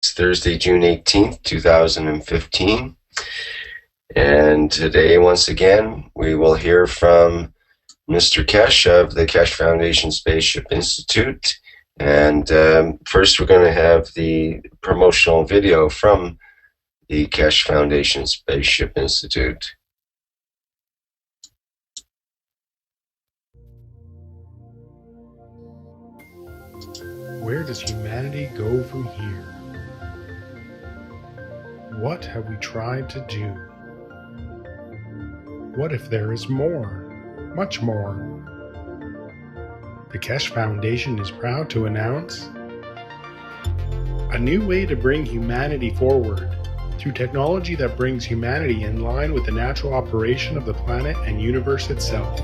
It's Thursday, June 18th, 2015. And today, once again, we will hear from Mr. Keshe of the Keshe Foundation Spaceship Institute. And first, we're going to have the promotional video from the Keshe Foundation Spaceship Institute. Where does humanity go from here? What have we tried to do? What if there is more, much more? The Keshe Foundation is proud to announce a new way to bring humanity forward through technology that brings humanity in line with the natural operation of the planet and universe itself.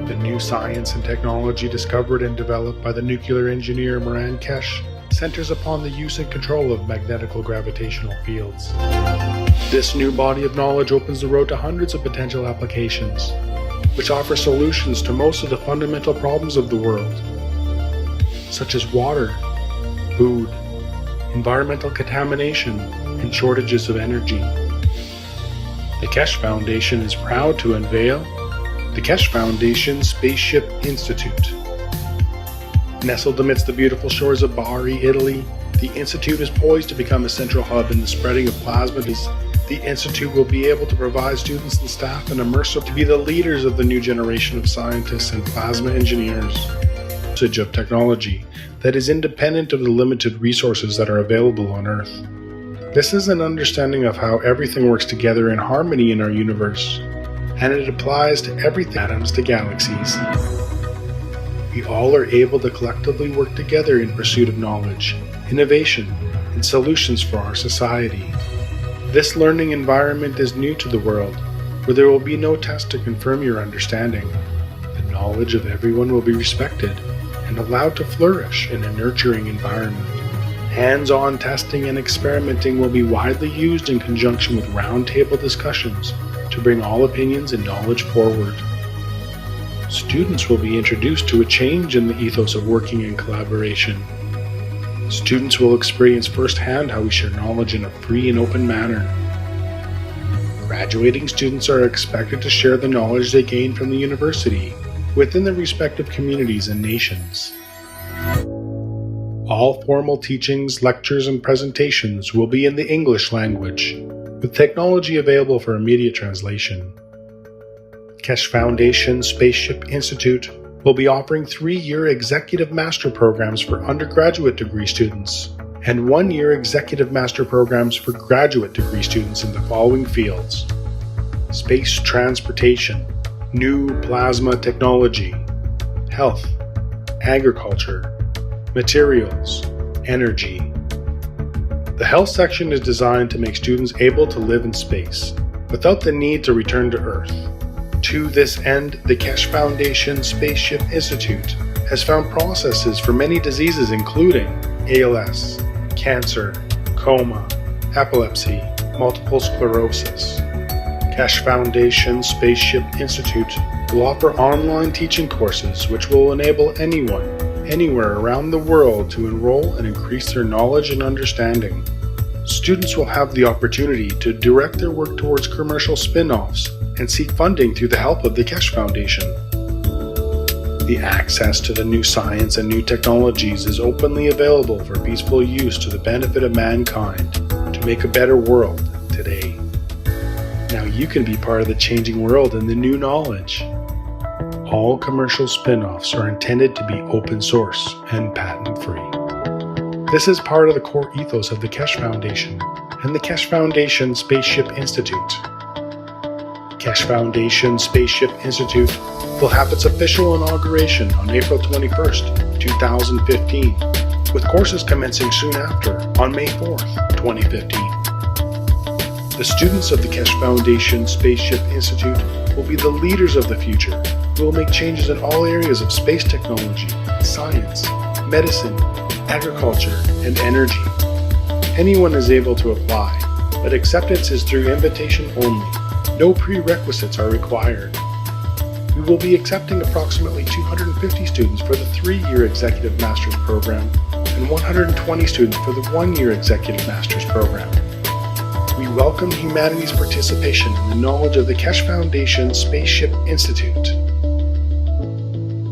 The new science and technology discovered and developed by the nuclear engineer Moran Keshe centers upon the use and control of magnetical gravitational fields. This new body of knowledge opens the road to hundreds of potential applications, which offer solutions to most of the fundamental problems of the world, such as water, food, environmental contamination, and shortages of energy. The Keshe Foundation is proud to unveil the Keshe Foundation Spaceship Institute. Nestled amidst the beautiful shores of Bari, Italy, the Institute is poised to become a central hub in the spreading of plasma disease. The Institute will be able to provide students and staff an immersive to be the leaders of the new generation of scientists and plasma engineers. Usage of technology that is independent of the limited resources that are available on Earth. This is an understanding of how everything works together in harmony in our universe, and it applies to everything, atoms to galaxies. We all are able to collectively work together in pursuit of knowledge, innovation, and solutions for our society. This learning environment is new to the world, where there will be no test to confirm your understanding. The knowledge of everyone will be respected and allowed to flourish in a nurturing environment. Hands-on testing and experimenting will be widely used in conjunction with roundtable discussions to bring all opinions and knowledge forward. Students will be introduced to a change in the ethos of working in collaboration. Students will experience firsthand how we share knowledge in a free and open manner. Graduating students are expected to share the knowledge they gain from the university within their respective communities and nations. All formal teachings, lectures, and presentations will be in the English language, with technology available for immediate translation. Keshe Foundation Spaceship Institute will be offering 3-year executive master programs for undergraduate degree students and 1-year executive master programs for graduate degree students in the following fields: space transportation, new plasma technology, health, agriculture, materials, energy. The health section is designed to make students able to live in space without the need to return to Earth. To this end, the Keshe Foundation Spaceship Institute has found processes for many diseases including ALS, cancer, coma, epilepsy, multiple sclerosis. Keshe Foundation Spaceship Institute will offer online teaching courses which will enable anyone, anywhere around the world to enroll and increase their knowledge and understanding. Students will have the opportunity to direct their work towards commercial spin-offs and seek funding through the help of the Keshe Foundation. The access to the new science and new technologies is openly available for peaceful use to the benefit of mankind to make a better world today. Now you can be part of the changing world and the new knowledge. All commercial spin-offs are intended to be open source and patent-free. This is part of the core ethos of the Keshe Foundation and the Keshe Foundation Spaceship Institute. Keshe Foundation Spaceship Institute will have its official inauguration on April 21st, 2015, with courses commencing soon after on May 4th, 2015. The students of the Keshe Foundation Spaceship Institute will be the leaders of the future who will make changes in all areas of space technology, science, medicine, agriculture, and energy. Anyone is able to apply, but acceptance is through invitation only. No prerequisites are required. We will be accepting approximately 250 students for the 3-year Executive Master's Program and 120 students for the 1-year Executive Master's Program. We welcome humanities participation in the knowledge of the Keshe Foundation Spaceship Institute.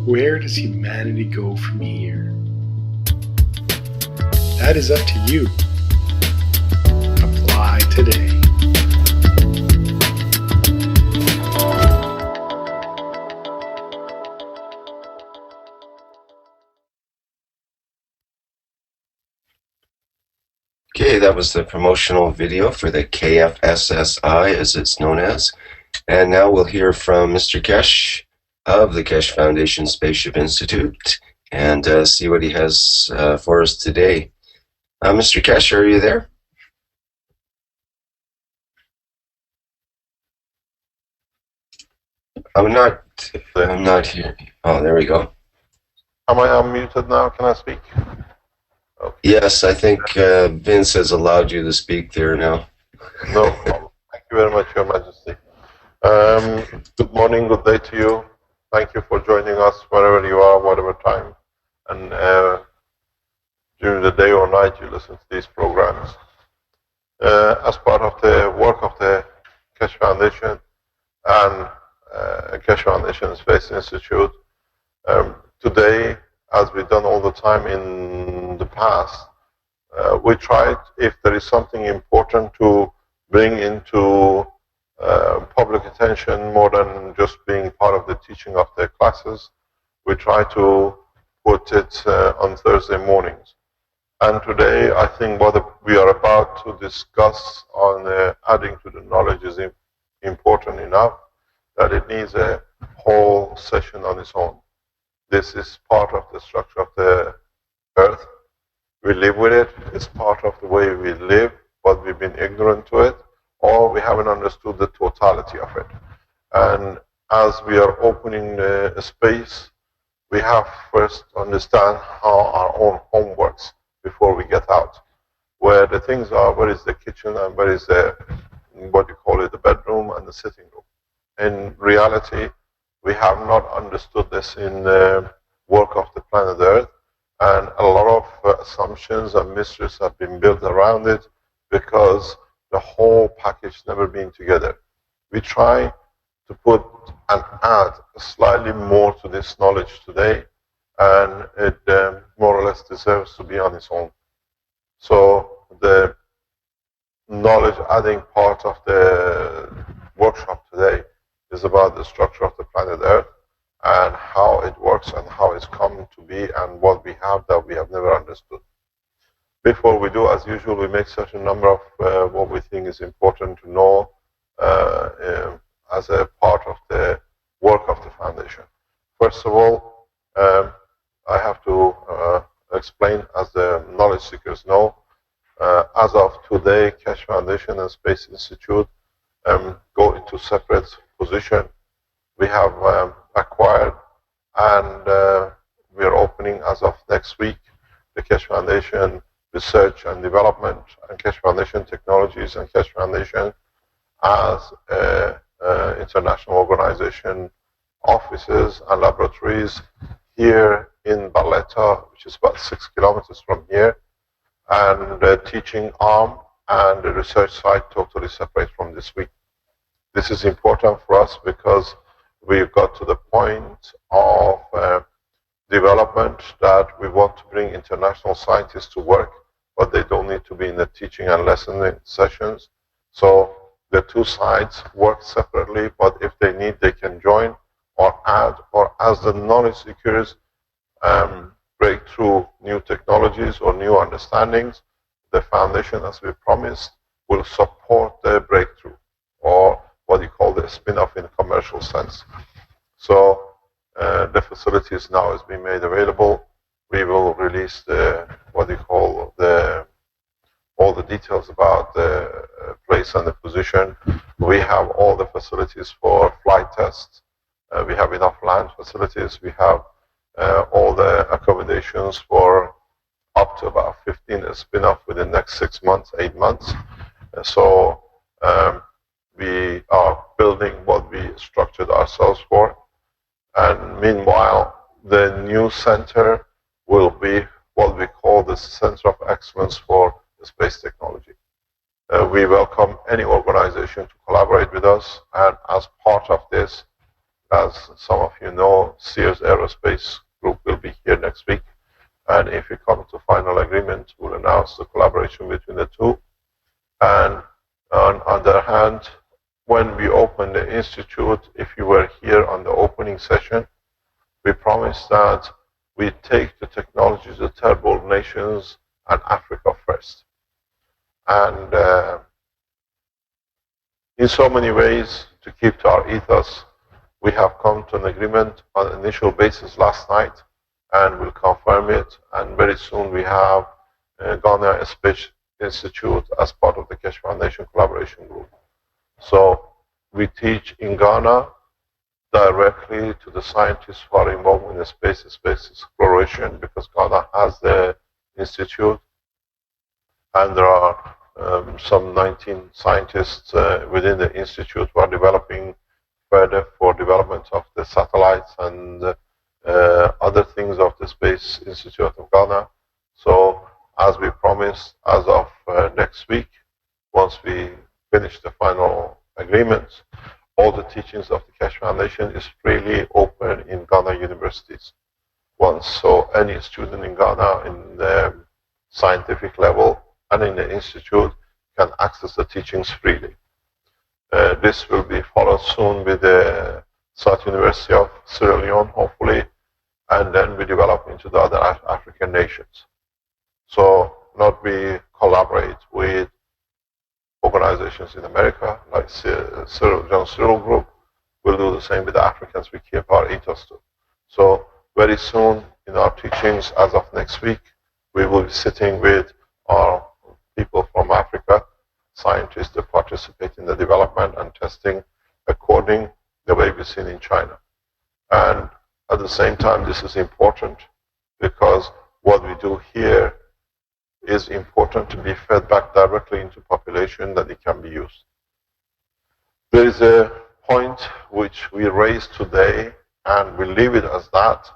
Where does humanity go from here? That is up to you. Apply today. Okay, that was the promotional video for the KFSSI, as it's known as. And now we'll hear from Mr. Keshe of the Keshe Foundation Spaceship Institute and see what he has for us today. Mr. Keshe, are you there? I'm not here. Oh, there we go. Am I unmuted now? Can I speak? Okay. Yes, I think Vince has allowed you to speak there now. No problem. Thank you very much, Your Majesty. Good morning, good day to you. Thank you for joining us wherever you are, whatever time, and during the day or night you listen to these programs. As part of the work of the Keshe Foundation and Keshe Foundation Space Institute, today, as we've done all the time in the past, we tried, if there is something important to bring into public attention more than just being part of the teaching of the classes, we try to put it on Thursday mornings. And today, I think what we are about to discuss on adding to the knowledge is important enough that it needs a whole session on its own. This is part of the structure of the Earth. We live with it. It's part of the way we live, but we've been ignorant to it, or we haven't understood the totality of it. And as we are opening a space, we have first to understand how our own home works before we get out. Where the things are, where is the kitchen, and where is the, what you call it, the bedroom and the sitting room. In reality, we have not understood this in the work of the planet Earth, and a lot of assumptions and mysteries have been built around it because the whole package never been together. We try to put and add slightly more to this knowledge today, and it more or less deserves to be on its own. So the knowledge adding part of the workshop today is about the structure of the planet Earth and how it works and how it's come to be and what we have that we have never understood. Before we do, as usual, we make such a number of what we think is important to know as a part of the work of the foundation. First of all, I have to explain, as the knowledge seekers know, as of today, Keshe Foundation and Space Institute go into separate position. We have acquired and we are opening as of next week the Keshe Foundation Research and Development and Keshe Foundation Technologies and Keshe Foundation as international organization offices and laboratories here in Valletta, which is about 6 kilometers from here, and the teaching arm and the research site totally separate from this week. This is important for us because we've got to the point of development that we want to bring international scientists to work, but they don't need to be in the teaching and lessoning sessions. So the two sides work separately, but if they need, they can join or add, or as the knowledge seekers break through new technologies or new understandings, the foundation, as we promised, will support the breakthrough, or what you call the spin-off in a commercial sense. So the facilities now is being made available. We will release the, what you call the, all the details about the place and the position. We have all the facilities for flight tests. We have enough land facilities. We have all the accommodations for up to about 15 spin-off within the next 6 months, 8 months. So we are building what we structured ourselves for. And meanwhile, the new center will be what we call the Center of Excellence for Space Technology. We welcome any organization to collaborate with us, and as part of this, as some of you know, Sears Aerospace Group will be here next week, and if we come to final agreement, we'll announce the collaboration between the two. And on the other hand, when we open the institute, if you were here on the opening session, we promised that we take the technologies of the third world nations and Africa first. And in so many ways, to keep to our ethos, we have come to an agreement on an initial basis last night, and we'll confirm it. And very soon we have Ghana Space Institute as part of the Keshe Foundation Collaboration Group. So we teach in Ghana directly to the scientists who are involved in the space exploration, because Ghana has the institute, and there are some 19 scientists within the institute who are developing further for development of the satellites and other things of the Space Institute of Ghana. So as we promised, as of next week, once we finish the final agreements, all the teachings of the Keshe Foundation is freely open in Ghana universities. So any student in Ghana in the scientific level and in the institute can access the teachings freely. This will be followed soon with the South University of Sierra Leone, hopefully, and then we develop into the other African nations. So not we collaborate with organizations in America, like John Cyril Group. We'll do the same with the Africans. We keep our ethos to. So very soon in our teachings, as of next week, we will be sitting with our people from Africa, scientists that participate in the development and testing according the way we've seen in China. And at the same time, this is important because what we do here is important to be fed back directly into population that it can be used. There is a point which we raised today, and we leave it as that,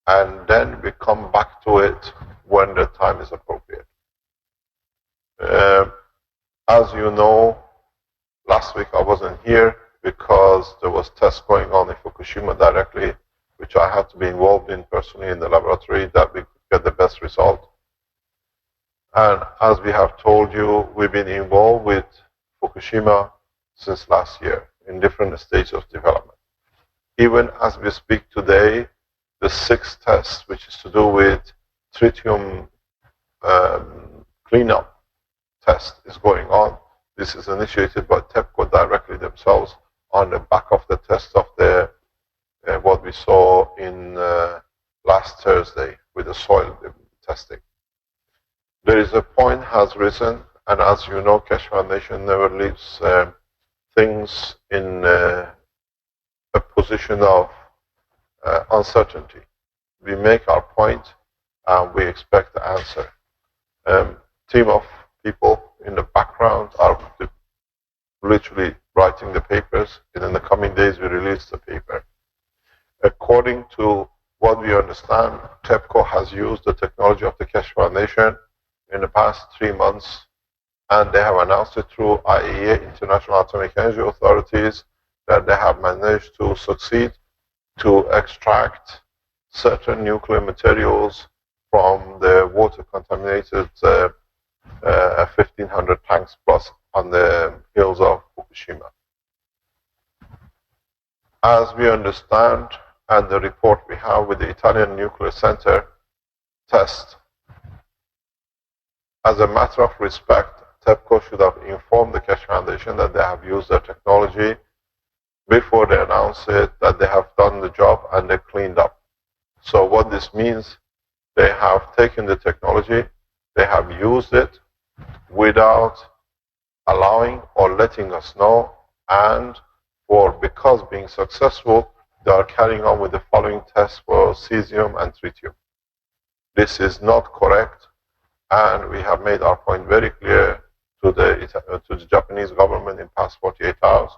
and then we come back to it when the time is appropriate. As you know, last week I wasn't here because there was tests going on in Fukushima directly, which I had to be involved in personally in the laboratory, that we could get the best result. And as we have told you, we've been involved with Fukushima since last year in different stages of development. Even as we speak today, the 6th test, which is to do with tritium cleanup test, is going on. This is initiated by TEPCO directly themselves on the back of the test of the what we saw in last Thursday with the soil testing. There is a point has risen, and as you know, Keshe Foundation never leaves things in a position of uncertainty. We make our point, and we expect the answer. Team of people in the background are literally writing the papers, and in the coming days we release the paper. According to what we understand, TEPCO has used the technology of the Keshe Foundation in the past 3 months, and they have announced it through IAEA, International Atomic Energy Authorities, that they have managed to succeed to extract certain nuclear materials from the water-contaminated 1,500 tanks plus on the hills of Fukushima. As we understand, and the report we have with the Italian Nuclear Center test, as a matter of respect, TEPCO should have informed the Keshe Foundation that they have used their technology before they announce it, that they have done the job and they cleaned up. So what this means, they have taken the technology, they have used it without allowing or letting us know, and because being successful, they are carrying on with the following tests for cesium and tritium. This is not correct, and we have made our point very clear to the Japanese government in past 48 hours.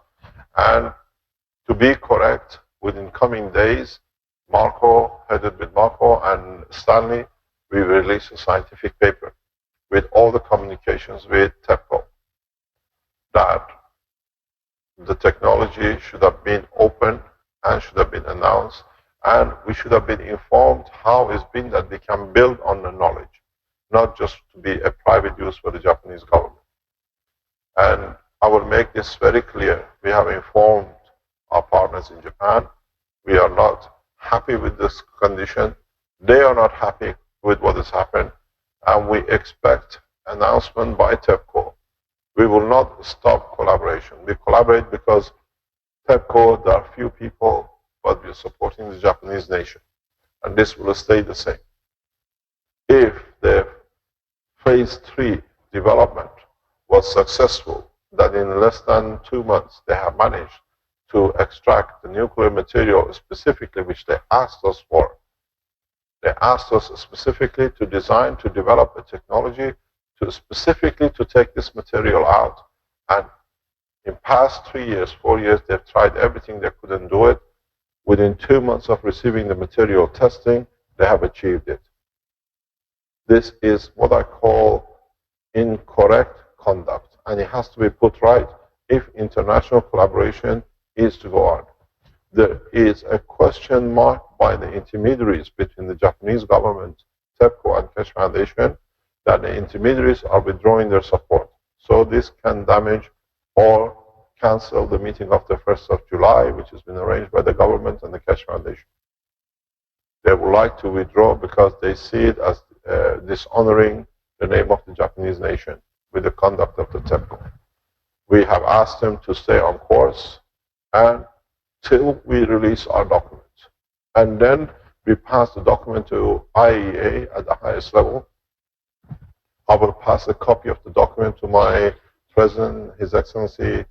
And to be correct, within coming days, headed with Marco and Stanley, we will release a scientific paper with all the communications with TEPCO that the technology should have been open and should have been announced, and we should have been informed how it's been that they can build on the knowledge, not just to be a private use for the Japanese government. And I will make this very clear. We have informed our partners in Japan. We are not happy with this condition. They are not happy with what has happened, and we expect announcement by TEPCO. We will not stop collaboration. We collaborate because TEPCO, there are few people, but we are supporting the Japanese nation, and this will stay the same. If the phase 3 development was successful, that in less than 2 months they have managed to extract the nuclear material specifically, which they asked us for. They asked us specifically to design, to develop a technology specifically to take this material out. And in past 3 years, 4 years, they've tried everything, they couldn't do it. Within 2 months of receiving the material testing, they have achieved it. This is what I call incorrect conduct, and it has to be put right if international collaboration is to go on. There is a question mark by the intermediaries between the Japanese government, TEPCO, and Keshe Foundation, that the intermediaries are withdrawing their support. So this can damage or cancel the meeting of the 1st of July, which has been arranged by the government and the Keshe Foundation. They would like to withdraw because they see it as dishonoring the name of the Japanese nation with the conduct of the TEPCO. We have asked them to stay on course until we release our documents. And then we pass the document to IAEA at the highest level. I will pass a copy of the document to my President, His Excellency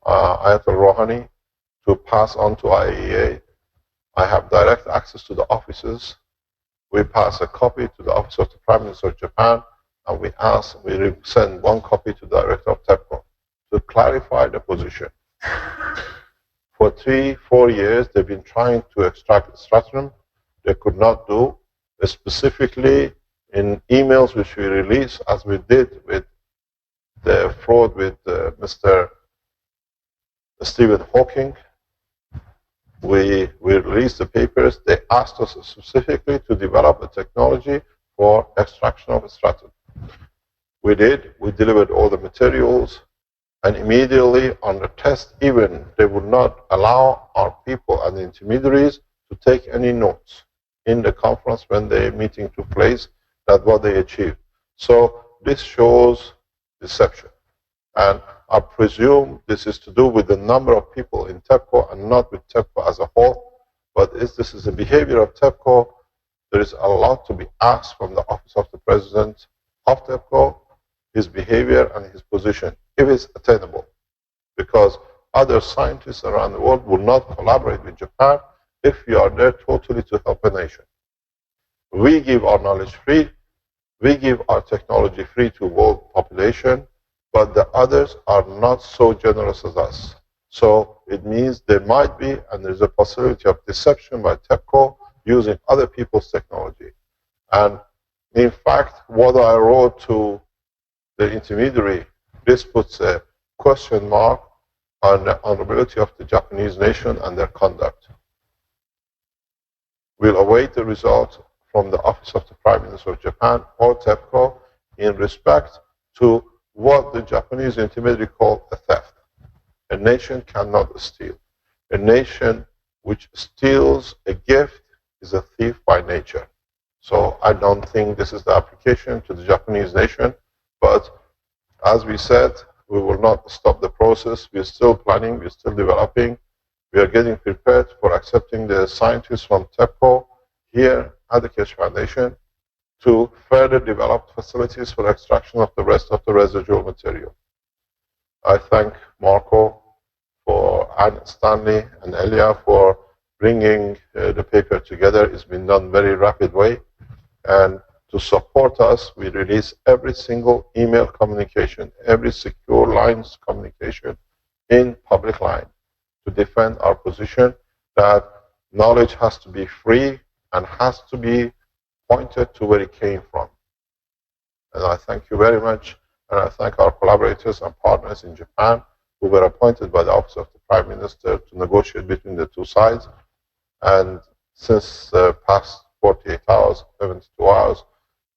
Ayatollah Rouhani, to pass on to IAEA. I have direct access to the offices. We pass a copy to the Office of the Prime Minister of Japan, and we send one copy to the Director of TEPCO to clarify the position. For 3-4 years, they've been trying to extract the stratum. They could not do, specifically in emails which we released, as we did with the fraud with Mr. Stephen Hawking. We released the papers. They asked us specifically to develop a technology for extraction of a stratum. We did. We delivered all the materials, and immediately on the test, even they would not allow our people and the intermediaries to take any notes in the conference when the meeting took place. That's what they achieved. So this shows deception. And I presume this is to do with the number of people in TEPCO and not with TEPCO as a whole. But if this is the behavior of TEPCO, there is a lot to be asked from the Office of the President of TEPCO, his behavior and his position, if it's attainable. Because other scientists around the world will not collaborate with Japan if we are there totally to help a nation. We give our knowledge free, we give our technology free to world population, but the others are not so generous as us. So it means there might be, and there's a possibility of deception by TEPCO using other people's technology. And in fact, what I wrote to the intermediary, this puts a question mark on the honorability of the Japanese nation and their conduct. We'll await the result from the Office of the Prime Minister of Japan or TEPCO in respect to what the Japanese intermediary call a theft. A nation cannot steal. A nation which steals a gift is a thief by nature. So I don't think this is the application to the Japanese nation, but as we said, we will not stop the process. We're still planning, we're still developing. We are getting prepared for accepting the scientists from TEPCO here at the Keshe Foundation to further develop facilities for extraction of the rest of the residual material. I thank Marco and Stanley and Elia for bringing the paper together. It's been done very rapid way. And to support us, we release every single email communication, every secure lines communication in public line to defend our position that Knowledge has to be free and has to be pointed to where it came from. And I thank you very much, and I thank our collaborators and partners in Japan who were appointed by the Office of the Prime Minister to negotiate between the two sides. And since the past 48 hours, 72 hours,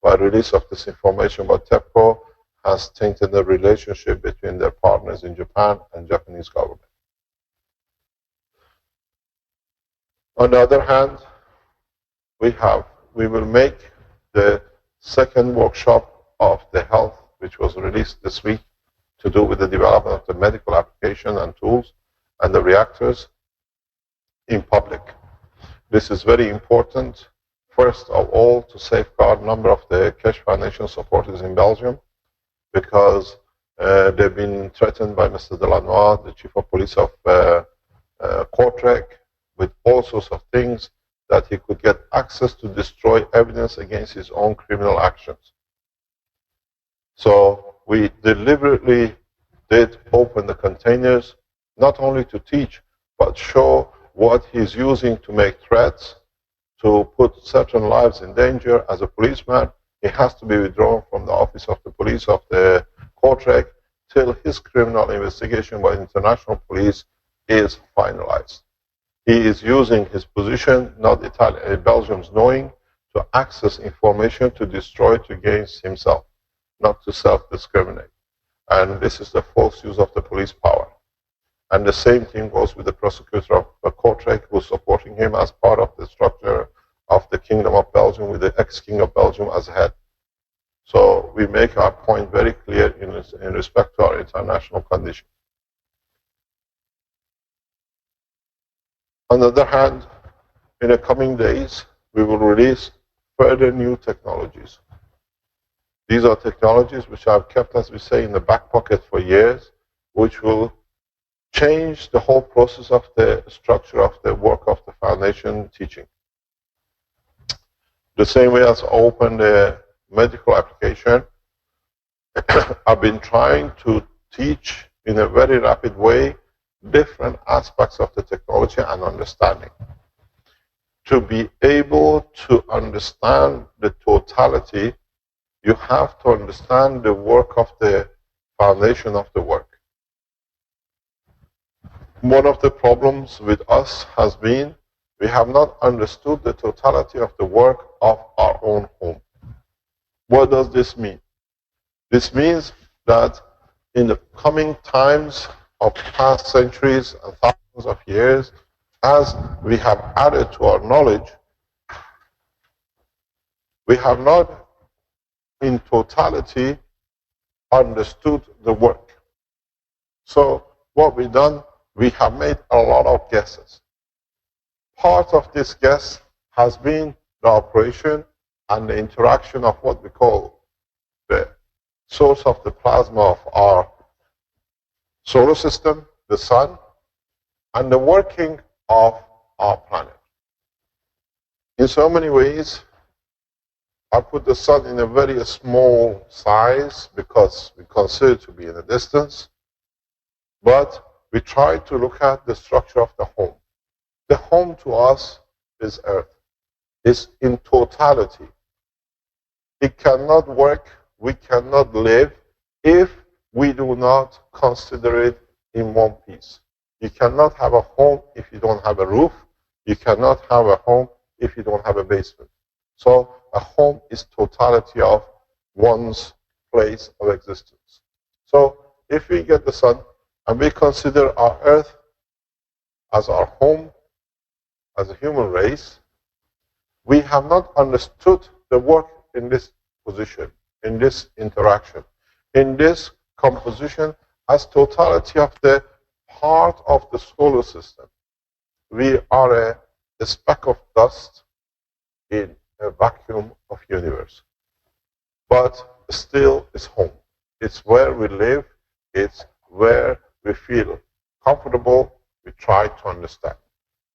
by release of this information by TEPCO has tainted the relationship between their partners in Japan and Japanese government. On the other hand, we will make the second workshop of the health, which was released this week, to do with the development of the medical application and tools and the reactors in public. This is very important, first of all, to safeguard a number of the Keshe Foundation supporters in Belgium, because they've been threatened by Mr. Delannoy, the chief of police of Kortrijk, with all sorts of things that he could get access to destroy evidence against his own criminal actions. So we deliberately did open the containers, not only to teach, but show what he's using to make threats, to put certain lives in danger. As a policeman, he has to be withdrawn from the office of the police of the Kortrijk till his criminal investigation by international police is finalized. He is using his position, not Belgium's knowing, to access information to destroy it against himself, not to self-discriminate. And this is the false use of the police power. And the same thing goes with the prosecutor of Kortrijk, who's supporting him as part of the structure of the Kingdom of Belgium, with the ex-King of Belgium as head. So we make our point very clear in respect to our international conditions. On the other hand, in the coming days, we will release further new technologies. These are technologies which I've kept, as we say, in the back pocket for years, which will change the whole process of the structure of the work of the foundation teaching. The same way as I opened the medical application, I've been trying to teach in a very rapid way different aspects of the technology and understanding. To be able to understand the totality, you have to understand the work of the foundation of the work. One of the problems with us has been we have not understood the totality of the work of our own home. What does this mean? This means that in the coming times of past centuries and thousands of years, as we have added to our knowledge, we have not in totality understood the work. So what we've done, we have made a lot of guesses. Part of this guess has been the operation and the interaction of what we call the source of the plasma of our solar system, the sun, and the working of our planet. In so many ways, I put the sun in a very small size because we consider it to be in a distance, but we try to look at the structure of the home. The home to us is Earth, is in totality. It cannot work, we cannot live if we do not consider it in one piece. You cannot have a home if you don't have a roof. You cannot have a home if you don't have a basement. So a home is totality of one's place of existence. So if we get the sun and we consider our Earth as our home, as a human race, we have not understood the work in this position, in this interaction, in this composition as totality of the part of the solar system. We are a speck of dust in a vacuum of universe, but still it's home. It's where we live. It's where we feel comfortable. We try to understand.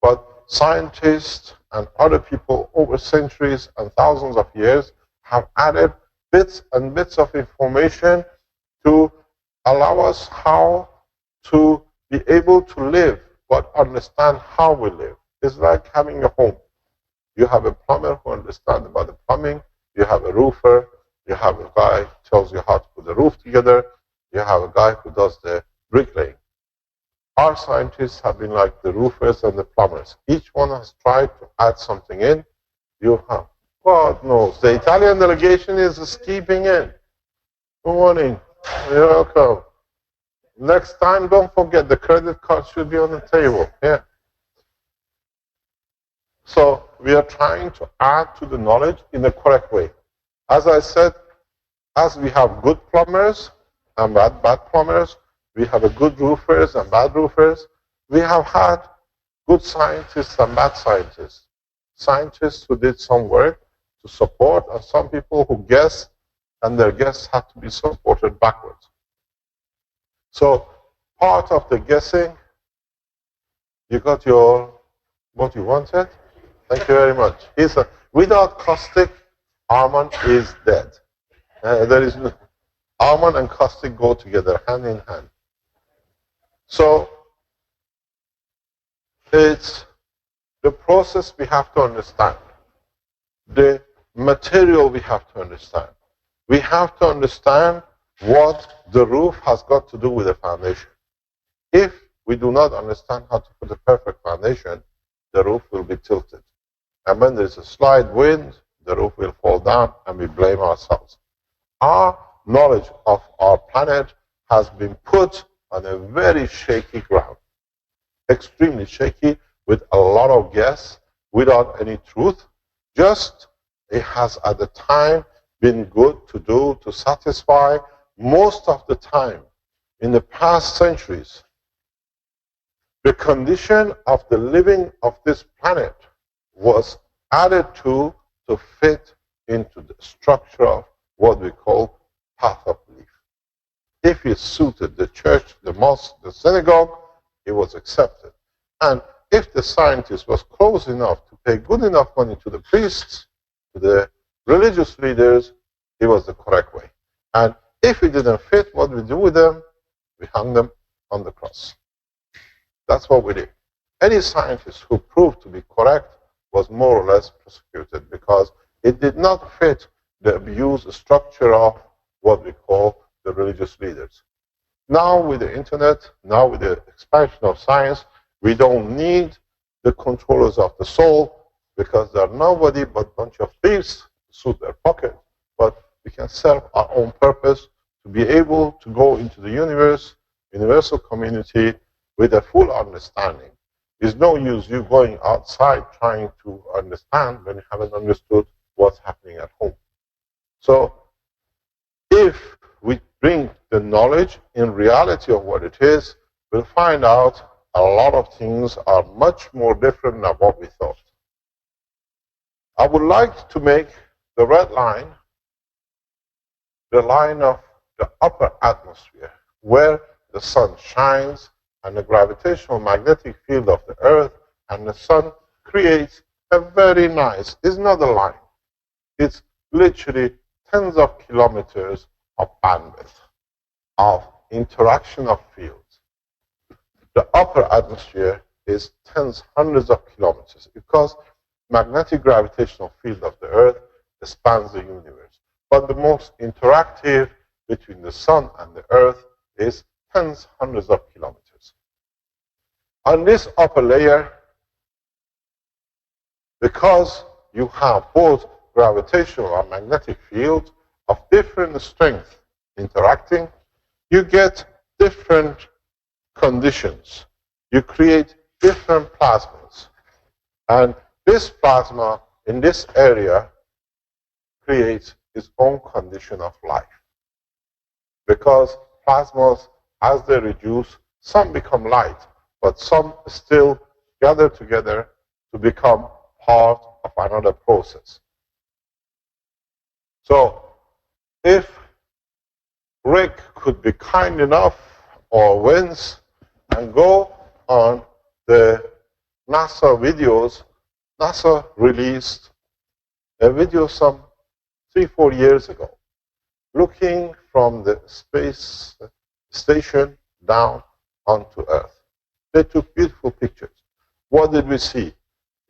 But scientists and other people over centuries and thousands of years have added bits and bits of information to allow us how to be able to live, but understand how we live. It's like having a home. You have a plumber who understands about the plumbing. You have a roofer. You have a guy who tells you how to put the roof together. You have a guy who does the bricklaying. Our scientists have been like the roofers and the plumbers. Each one has tried to add something in. You have, God knows, the Italian delegation is skipping in. Good morning. You're welcome. Next time, don't forget the credit card should be on the table. Yeah. So we are trying to add to the knowledge in the correct way. As I said, as we have good plumbers and bad plumbers, we have a good roofers and bad roofers. We have had good scientists and bad scientists. Scientists who did some work to support, and some people who guessed, and their guess had to be supported backwards. So part of the guessing, you got what you wanted. Thank you very much. Without caustic, Armand is dead. There is no, Armand and caustic go together, hand in hand. So it's the process we have to understand. The material we have to understand. We have to understand what the roof has got to do with the foundation. If we do not understand how to put a perfect foundation, the roof will be tilted. And when there's a slight wind, the roof will fall down and we blame ourselves. Our knowledge of our planet has been put on a very shaky ground. Extremely shaky, with a lot of guess, without any truth. Just, it has at the time been good to do, to satisfy. Most of the time, in the past centuries, the condition of the living of this planet was added to fit into the structure of what we call path of belief. If it suited the church, the mosque, the synagogue, it was accepted. And if the scientist was close enough to pay good enough money to the priests, to the religious leaders, it was the correct way. And if it didn't fit what we do with them, we hung them on the cross. That's what we did. Any scientist who proved to be correct was more or less prosecuted because it did not fit the abuse structure of what we call the religious leaders. Now with the internet, now with the expansion of science, we don't need the controllers of the soul because they are nobody but a bunch of thieves to suit their pocket. But we can serve our own purpose to be able to go into the universal community with a full understanding. There's no use you going outside trying to understand when you haven't understood what's happening at home. So if we bring the knowledge in reality of what it is, we'll find out a lot of things are much more different than what we thought. I would like to make the red line the line of the upper atmosphere, where the sun shines and the gravitational magnetic field of the Earth and the sun creates a very nice, it's not a line, it's literally tens of kilometers of bandwidth of interaction of fields. The upper atmosphere is tens, hundreds of kilometers because magnetic gravitational field of the Earth spans the universe. But the most interactive between the sun and the Earth is tens, hundreds of kilometers. On this upper layer, because you have both gravitational and magnetic fields of different strength interacting, you get different conditions. You create different plasmas. And this plasma in this area creates its own condition of life. Because plasmas, as they reduce, some become light, but some still gather together to become part of another process. So, if Rick could be kind enough, or Vince, and go on the NASA videos, NASA released a video some 3-4 years ago, looking from the space station down onto Earth. They took beautiful pictures. What did we see?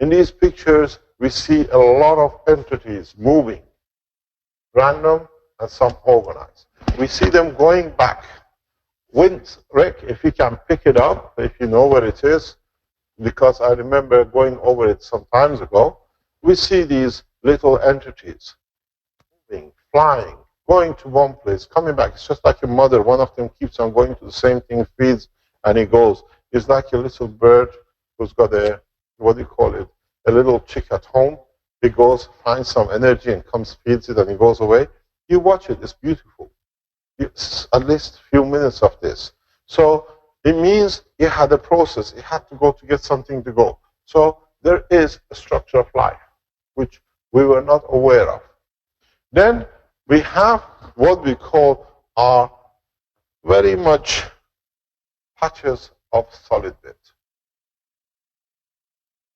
In these pictures, we see a lot of entities moving, random and some organized. We see them going back. Rick, if you can pick it up, if you know where it is, because I remember going over it some times ago, we see these little entities moving, flying, going to one place, coming back. It's just like a mother. One of them keeps on going to the same thing, feeds, and he goes. It's like a little bird who's got a, what do you call it, a little chick at home. He goes, finds some energy and comes, feeds it, and he goes away. You watch it. It's beautiful. It's at least a few minutes of this. So it means it had a process. It had to go to get something to go. So there is a structure of life, which we were not aware of. Then we have what we call our very much patches of solid bed.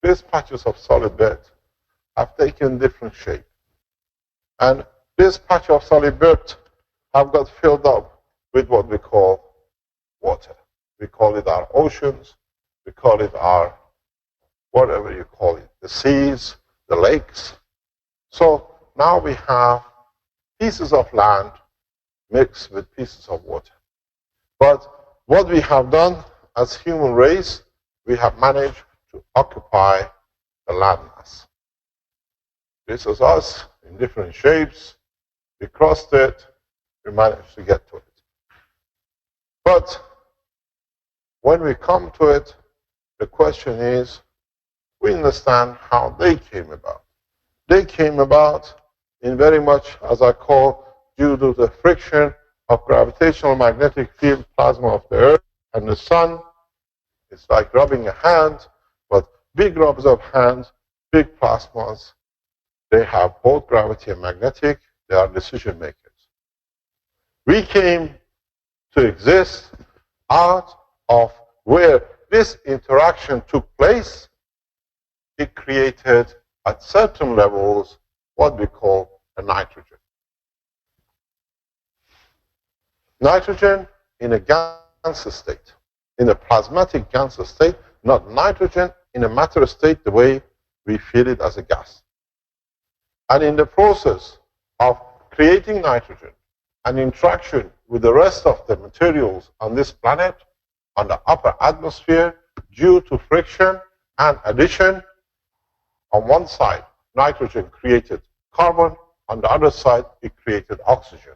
These patches of solid bed have taken different shape. And this patch of solid bed have got filled up with what we call water. We call it our oceans, we call it our, whatever you call it, the seas, the lakes. So now we have pieces of land mixed with pieces of water. But what we have done as human race, we have managed to occupy the landmass. This is us in different shapes. We crossed it, we managed to get to it. But when we come to it, the question is, we understand how they came about. They came about in very much, as I call, due to the friction of gravitational magnetic field plasma of the Earth and the Sun. It's like rubbing a hand, but big rubs of hands, big plasmas, they have both gravity and magnetic, they are decision makers. We came to exist out of where this interaction took place. It created at certain levels what we call a nitrogen. Nitrogen in a gaseous state, in a plasmatic gaseous state, not nitrogen in a matter state the way we feel it as a gas. And in the process of creating nitrogen and interaction with the rest of the materials on this planet, on the upper atmosphere, due to friction and addition, on one side, nitrogen created carbon, on the other side, it created oxygen.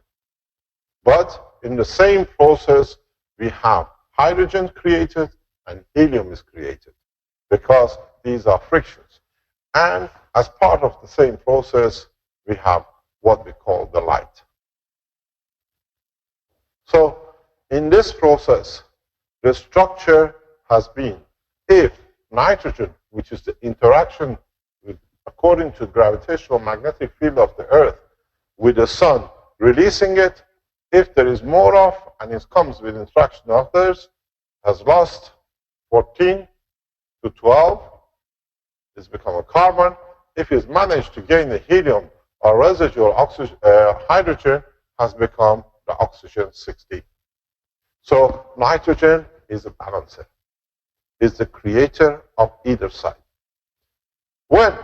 But in the same process, we have hydrogen created and helium is created, because these are frictions. And as part of the same process, we have what we call the light. So in this process, the structure has been, if nitrogen, which is the interaction with, according to gravitational magnetic field of the Earth, with the Sun, releasing it, if there is more of, and it comes with interaction of others, has lost 14 to 12, it's become a carbon. If it's managed to gain the helium or residual oxygen, hydrogen, has become the oxygen 16. So nitrogen is a balancer, is the creator of either side. When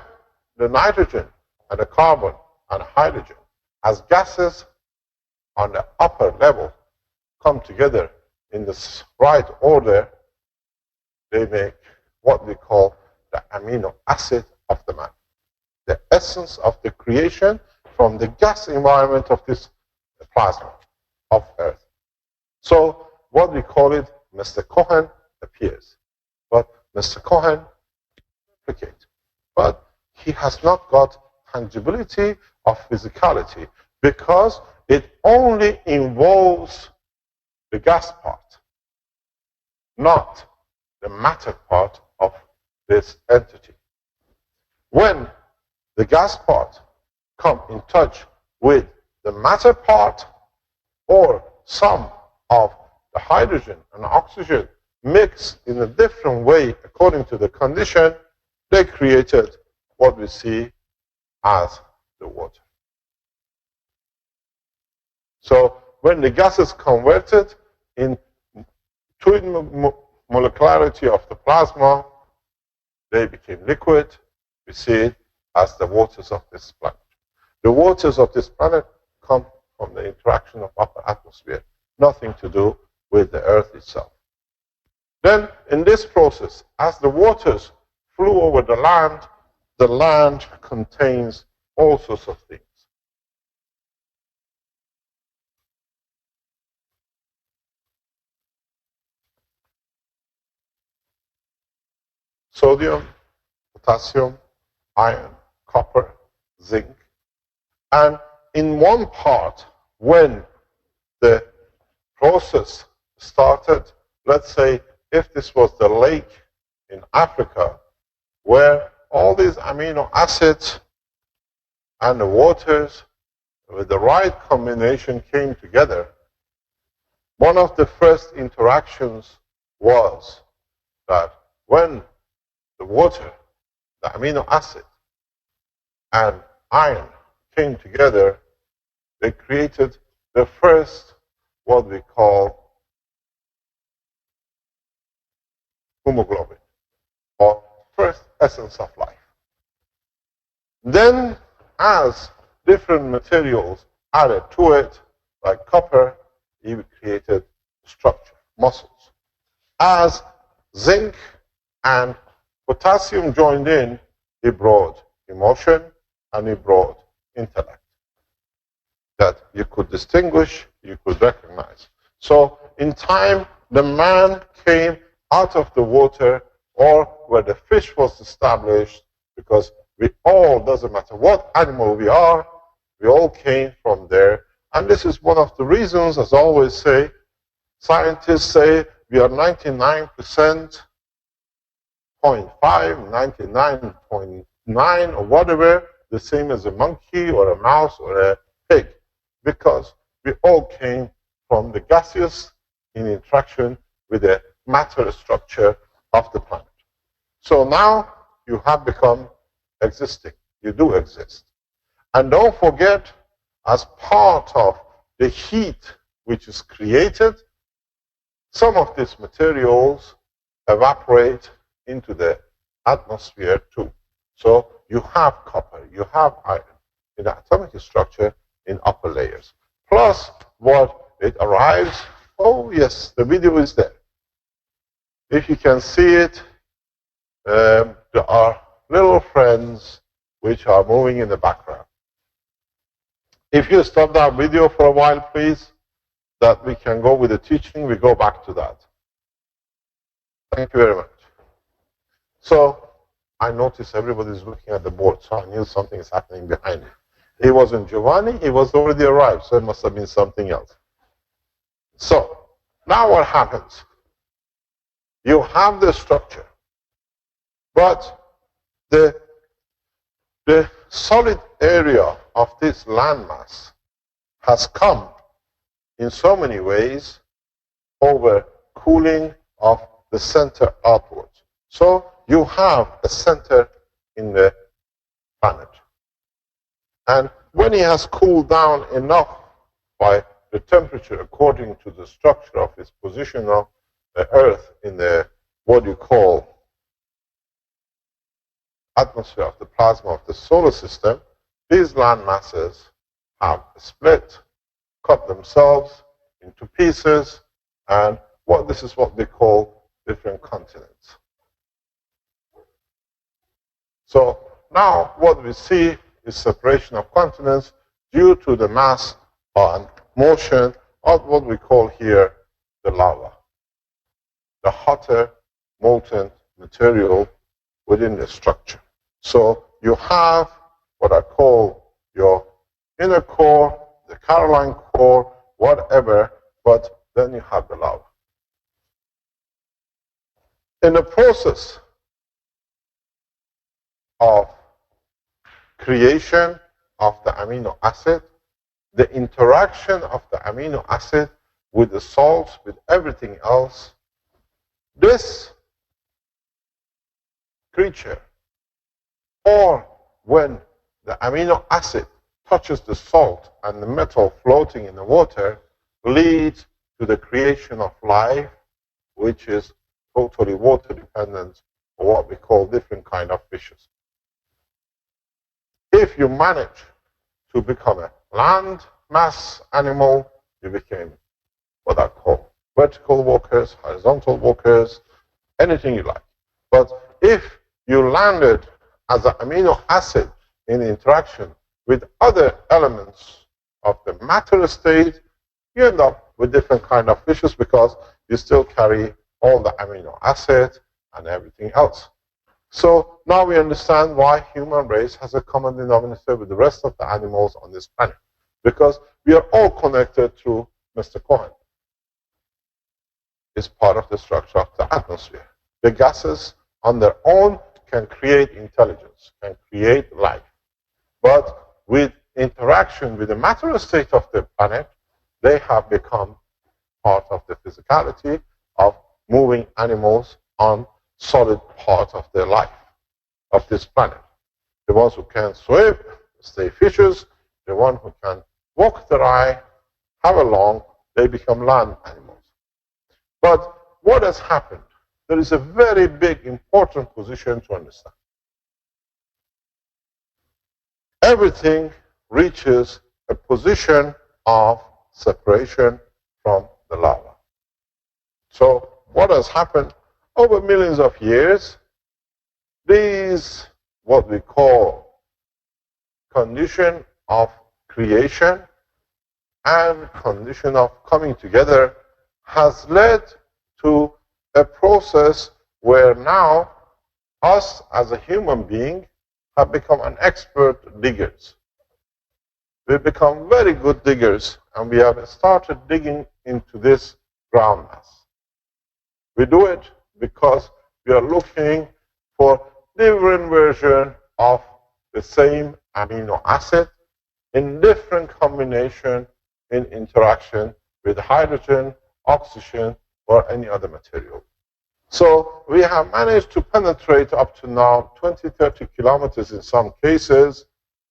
the nitrogen and the carbon and hydrogen as gases on the upper level come together in the right order, they make what we call the amino acid of the man, the essence of the creation from the gas environment of this plasma of Earth. So what we call it, Mr. Cohen appears. But Mr. Cohen replicates. But he has not got tangibility of physicality, because it only involves the gas part, not the matter part of this entity. When the gas part come in touch with the matter part, or some of the hydrogen and oxygen mix in a different way according to the condition, they created what we see as the water. So when the gas is converted in to molecularity of the plasma, they became liquid, we see it as the waters of this planet. The waters of this planet come from the interaction of upper atmosphere, nothing to do with the Earth itself. Then, in this process, as the waters flew over the land contains all sorts of things. Sodium, potassium, iron, copper, zinc. And in one part, when the process started, let's say if this was the lake in Africa, where all these amino acids and the waters with the right combination came together, one of the first interactions was that when the water, the amino acid, and iron came together, they created the first, what we call hemoglobin, or first essence of life. Then, as different materials added to it, like copper, he created structure, muscles. As zinc and potassium joined in, he brought emotion and he brought intellect that you could distinguish, you could recognize. So in time, the man came out of the water, or where the fish was established, because we all, doesn't matter what animal we are, we all came from there. And this is one of the reasons, as I always say, scientists say we are 99%, 0.5, 99.9, or whatever, the same as a monkey or a mouse or a pig, because we all came from the gaseous in interaction with the matter structure of the planet. So now you have become existing. You do exist. And don't forget, as part of the heat which is created, some of these materials evaporate into the atmosphere too. So you have copper, you have iron in the atomic structure in upper layers. Plus what it arrives, oh yes, the video is there. If you can see it, there are little friends which are moving in the background. If you stop that video for a while, please, that we can go with the teaching, we go back to that. Thank you very much. So I noticed everybody's looking at the board, so I knew something is happening behind it. It wasn't Giovanni, he was already arrived, so it must have been something else. So now what happens? You have the structure, but the solid area of this landmass has come in so many ways over cooling of the center outwards. So you have a center in the planet. And when it has cooled down enough by the temperature according to the structure of its position of the Earth in the, what you call, atmosphere of the plasma of the solar system, these land masses have split, cut themselves into pieces, and this is what they call different continents. So now what we see is separation of continents due to the mass and motion of what we call here the lava, the hotter molten material within the structure. So you have what I call your inner core, the Caroline core, whatever, but then you have the lava. In the process of creation of the amino acid, the interaction of the amino acid with the salts, with everything else, this creature, or when the amino acid touches the salt and the metal floating in the water, leads to the creation of life, which is totally water dependent, or what we call different kind of fishes. If you manage to become a land mass animal, you became what I call vertical walkers, horizontal walkers, anything you like. But if you landed as an amino acid in interaction with other elements of the matter state, you end up with different kind of fishes because you still carry all the amino acids and everything else. So now we understand why human race has a common denominator with the rest of the animals on this planet. Because we are all connected through Mr. Cohen. It's part of the structure of the atmosphere. The gases on their own can create intelligence, can create life. But with interaction with the matter state of the planet, they have become part of the physicality of moving animals on solid part of their life, of this planet. The ones who can swim, stay fishes. The one who can walk the eye, have a lung, they become land animals. But what has happened? There is a very big, important position to understand. Everything reaches a position of separation from the lava. So what has happened? Over millions of years, these, what we call condition of creation and condition of coming together, has led to a process where now us as a human being have become an expert diggers. We've become very good diggers, and we have started digging into this ground mass. We do it because we are looking for different version of the same amino acid in different combination in interaction with hydrogen, oxygen, or any other material. So we have managed to penetrate up to now 20, 30 kilometers in some cases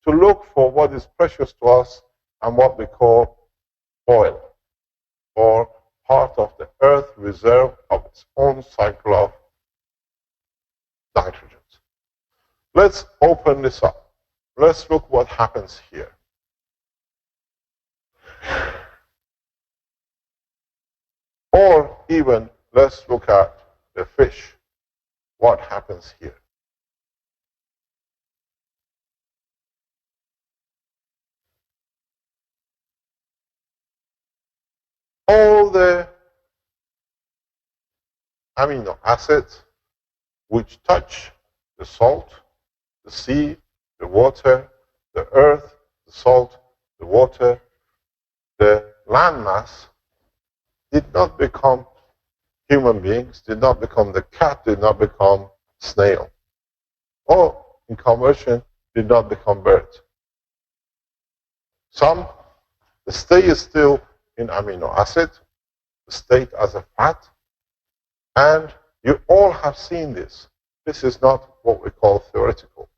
to look for what is precious to us and what we call oil, or part of the Earth reserve of its own cycle of nitrogens. Let's open this up. Let's look what happens here. Or even let's look at the fish. What happens here? All the amino acids which touch the salt, the sea, the water, the earth, the salt, the water, the landmass, did not become human beings, did not become the cat, did not become snail, or in conversion, did not become bird. Some stay still in amino acid, state as a fat, and you all have seen this. This is not what we call theoretical.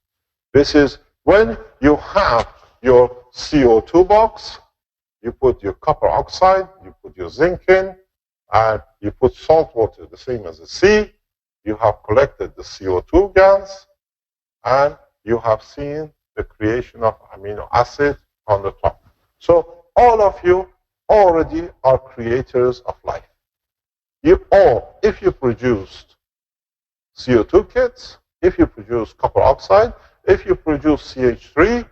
This is when you have your CO2 box, you put your copper oxide, you put your zinc in, and you put salt water, the same as the sea. You have collected the CO2 gas, and you have seen the creation of amino acid on the top. So all of you already are creators of life. You all, if you produced CO2 kits, if you produce copper oxide, if you produce CH3,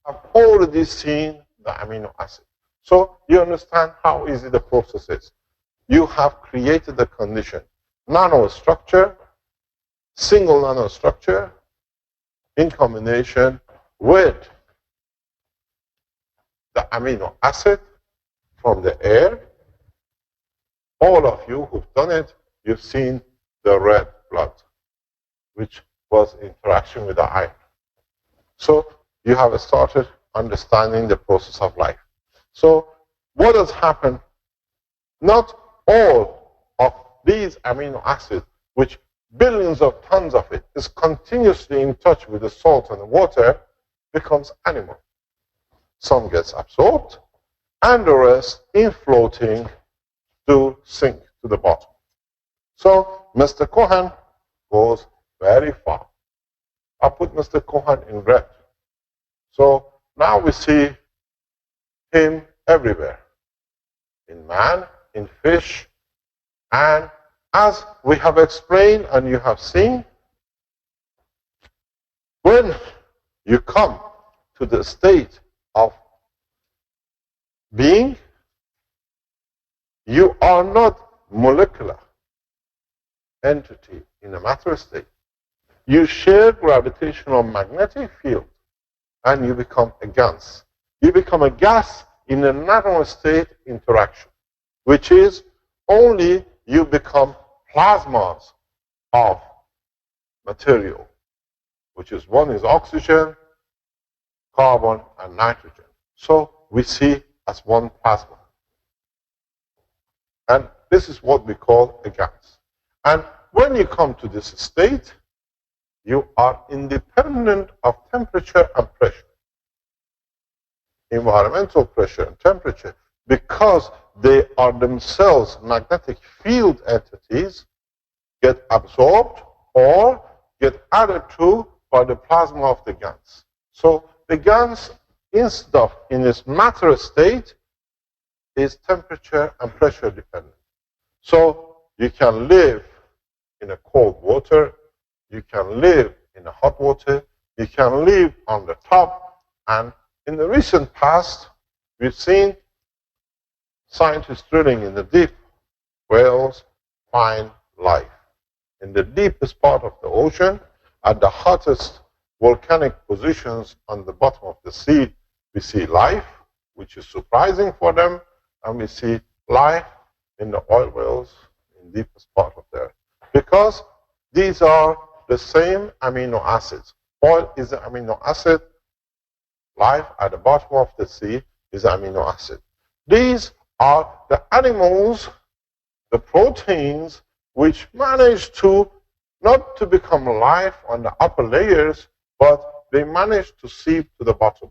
have already seen the amino acid. So you understand how easy the process is. You have created the condition. Nanostructure, single nanostructure, in combination with the amino acid from the air. All of you who've done it, you've seen the red blood, which was interaction with the iron. So you have started understanding the process of life. So what has happened? Not all of these amino acids, which billions of tons of it is continuously in touch with the salt and the water, becomes animal. Some gets absorbed, and the rest, in floating, do sink to the bottom. So Mr. Cohen goes very far. I put Mr. Cohen in red. So now we see him everywhere, in man, in fish, and as we have explained and you have seen, when you come to the state of being, you are not molecular entity in a matter state. You share gravitational magnetic field and you become a gas. You become a gas in a nanostate interaction, which is only you become plasmas of material, which is one is oxygen, carbon, and nitrogen. So we see as one plasma. And this is what we call a gas. And when you come to this state, you are independent of temperature and pressure, environmental pressure and temperature, because they are themselves magnetic field entities, get absorbed or get added to by the plasma of the gas. So the gas, instead of in its matter state, is temperature and pressure dependent. So you can live in a cold water, you can live in a hot water, you can live on the top, and in the recent past, we've seen scientists drilling in the deep wells find life. In the deepest part of the ocean, at the hottest volcanic positions on the bottom of the sea, we see life, which is surprising for them, and we see life in the oil wells in the deepest part of the earth. Because these are the same amino acids. Oil is an amino acid. Life at the bottom of the sea is amino acid. These are the animals, the proteins, which manage to not to become life on the upper layers, but they manage to seep to the bottom.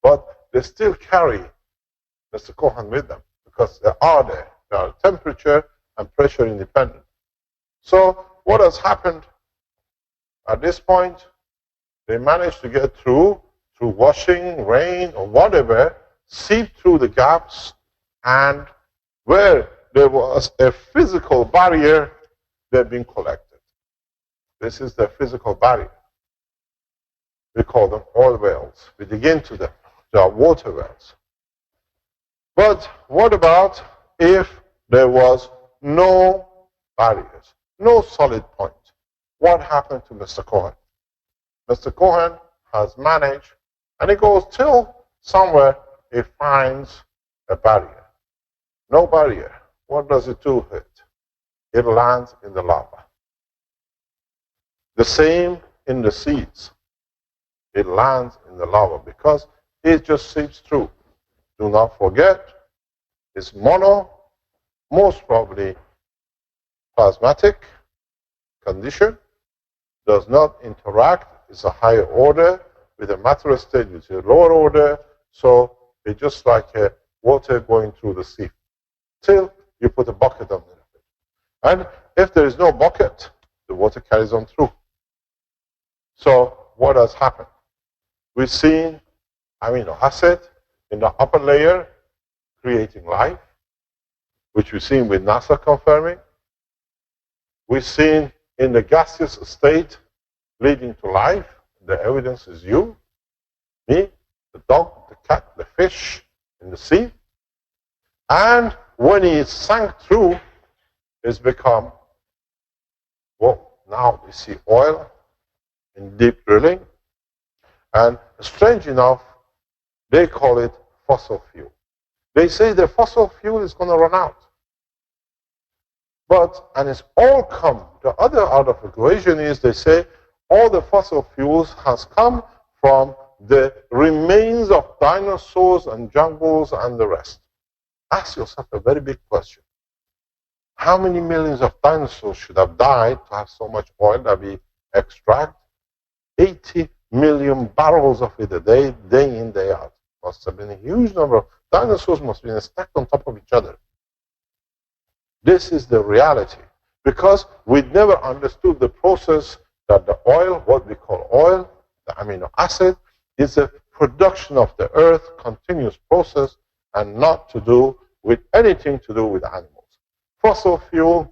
But they still carry Mr. Cohen with them because they are there. They are temperature and pressure independent. So what has happened at this point? They managed to get through washing, rain, or whatever, seep through the gaps, and where there was a physical barrier, they've been collected. This is the physical barrier. We call them oil wells. We dig into them. They are water wells. But what about if there was no barriers, no solid point? What happened to Mr. Cohen? Mr. Cohen has managed, and he goes till somewhere he finds a barrier. No barrier. What does it do with it? It lands in the lava. The same in the seas. It lands in the lava because it just seeps through. Do not forget, it's mono, most probably plasmatic condition, does not interact. It's a higher order with a matter state, which is a lower order. So it's just like water going through the sea. Till you put a bucket on it. And if there is no bucket, the water carries on through. So what has happened? We've seen amino acid in the upper layer creating life, which we've seen with NASA confirming. We've seen in the gaseous state leading to life. The evidence is you, me, the dog, the cat, the fish in the sea. And when he sank through, it's become, well, now we see oil in deep drilling. And strange enough, they call it fossil fuel. They say the fossil fuel is going to run out. But, and it's all come, the other out of equation is they say all the fossil fuels has come from the remains of dinosaurs and jungles and the rest. Ask yourself a very big question. How many millions of dinosaurs should have died to have so much oil that we extract? 80 million barrels of it a day, day in, day out. Must have been a huge number of dinosaurs, must have been stacked on top of each other. This is the reality. Because we never understood the process that the oil, what we call oil, the amino acid, is a production of the earth, continuous process, and not to do with anything to do with animals. Fossil fuel,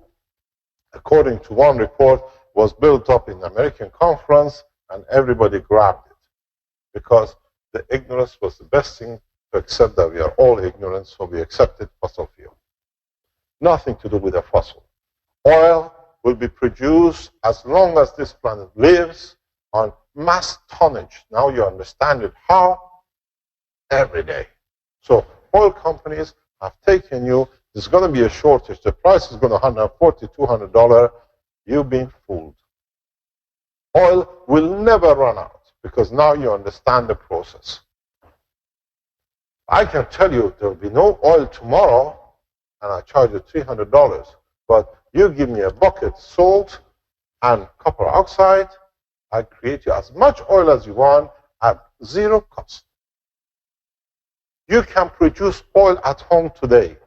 according to one report, was built up in the American conference, and everybody grabbed it because the ignorance was the best thing to accept, that we are all ignorant, so we accepted fossil fuel. Nothing to do with the fossil. Oil will be produced as long as this planet lives on mass tonnage. Now you understand it. How? Every day. So oil companies have taken you, there's going to be a shortage, the price is going to $140, $200, you've been fooled. Oil will never run out because now you understand the process. I can tell you there will be no oil tomorrow and I charge you $300, but you give me a bucket, salt, and copper oxide, I create you as much oil as you want at zero cost. You can produce oil at home today.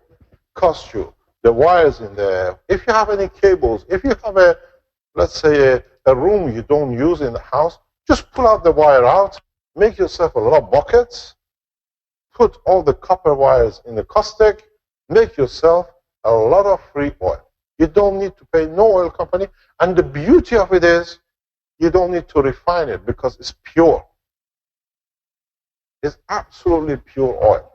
Cost you the wires in there. If you have any cables, if you have a, let's say, a room you don't use in the house, just pull out the wire out, make yourself a lot of buckets, put all the copper wires in the caustic, make yourself a lot of free oil. You don't need to pay no oil company. And the beauty of it is, you don't need to refine it because it's pure. It's absolutely pure oil.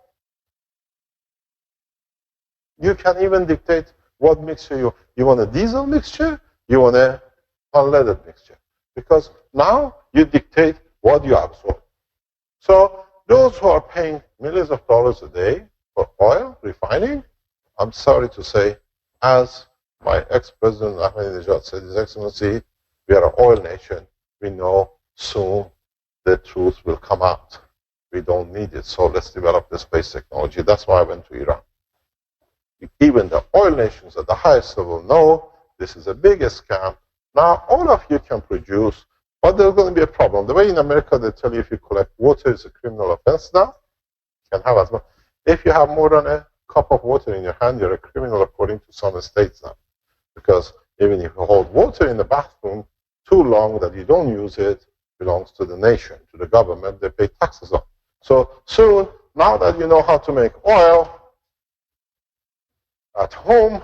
You can even dictate what mixture you want. A diesel mixture, you want a unleaded mixture. Because now you dictate what you absorb. So those who are paying millions of dollars a day for oil refining, I'm sorry to say, as my ex-president Ahmadinejad said, His Excellency, we are an oil nation. We know soon the truth will come out. We don't need it, so let's develop the space technology. That's why I went to Iran. Even the oil nations at the highest level know this is a big scam. Now, all of you can produce, but there's going to be a problem. The way in America they tell you if you collect water, it's a criminal offense now. You can have as much. If you have more than a cup of water in your hand, you're a criminal according to some states now. Because even if you hold water in the bathroom too long that you don't use it, belongs to the nation, to the government, they pay taxes on. So soon, now that you know how to make oil at home,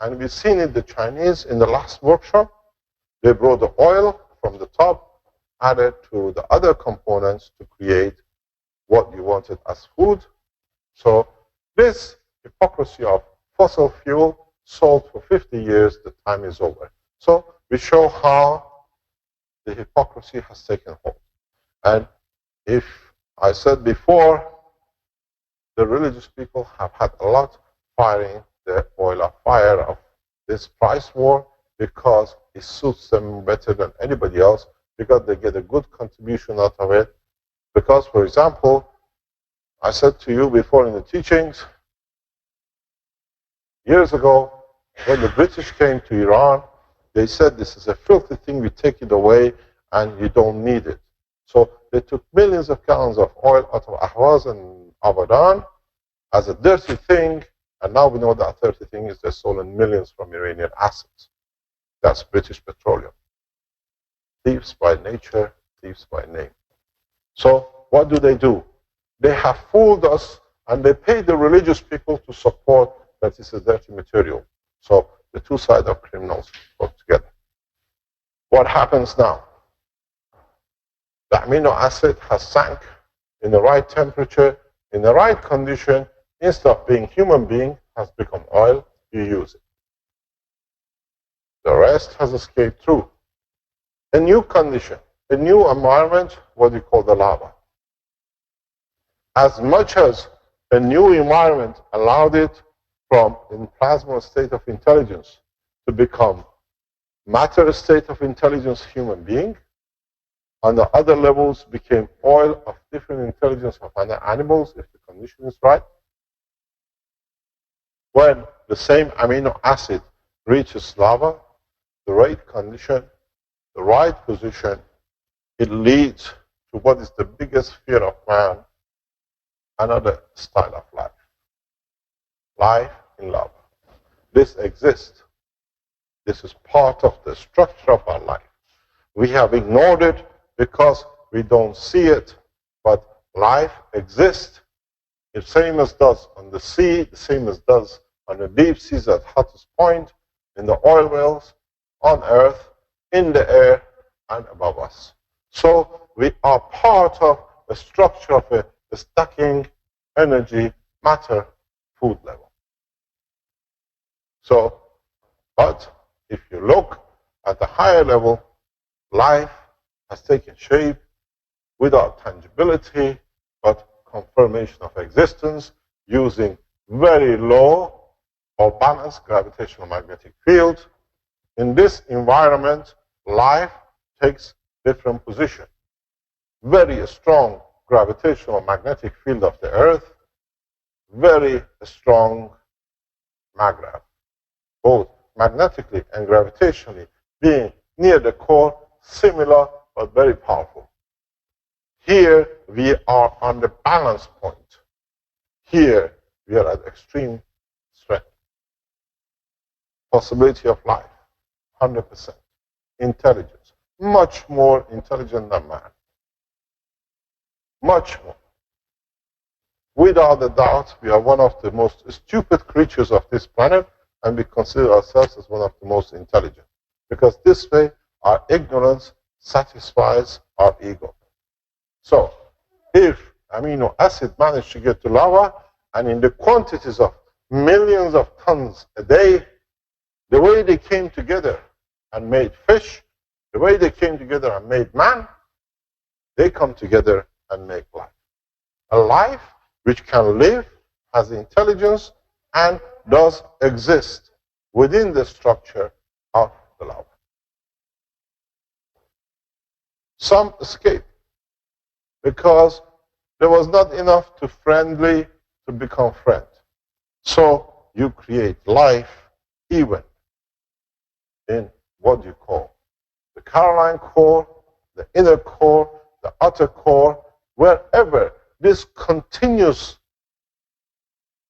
and we've seen it, the Chinese in the last workshop, they brought the oil from the top, added to the other components to create what you wanted as food. So this hypocrisy of fossil fuel sold for 50 years, the time is over. So we show how the hypocrisy has taken hold. And if I said before, the religious people have had a lot firing the oil of fire of this price war because it suits them better than anybody else, because they get a good contribution out of it. Because, for example, I said to you before in the teachings, years ago, when the British came to Iran, they said this is a filthy thing, we take it away and you don't need it. So they took millions of gallons of oil out of Ahvaz and Abadan as a dirty thing, and now we know that dirty thing is they've stolen millions from Iranian assets. That's British Petroleum. Thieves by nature, thieves by name. So what do? They have fooled us, and they pay the religious people to support that it's a dirty material. So the two sides of criminals work together. What happens now? The amino acid has sank in the right temperature, in the right condition. Instead of being human being, has become oil, you use it. The rest has escaped through. A new condition, a new environment, what we call the lava. As much as a new environment allowed it from in plasma state of intelligence to become matter state of intelligence human being, on the other levels became oil of different intelligence of other animals, if the condition is right. When the same amino acid reaches lava, the right condition, the right position, it leads to what is the biggest fear of man, another style of life. Life in lava. This exists. This is part of the structure of our life. We have ignored it because we don't see it, but life exists. The same as does on the sea, the same as does on the deep seas at hottest point, in the oil wells, on Earth, in the air, and above us. So we are part of the structure of a stacking energy matter food level. So, but if you look at the higher level, life has taken shape without tangibility, but confirmation of existence using very low or balanced gravitational magnetic field. In this environment, life takes different position. Very strong gravitational magnetic field of the Earth, very strong magrav, both magnetically and gravitationally being near the core, similar but very powerful. Here we are on the balance point. Here we are at extreme strength. Possibility of life, 100%. Intelligence, much more intelligent than man. Much more. Without a doubt, we are one of the most stupid creatures of this planet, and we consider ourselves as one of the most intelligent. Because this way, our ignorance satisfies our ego. So, if amino acid managed to get to lava, and in the quantities of millions of tons a day, the way they came together and made fish, the way they came together and made man, they come together and make life. A life which can live, has intelligence, and does exist within the structure of the lava. Some escape because there was not enough to friendly to become friend. So you create life even in what you call the Caroline core, the inner core, the outer core, wherever this continuous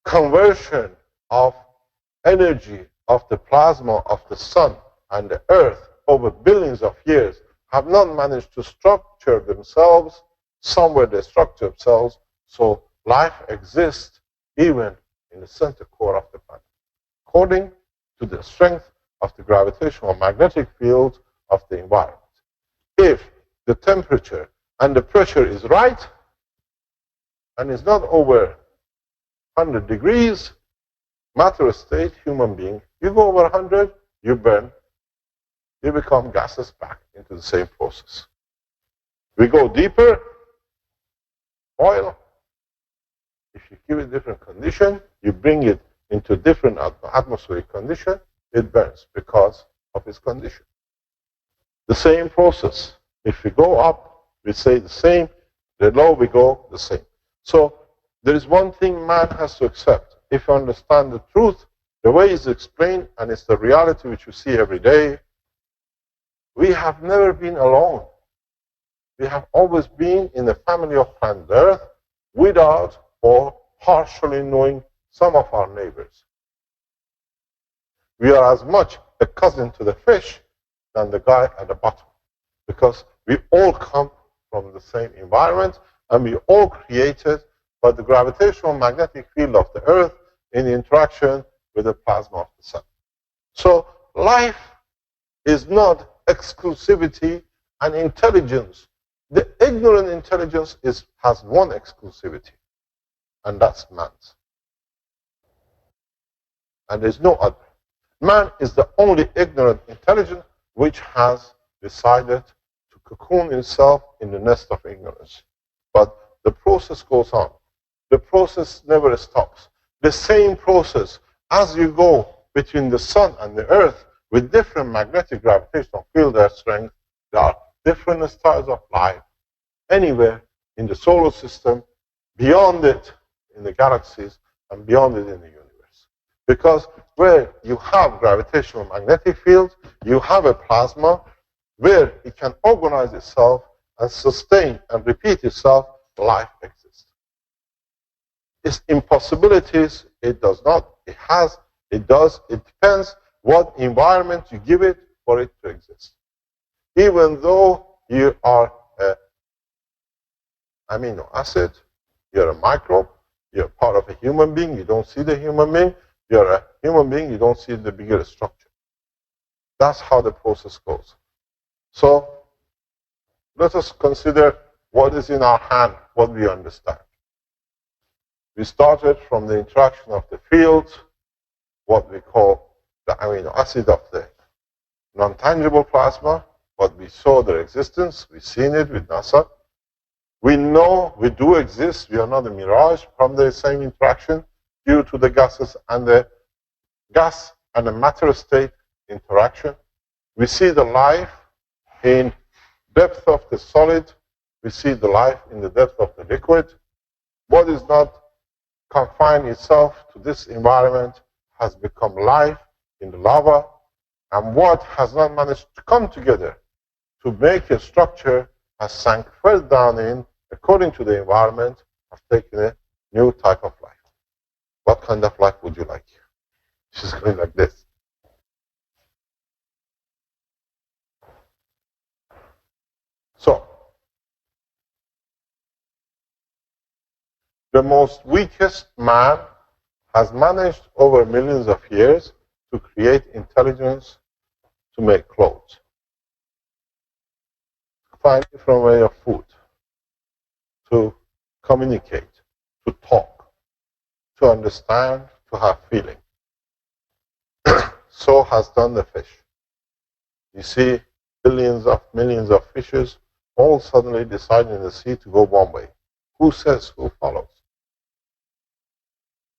conversion of energy of the plasma of the sun and the earth over billions of years have not managed to structure themselves. Somewhere they structure themselves, so life exists even in the center core of the planet, according to the strength of the gravitational magnetic field of the environment. If the temperature and the pressure is right, and it's not over 100 degrees, matter state, human being, you go over 100, you burn, you become gases back into the same process. We go deeper, oil, if you give it different condition, you bring it into different atmospheric condition, it burns because of its condition. The same process. If we go up, we say the same. The lower we go, the same. So there is one thing man has to accept. If you understand the truth, the way it's explained, and it's the reality which you see every day, we have never been alone. We have always been in the family of planet Earth without or partially knowing some of our neighbors. We are as much a cousin to the fish than the guy at the bottom, because we all come from the same environment, and we all created by the gravitational magnetic field of the Earth in interaction with the plasma of the sun. So life is not exclusivity and intelligence. The ignorant intelligence has one exclusivity, and that's man's. And there's no other. Man is the only ignorant intelligence which has decided to cocoon himself in the nest of ignorance. But the process goes on. The process never stops. The same process as you go between the sun and the earth with different magnetic gravitational field strength, there are different styles of life anywhere in the solar system, beyond it in the galaxies, and beyond it in the universe. Because where you have gravitational magnetic field, you have a plasma where it can organize itself and sustain and repeat itself, life exists. Its impossibilities, it does not. It has, it does. It depends what environment you give it for it to exist. Even though you are amino acid. You're a microbe. You're part of a human being. You don't see the human being. You're a human being. You don't see the bigger structure. That's how the process goes. So let us consider what is in our hand, what we understand. We started from the interaction of the fields, what we call the amino acid of the non-tangible plasma, but we saw their existence. We've seen it with NASA. We know we do exist. We are not a mirage from the same interaction due to the gases and the gas and the matter state interaction. We see the life in depth of the solid. We see the life in the depth of the liquid. What is not confined itself to this environment has become life in the lava, and what has not managed to come together to make a structure has sank further down in, according to the environment, has taken a new type of life. What kind of life would you like? She's going like this. So, the most weakest man has managed over millions of years to create intelligence to make clothes. Find different way of food, to communicate, to talk, to understand, to have feeling. So has done the fish. You see billions of millions of fishes all suddenly decide in the sea to go one way. Who says, who follows?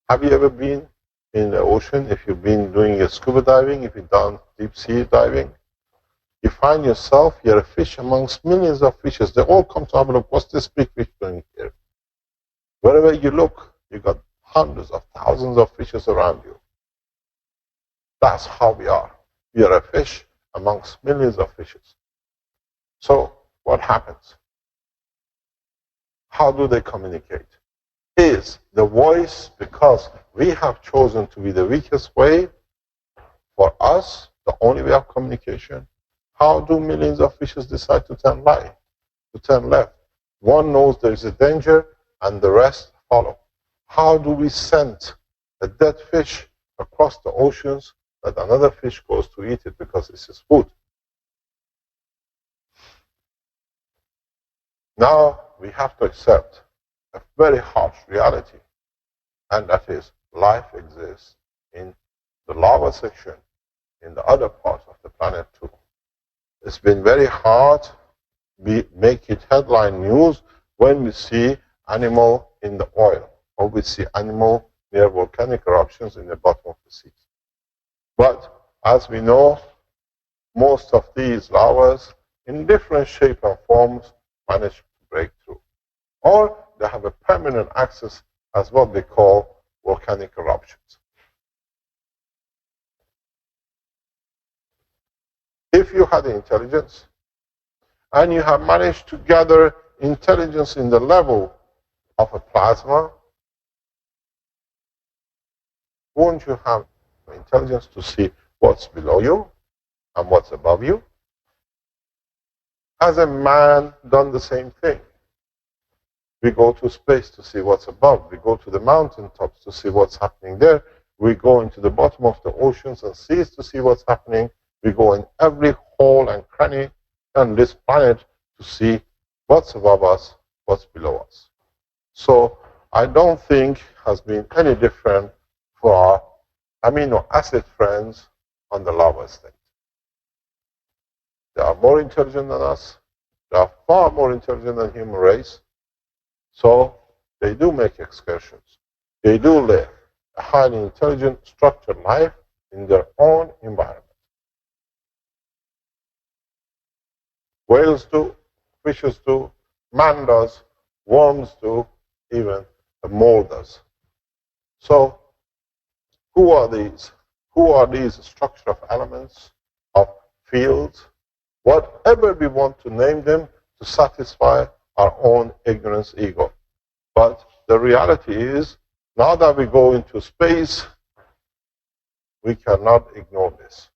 Have you ever been in the ocean? If you've been doing a scuba diving, if you've done deep sea diving, you find yourself, you're a fish amongst millions of fishes. They all come to have a look. What's this big fish doing here? Wherever you look, you got hundreds of thousands of fishes around you. That's how we are. We are a fish amongst millions of fishes. So what happens? How do they communicate? Is the voice, because we have chosen to be the weakest way for us, the only way of communication? How do millions of fishes decide to turn right, to turn left? One knows there is a danger and the rest follow. How do we send a dead fish across the oceans that another fish goes to eat it because it's his food? Now we have to accept a very harsh reality, and that is life exists in the lava section, in the other parts of the planet too. It's been very hard. We make it headline news when we see animal in the oil, or we see animal near volcanic eruptions in the bottom of the seas. But as we know, most of these lavas, in different shape and forms, manage to break through. Or they have a permanent access as what they call volcanic eruptions. If you had intelligence, and you have managed to gather intelligence in the level of a plasma, won't you have intelligence to see what's below you and what's above you? Has a man done the same thing? We go to space to see what's above. We go to the mountaintops to see what's happening there. We go into the bottom of the oceans and seas to see what's happening. We go in every hole and cranny on this planet to see what's above us, what's below us. So I don't think has been any different for our amino acid friends on the lava state. They are more intelligent than us. They are far more intelligent than human race. So they do make excursions. They do live a highly intelligent, structured life in their own environment. Whales do, fishes do, man does, worms do, even a mole does. So who are these? Who are these structure of elements, of fields, whatever we want to name them to satisfy our own ignorance ego? But the reality is, now that we go into space, we cannot ignore this.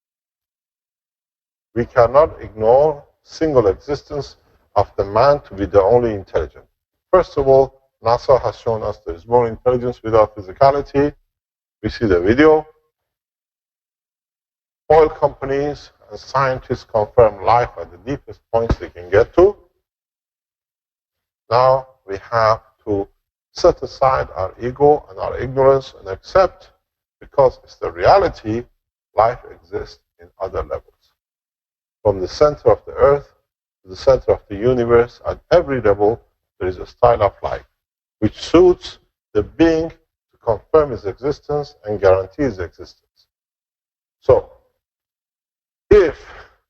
We cannot ignore single existence of the man to be the only intelligent. First of all, NASA has shown us there is more intelligence without physicality. We see the video. Oil companies and scientists confirm life at the deepest points they can get to. Now we have to set aside our ego and our ignorance and accept, because it's the reality, life exists in other levels. From the center of the earth to the center of the universe, at every level, there is a style of life which suits the being to confirm his existence and guarantee his existence. So, if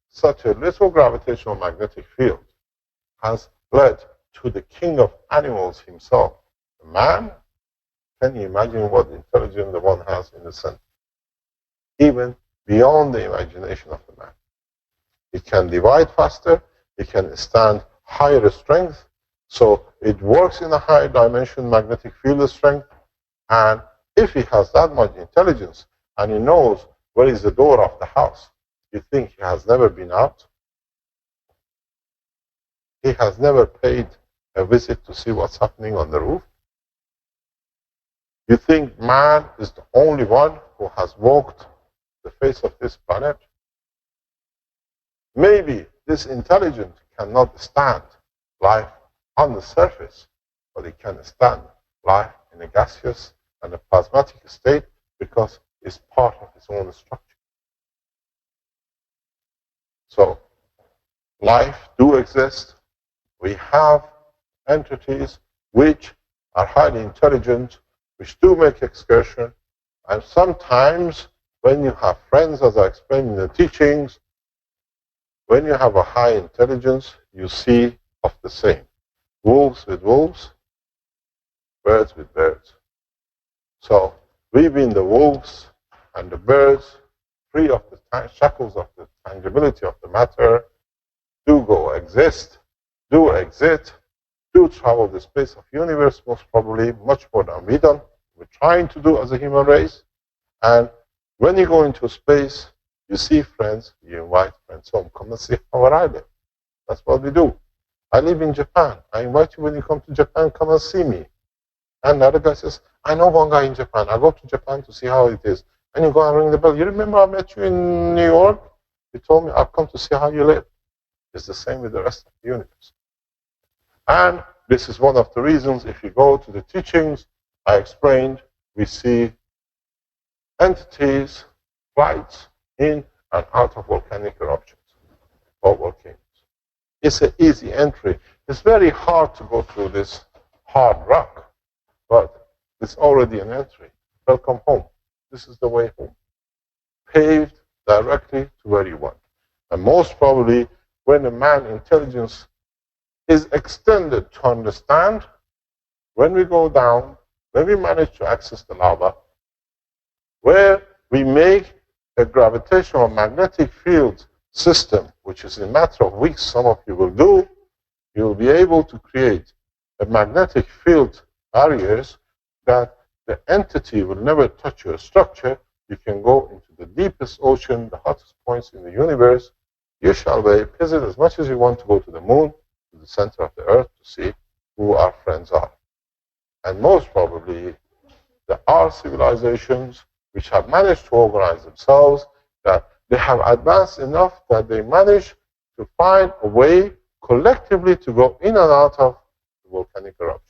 such a little gravitational magnetic field has led to the king of animals himself, man, can you imagine what intelligence the one has in the center? Even beyond the imagination of the man. It can divide faster, it can stand higher strength, so it works in a higher dimension magnetic field strength, and if he has that much intelligence and he knows where is the door of the house, you think he has never been out? He has never paid a visit to see what's happening on the roof? You think man is the only one who has walked the face of this planet? Maybe this intelligence cannot stand life on the surface, but it can stand life in a gaseous and a plasmatic state because it's part of its own structure. So, life do exist. We have entities which are highly intelligent, which do make excursion, and sometimes when you have friends, as I explained in the teachings, when you have a high intelligence, you see of the same. Wolves with wolves, birds with birds. So, we being the wolves and the birds, free of the shackles of the tangibility of the matter, do go exist, do exist, do travel the space of universe, most probably much more than we done. We're trying to do as a human race. And when you go into space, you see friends, you invite friends home, come and see where I live. That's what we do. I live in Japan. I invite you when you come to Japan, come and see me. And the other guy says, I know one guy in Japan. I go to Japan to see how it is. And you go and ring the bell. You remember I met you in New York? You told me I've come to see how you live. It's the same with the rest of the universe. And this is one of the reasons, if you go to the teachings I explained, we see entities, flights in and out of volcanic eruptions or volcanoes. It's an easy entry. It's very hard to go through this hard rock, but it's already an entry. Welcome home. This is the way home. Paved directly to where you want. And most probably, when a man's intelligence is extended to understand, when we go down, when we manage to access the lava, where we make a gravitational magnetic field system, which is in a matter of weeks, some of you will do, you will be able to create a magnetic field barriers that the entity will never touch your structure. You can go into the deepest ocean, the hottest points in the universe. You shall visit as much as you want to go to the moon, to the center of the earth, to see who our friends are. And most probably, there are civilizations which have managed to organize themselves, that they have advanced enough that they manage to find a way collectively to go in and out of the volcanic eruptions.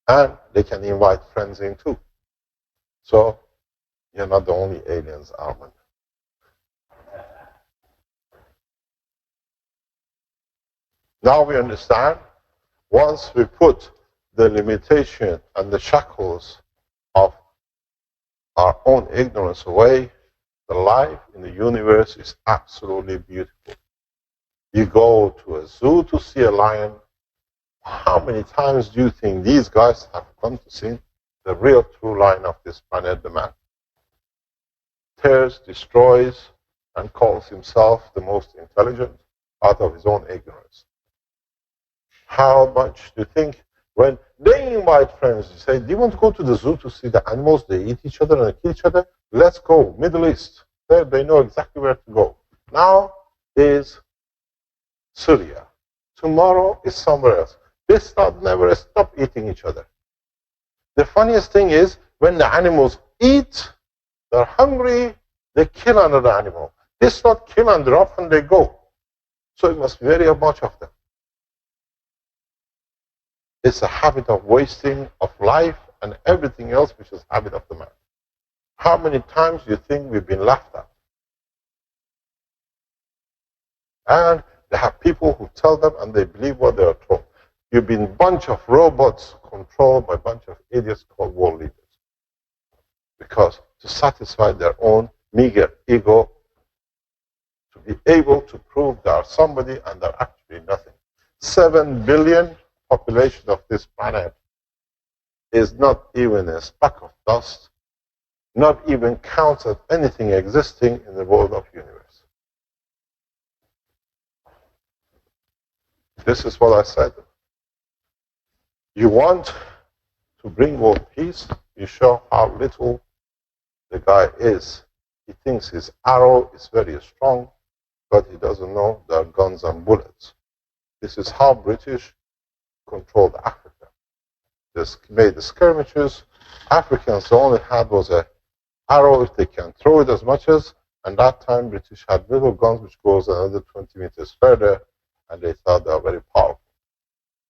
And they can invite friends in too. So, you're not the only aliens, Armin. Now we understand, once we put the limitation and the shackles of our own ignorance away, the life in the universe is absolutely beautiful. You go to a zoo to see a lion. How many times do you think these guys have come to see the real true lion of this planet, the man? Tears, destroys, and calls himself the most intelligent out of his own ignorance. How much do you think when they invite friends, you say, do you want to go to the zoo to see the animals? They eat each other and kill each other. Let's go. Middle East. There they know exactly where to go. Now is Syria. Tomorrow is somewhere else. They never stop eating each other. The funniest thing is, when the animals eat, they're hungry, they kill another animal. They start kill and drop and they go. So it must be very much of them. It's a habit of wasting of life and everything else, which is habit of the man. How many times do you think we've been laughed at? And they have people who tell them and they believe what they are told. You've been a bunch of robots controlled by a bunch of idiots called world leaders. Because to satisfy their own meager ego, to be able to prove they are somebody and they're actually nothing. 7 billion population of this planet is not even a speck of dust, not even counts as anything existing in the world of universe. This is what I said. You want to bring world peace, you show how little the guy is. He thinks his arrow is very strong, but he doesn't know there are guns and bullets. This is how British controlled Africa. They made the skirmishes. Africans only had was an arrow if they can throw it as much as, and that time British had little guns which goes another 20 meters further, and they thought they were very powerful.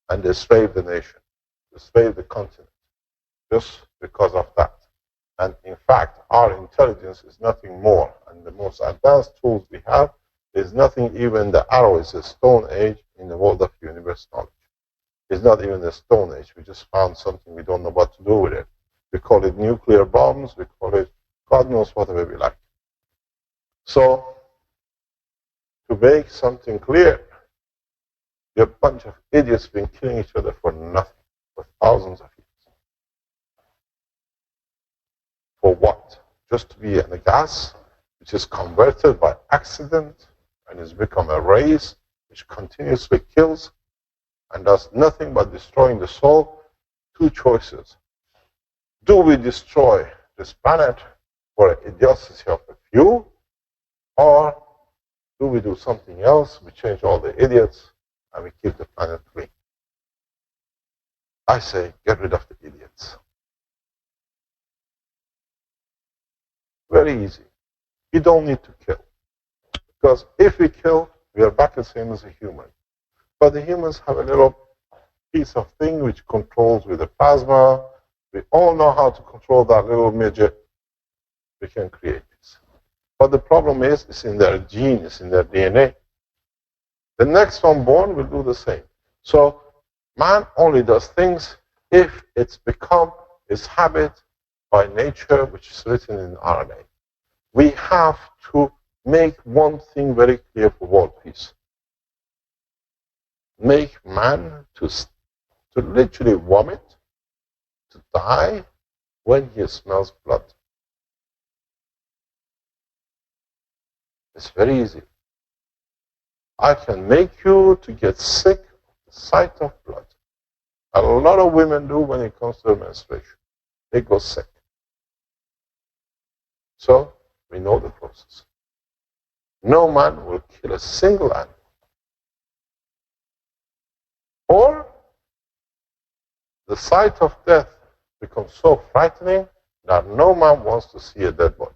And they slaved the nation. They slaved the continent just because of that. And in fact, our intelligence is nothing more. And the most advanced tools we have is nothing even the arrow is a stone age in the world of universe knowledge. It's not even a stone age. We just found something we don't know what to do with it. We call it nuclear bombs. We call it God knows whatever we like. So, to make something clear, you're a bunch of idiots been killing each other for nothing, for thousands of years. For what? Just to be in a gas which is converted by accident and has become a race which continuously kills and does nothing but destroying the soul. Two choices. Do we destroy this planet for the idiocy of a few, or do we do something else? We change all the idiots and we keep the planet clean. I say, get rid of the idiots. Very easy. You don't need to kill. Because if we kill, we are back the same as a human. But the humans have a little piece of thing which controls with the plasma. We all know how to control that little midget. We can create this. But the problem is, it's in their gene, it's in their DNA. The next one born will do the same. So man only does things if it's become his habit by nature, which is written in RNA. We have to make one thing very clear for world peace. Make man to literally vomit, to die when he smells blood. It's very easy. I can make you to get sick of the sight of blood. A lot of women do when it comes to their menstruation. They go sick. So, we know the process. No man will kill a single animal. Or, the sight of death becomes so frightening that no man wants to see a dead body.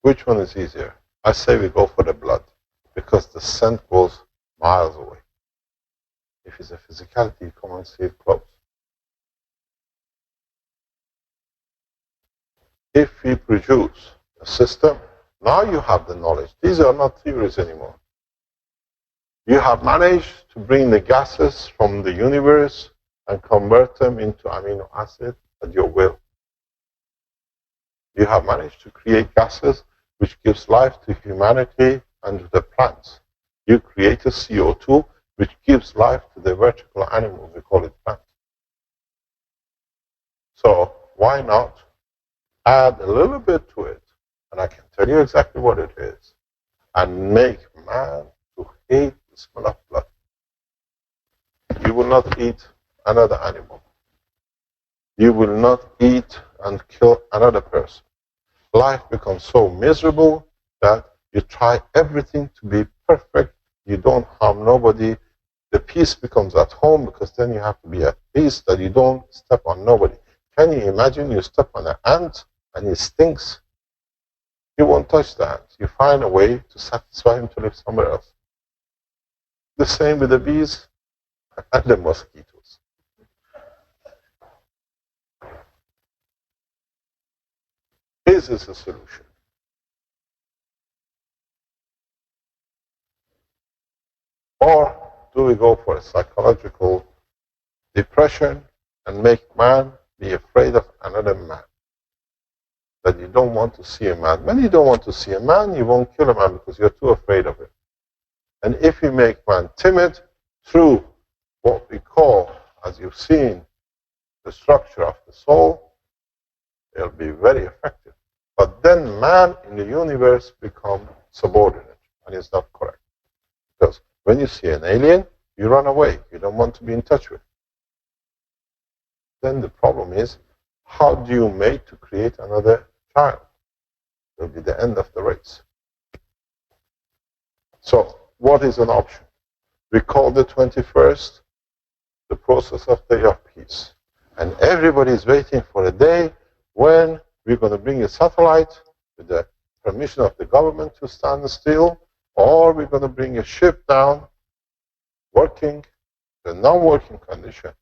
Which one is easier? I say we go for the blood, because the scent goes miles away. If it's a physicality, you come and see it close. If we produce a system, now you have the knowledge. These are not theories anymore. You have managed to bring the gases from the universe and convert them into amino acids at your will. You have managed to create gases which gives life to humanity and to the plants. You create a CO2 which gives life to the vertical animals, we call it plants. So why not add a little bit to it, and I can tell you exactly what it is, and make man to hate the smell of blood. You will not eat another animal. You will not eat and kill another person. Life becomes so miserable that You try everything to be perfect. You don't harm nobody. The peace becomes at home because then you have to be at peace that you don't step on nobody. Can you imagine you step on an ant and it stinks? You won't touch the ant. You find a way to satisfy him to live somewhere else. The same with the bees and the mosquitoes. Is this a solution? Or do we go for a psychological depression and make man be afraid of another man? That you don't want to see a man. When you don't want to see a man, you won't kill a man because you're too afraid of him. And if you make man timid through what we call, as you've seen, the structure of the soul, it'll be very effective. But then man in the universe becomes subordinate, and it's not correct. Because when you see an alien, you run away. You don't want to be in touch with. Then the problem is, how do you mate to create another child? It will be the end of the race. So, what is an option? We call the 21st the process of Day of Peace. And everybody is waiting for a day when we're going to bring a satellite with the permission of the government to stand still, or we're going to bring a ship down, working, the non-working condition.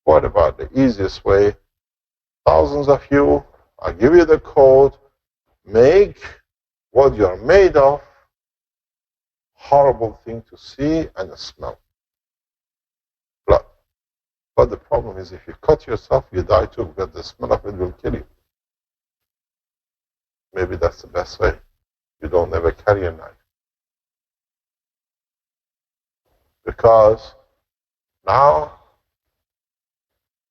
What about the easiest way? Thousands of you, I'll give you the code, make what you're made of, horrible thing to see and smell. Blood. But the problem is if you cut yourself, you die too, because the smell of it will kill you. Maybe that's the best way. You don't ever carry a knife. Because now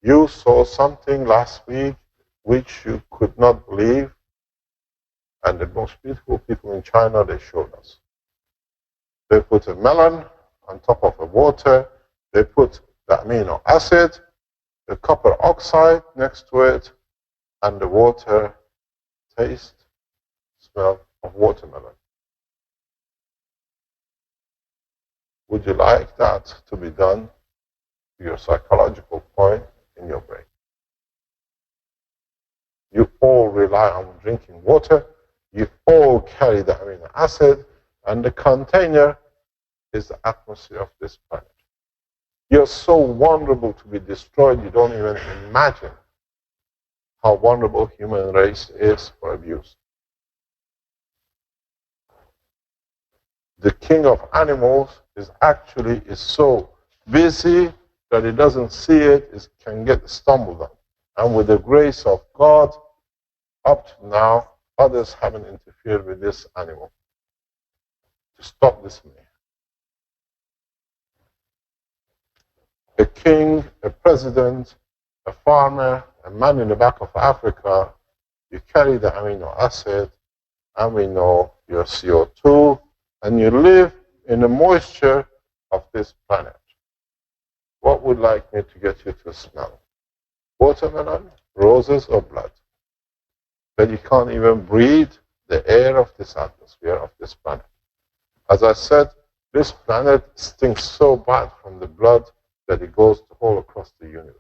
you saw something last week which you could not believe, and the most beautiful people in China, they showed us. They put a melon on top of the water, they put the amino acid, the copper oxide next to it, and the water taste, smell of watermelon. Would you like that to be done to your psychological point in your brain? You all rely on drinking water, you all carry the amino acid, and the container is the atmosphere of this planet. You're so vulnerable to be destroyed, you don't even imagine how vulnerable human race is for abuse. The king of animals is actually so busy that he doesn't see it, it can get stumbled on. And with the grace of God, up to now, others haven't interfered with this animal to stop this man. A king, a president, a farmer, a man in the back of Africa, you carry the amino acid, and we know your CO2, and you live in the moisture of this planet. What would like me to get you to smell? Watermelon, roses, or blood? That you can't even breathe the air of this atmosphere of this planet. As I said, this planet stinks so bad from the blood that it goes all across the universe.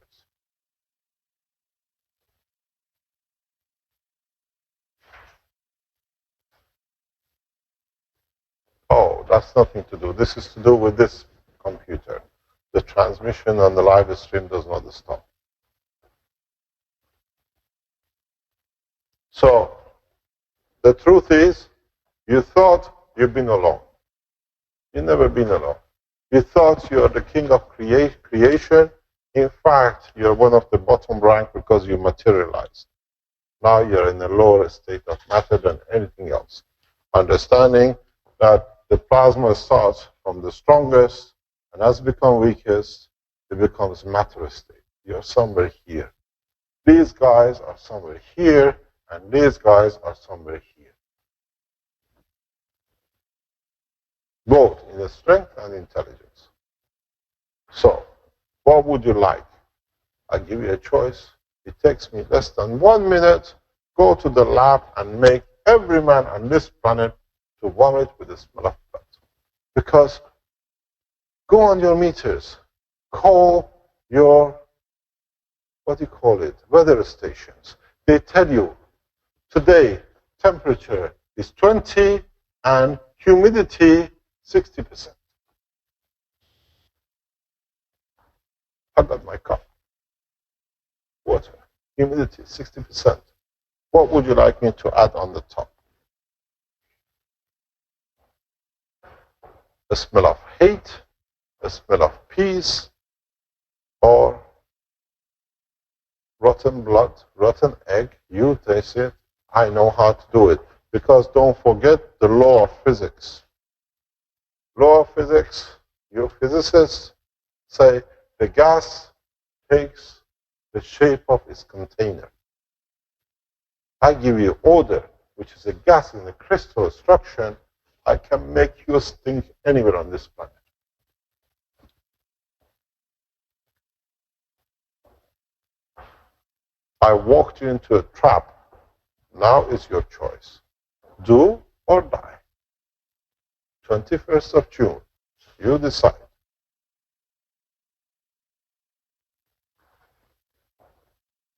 Oh, that's nothing to do. This is to do with this computer. The transmission on the live stream does not stop. So, the truth is, you thought you've been alone. You've never been alone. You thought you're the king of creation. In fact, you're one of the bottom rank because you materialized. Now you're in a lower state of matter than anything else. Understanding that the plasma starts from the strongest, and as it becomes weakest, it becomes matter state. You're somewhere here. These guys are somewhere here, and these guys are somewhere here. Both in the strength and intelligence. So, what would you like? I give you a choice. It takes me less than 1 minute. Go to the lab and make every man on this planet to vomit with the smell of blood. Because go on your meters, call your, what do you call it, weather stations. They tell you today temperature is 20 and humidity 60%. I got my cup. Water. Humidity 60%. What would you like me to add on the top? The smell of hate, the smell of peace, or rotten blood, rotten egg? You taste it. I know how to do it. Because don't forget the law of physics. Law of physics, you physicists say the gas takes the shape of its container. I give you order, which is a gas in a crystal structure. I can make you stink anywhere on this planet. I walked you into a trap. Now it's your choice. Do or die. 21st of June. You decide.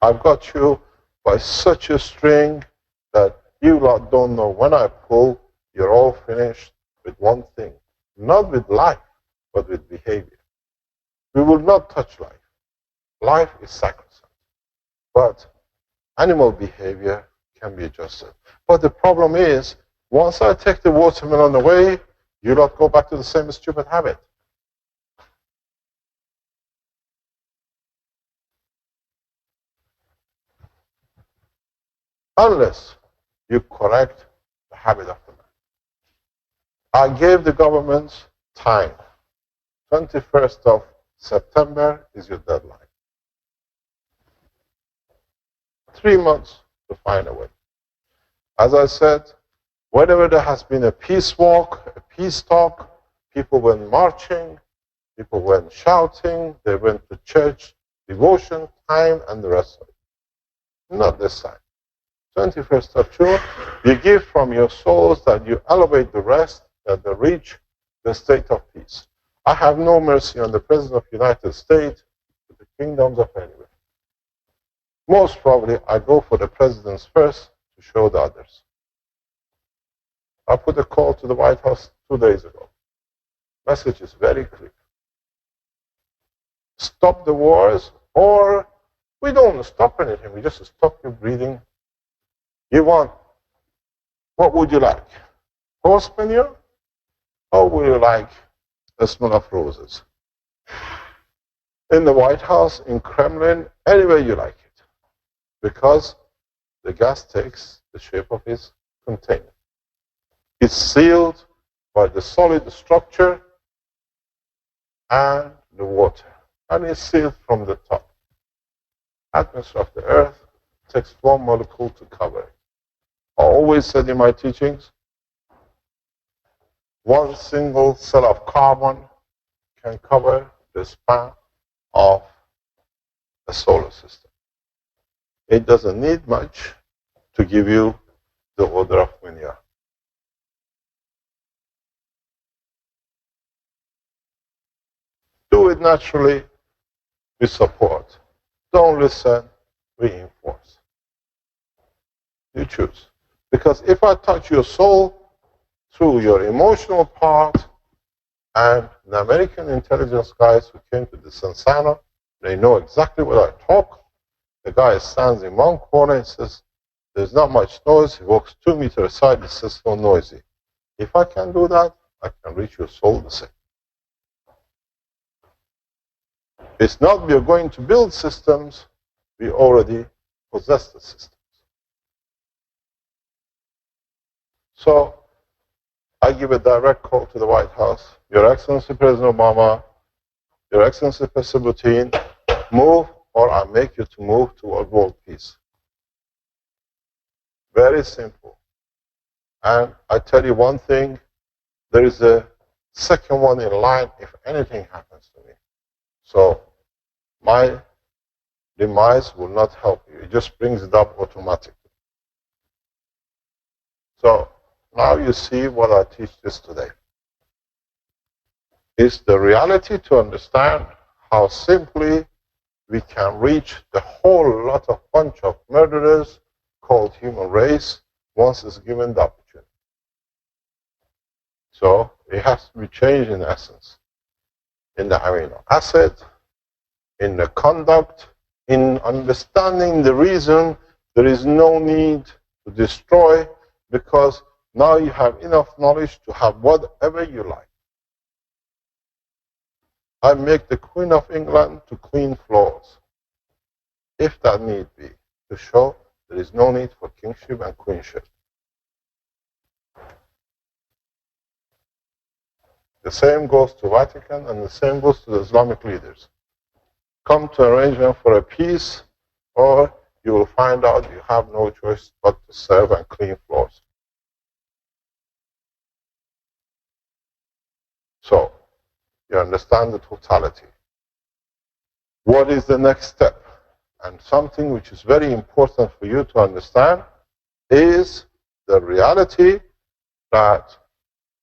I've got you by such a string that you lot don't know when I pull, you're all finished with one thing. Not with life, but with behavior. We will not touch life. Life is sacrosanct. But animal behavior can be adjusted. But the problem is, once I take the watermelon away, you lot go back to the same stupid habit. Unless you correct the habit of the man. I gave the government time. 21st of September is your deadline. 3 months to find a way. As I said, whenever there has been a peace walk, a peace talk, people went marching, people went shouting, they went to church, devotion time, and the rest of it. Not this time. 21st of June, you give from your souls that you elevate the rest, that they reach the state of peace. I have no mercy on the President of the United States, with the kingdoms of anywhere. Most probably, I go for the presidents first to show the others. I put a call to the White House 2 days ago. Message is very clear. Stop the wars, or we don't stop anything, we just stop your breathing. You want, what would you like? Horse manure? Or would you like the smell of roses? In the White House, in Kremlin, anywhere you like it. Because the gas takes the shape of its container. It's sealed by the solid structure and the water. And it's sealed from the top. Atmosphere of the Earth takes one molecule to cover it. I always said in my teachings, one single cell of carbon can cover the span of a solar system. It doesn't need much to give you the order of manure. Do it naturally, we support. Don't listen, we enforce. You choose. Because if I touch your soul through your emotional part, and the American intelligence guys who came to the Sansano, they know exactly what I talk. The guy stands in one corner and says, there's not much noise. He walks 2 meters aside, it's just so noisy. If I can do that, I can reach your soul the same. It's not we are going to build systems, we already possess the systems. So, I give a direct call to the White House. Your Excellency President Obama, Your Excellency President Putin, move or I make you to move toward world peace. Very simple. And I tell you one thing, there is a second one in line if anything happens to me. So, my demise will not help you. It just brings it up automatically. So, now you see what I teach this today. It's the reality to understand how simply we can reach the whole lot of bunch of murderers called human race once it's given the opportunity. So it has to be changed in essence. In the amino acid, in the conduct, in understanding the reason there is no need to destroy, because now you have enough knowledge to have whatever you like. I make the Queen of England to clean floors, if that need be, to show there is no need for kingship and queenship. The same goes to Vatican, and the same goes to the Islamic leaders. Come to arrangement for a peace, or you will find out you have no choice but to serve and clean floors. So, you understand the totality. What is the next step? And something which is very important for you to understand is the reality that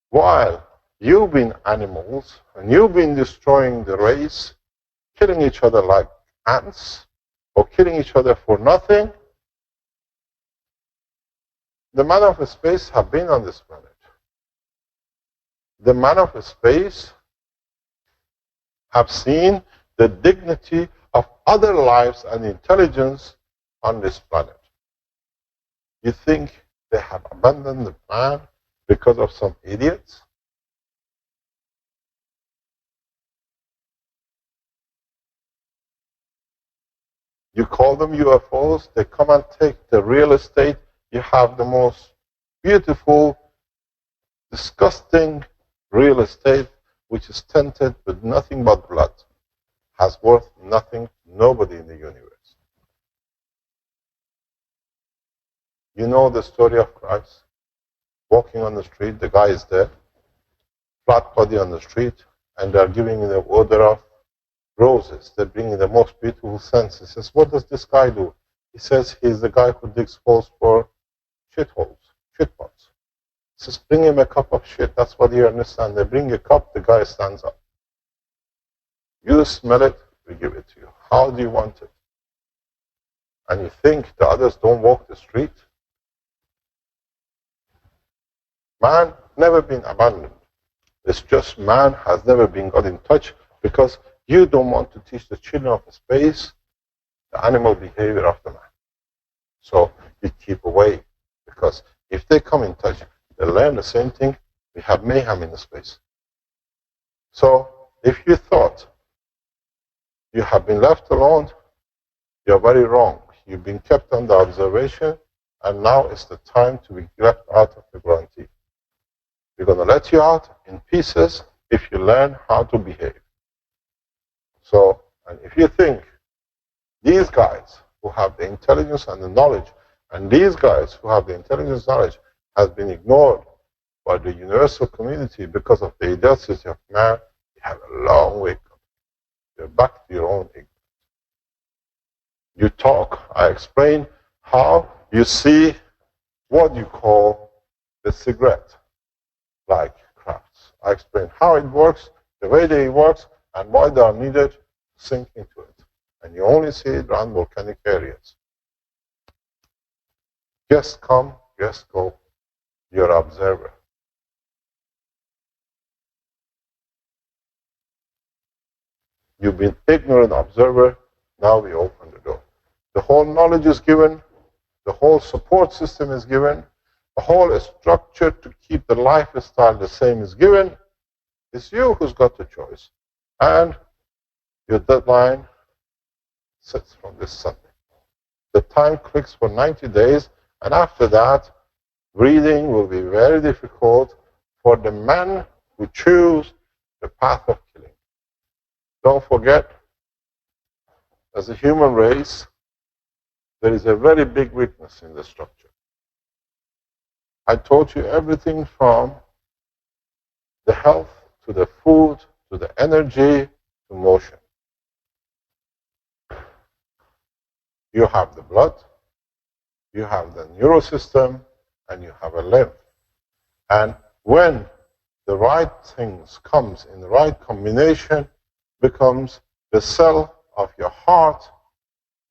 while you've been animals and you've been destroying the race, killing each other like ants, or killing each other for nothing, the man of space have been on this planet. The man of space have seen the dignity of other lives and intelligence on this planet. You think they have abandoned the man because of some idiots? You call them UFOs, they come and take the real estate. You have the most beautiful, disgusting real estate, which is tainted with nothing but blood, has worth nothing, nobody in the universe. You know the story of Christ? Walking on the street, the guy is there, flat body on the street, and they're giving him the odor of roses. They're bringing the most beautiful scents. He says, what does this guy do? He says, he's the guy who digs holes for shitholes, shit pots. He says, bring him a cup of shit. That's what you understand. They bring a cup, the guy stands up. You smell it, we give it to you. How do you want it? And you think the others don't walk the street? Man never been abandoned. It's just man has never been got in touch because you don't want to teach the children of space the animal behavior of the man. So you keep away, because if they come in touch, they learn the same thing. We have mayhem in the space. So if you thought you have been left alone, you're very wrong. You've been kept under observation, and now is the time to be left out of the guarantee. We're going to let you out in pieces if you learn how to behave. So, and if you think these guys who have the intelligence and the knowledge, and these guys who have the intelligence and knowledge has been ignored by the universal community because of the idiocy of man, you have a long way to go. You're back to your own ignorance. You talk, I explain how you see what you call the cigarette like crafts. I explain how it works, the way that it works, and why they are needed to sink into it. And you only see it around volcanic areas. Guests come, guests go. You're an observer. You've been ignorant observer, now we open the door. The whole knowledge is given, the whole support system is given, the whole structure to keep the lifestyle the same is given. It's you who's got the choice. And your deadline sits from this Sunday. The time clicks for 90 days, and after that, breathing will be very difficult for the men who choose the path of killing. Don't forget, as a human race, there is a very big weakness in the structure. I taught you everything from the health to the food to the energy to motion. You have the blood, you have the neurosystem, and you have a lymph. And when the right things comes in the right combination, becomes the cell of your heart,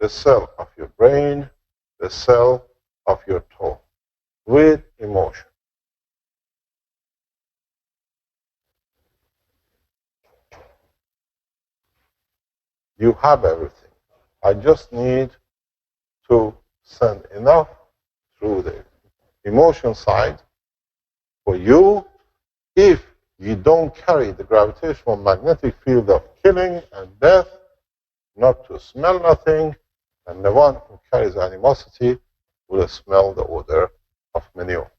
the cell of your brain, the cell of your toe, with emotion. You have everything. I just need to send enough through the emotion side for you. If you don't carry the gravitational magnetic field of killing and death, not to smell nothing, and the one who carries animosity will smell the odor of manure.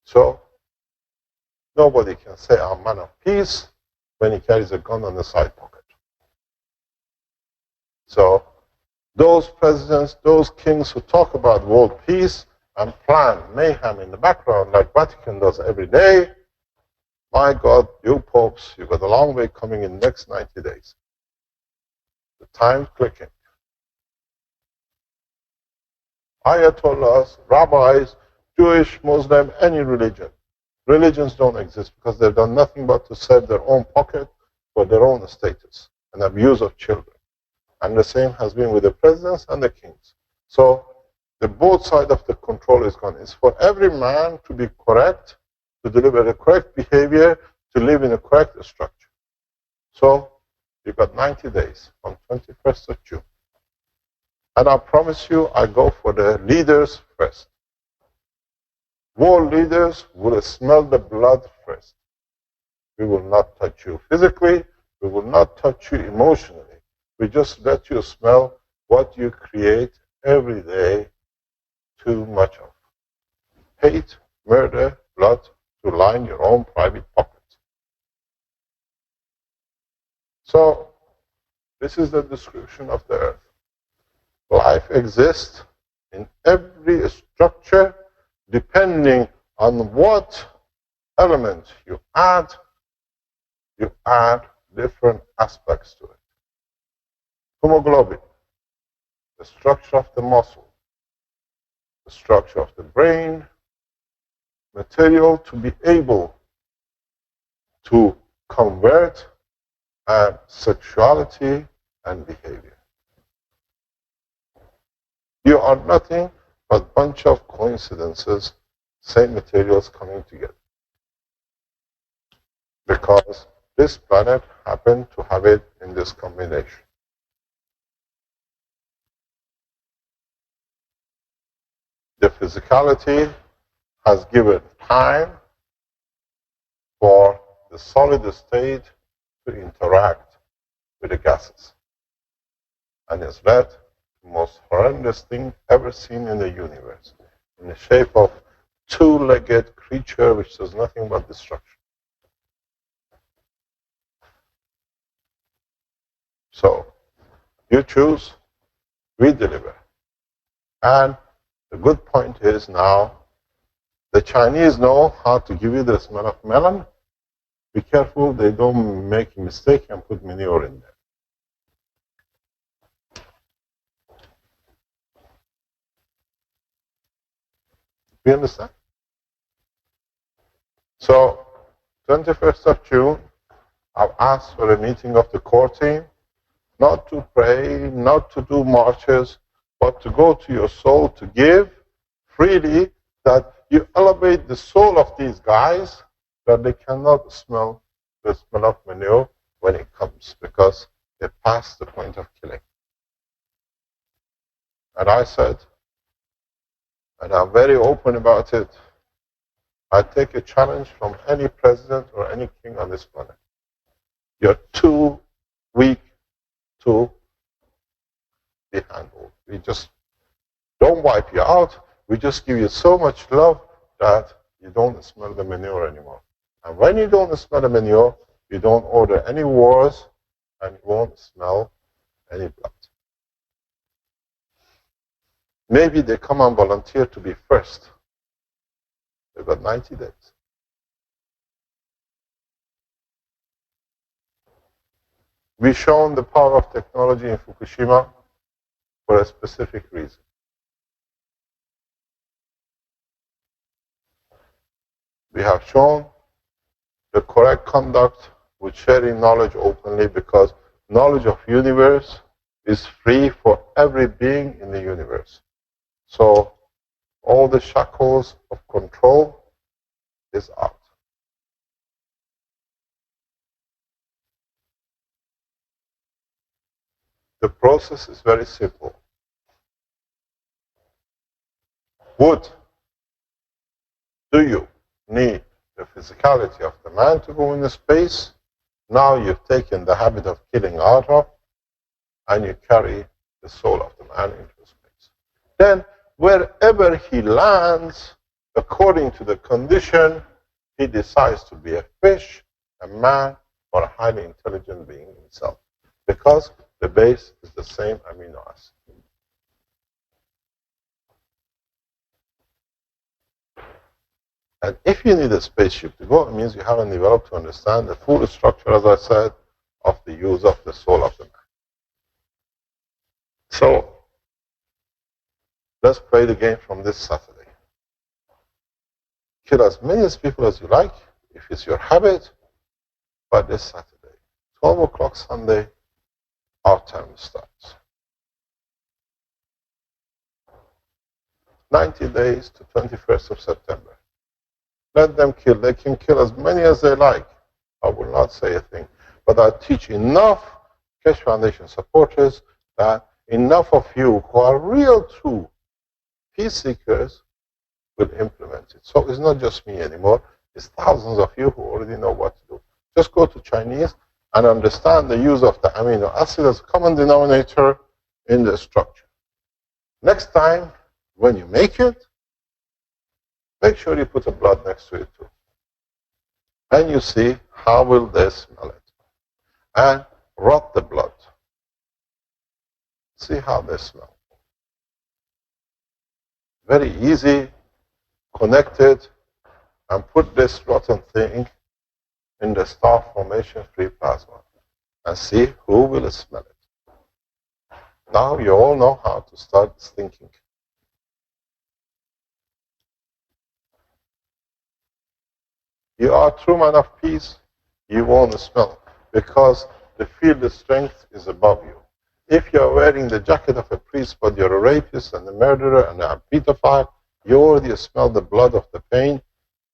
So nobody can say I'm a man of peace when he carries a gun on the side pocket. So those presidents, those kings who talk about world peace and plan mayhem in the background like Vatican does every day, my God, you popes, you've got a long way coming in the next 90 days. The time's clicking. Ayatollahs, rabbis, Jewish, Muslim, any religion. Religions don't exist because they've done nothing but to serve their own pocket for their own status and abuse of children. And the same has been with the presidents and the kings. So the both side of the control is gone. It's for every man to be correct, to deliver the correct behavior, to live in a correct structure. So you've got 90 days from 21st of June. And I promise you, I go for the leaders first. World leaders will smell the blood first. We will not touch you physically. We will not touch you emotionally. We just let you smell what you create every day too much of. Hate, murder, blood to line your own private pockets. So this is the description of the earth. Life exists in every structure depending on what element you add different aspects to it. Hemoglobin, the structure of the muscle, the structure of the brain, material to be able to convert sexuality and behavior. You are nothing but a bunch of coincidences, same materials coming together. Because this planet happened to have it in this combination. The physicality has given time for the solid state to interact with the gases. And it's led to the most horrendous thing ever seen in the universe, in the shape of two-legged creature which does nothing but destruction. So, you choose, we deliver. And the good point is now, the Chinese know how to give you the smell of melon. Be careful they don't make a mistake and put manure in there. You understand? So, 21st of June, I've asked for a meeting of the core team, not to pray, not to do marches, but to go to your soul, to give freely, that you elevate the soul of these guys, that they cannot smell the smell of manure when it comes, because they passed the point of killing. And I said, and I'm very open about it, I take a challenge from any president or any king on this planet. You're too weak to be handled. We just don't wipe you out. We just give you so much love that you don't smell the manure anymore. And when you don't smell the manure, you don't order any wars and you won't smell any blood. Maybe they come and volunteer to be first. They've got 90 days. We've shown the power of technology in Fukushima for a specific reason. We have shown the correct conduct with sharing knowledge openly, because knowledge of universe is free for every being in the universe. So all the shackles of control is out. The process is very simple. Would do you need the physicality of the man to go into space? Now you've taken the habit of killing out of, and you carry the soul of the man into space. Then wherever he lands, according to the condition, he decides to be a fish, a man, or a highly intelligent being himself, because the base is the same amino acid. And if you need a spaceship to go, it means you haven't developed to understand the full structure, as I said, of the use of the soul of the man. So let's play the game from this Saturday. Kill as many people as you like, if it's your habit, but this Saturday, 12 o'clock Sunday, our time starts. 90 days to 21st of September. Let them kill. They can kill as many as they like. I will not say a thing. But I teach enough Keshe Foundation supporters that enough of you who are real true peace seekers will implement it. So it's not just me anymore. It's thousands of you who already know what to do. Just go to Chinese and understand the use of the amino acid as a common denominator in the structure. Next time, when you make it, make sure you put a blood next to it too. And you see how will they smell it. And rot the blood. See how they smell. Very easy, connected, and put this rotten thing in the star formation free plasma and see who will smell it. Now you all know how to start thinking. You are a true man of peace, you won't smell, because the field strength is above you. If you are wearing the jacket of a priest, but you're a rapist and a murderer and a pedophile, you already smell the blood of the pain,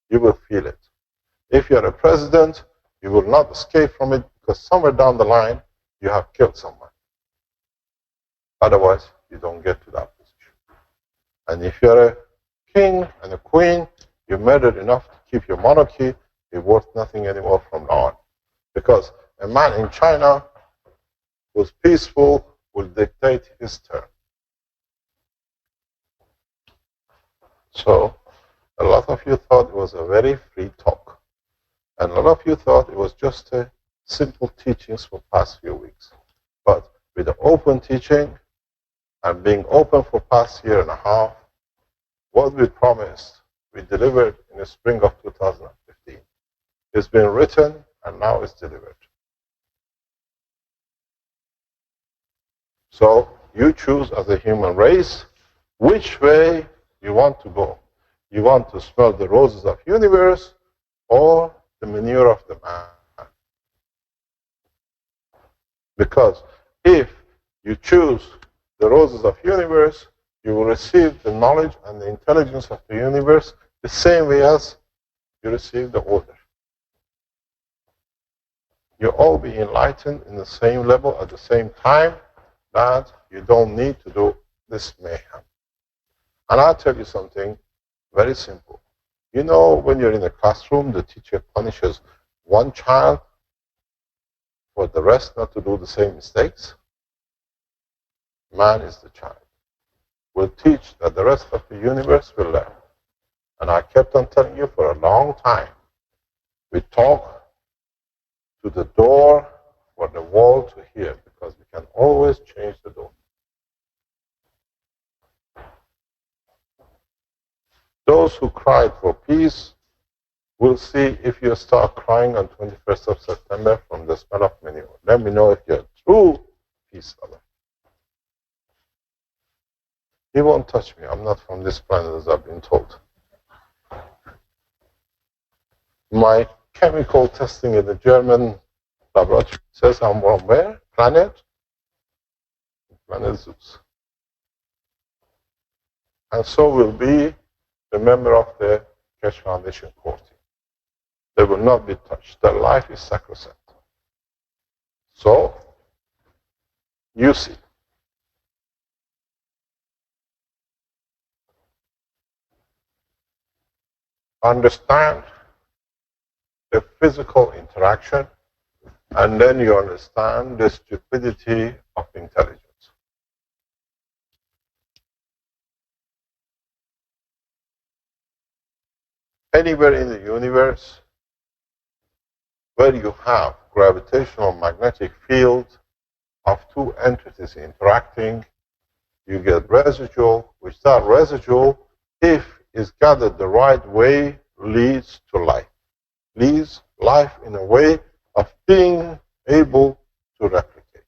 you will feel it. If you're a president, you will not escape from it, because somewhere down the line, you have killed someone. Otherwise, you don't get to that position. And if you're a king and a queen, you murdered enough to keep your monarchy, you're worth nothing anymore from now on. Because a man in China who's peaceful will dictate his turn. So a lot of you thought it was a very free talk. And a lot of you thought it was just a simple teachings for past few weeks. But with the open teaching and being open for past year and a half, what we promised, we delivered in the spring of 2015. It's been written and now it's delivered. So you choose as a human race which way you want to go. You want to smell the roses of universe or the manure of the man. Because if you choose the roses of universe, you will receive the knowledge and the intelligence of the universe the same way as you receive the order. You'll all be enlightened in the same level at the same time, that you don't need to do this mayhem. And I'll tell you something very simple. You know, when you're in a classroom, the teacher punishes one child for the rest not to do the same mistakes. Man is the child. We'll teach that the rest of the universe will learn. And I kept on telling you for a long time, we talk to the door for the wall to hear, because we can always change the door. Those who cried for peace will see if you start crying on 21st of September from the smell of manure. Let me know if you're a true peace lover. He won't touch me. I'm not from this planet, as I've been told. My chemical testing in the German laboratory says I'm from where? Planet Zeus. And so will be the member of the Keshe Foundation core team. They will not be touched. Their life is sacrosanct. So, you see. Understand the physical interaction, and then you understand the stupidity of intelligence. Anywhere in the universe where you have gravitational magnetic field of two entities interacting, you get residual, which that residual, if is gathered the right way, leads to life. Leads life in a way of being able to replicate.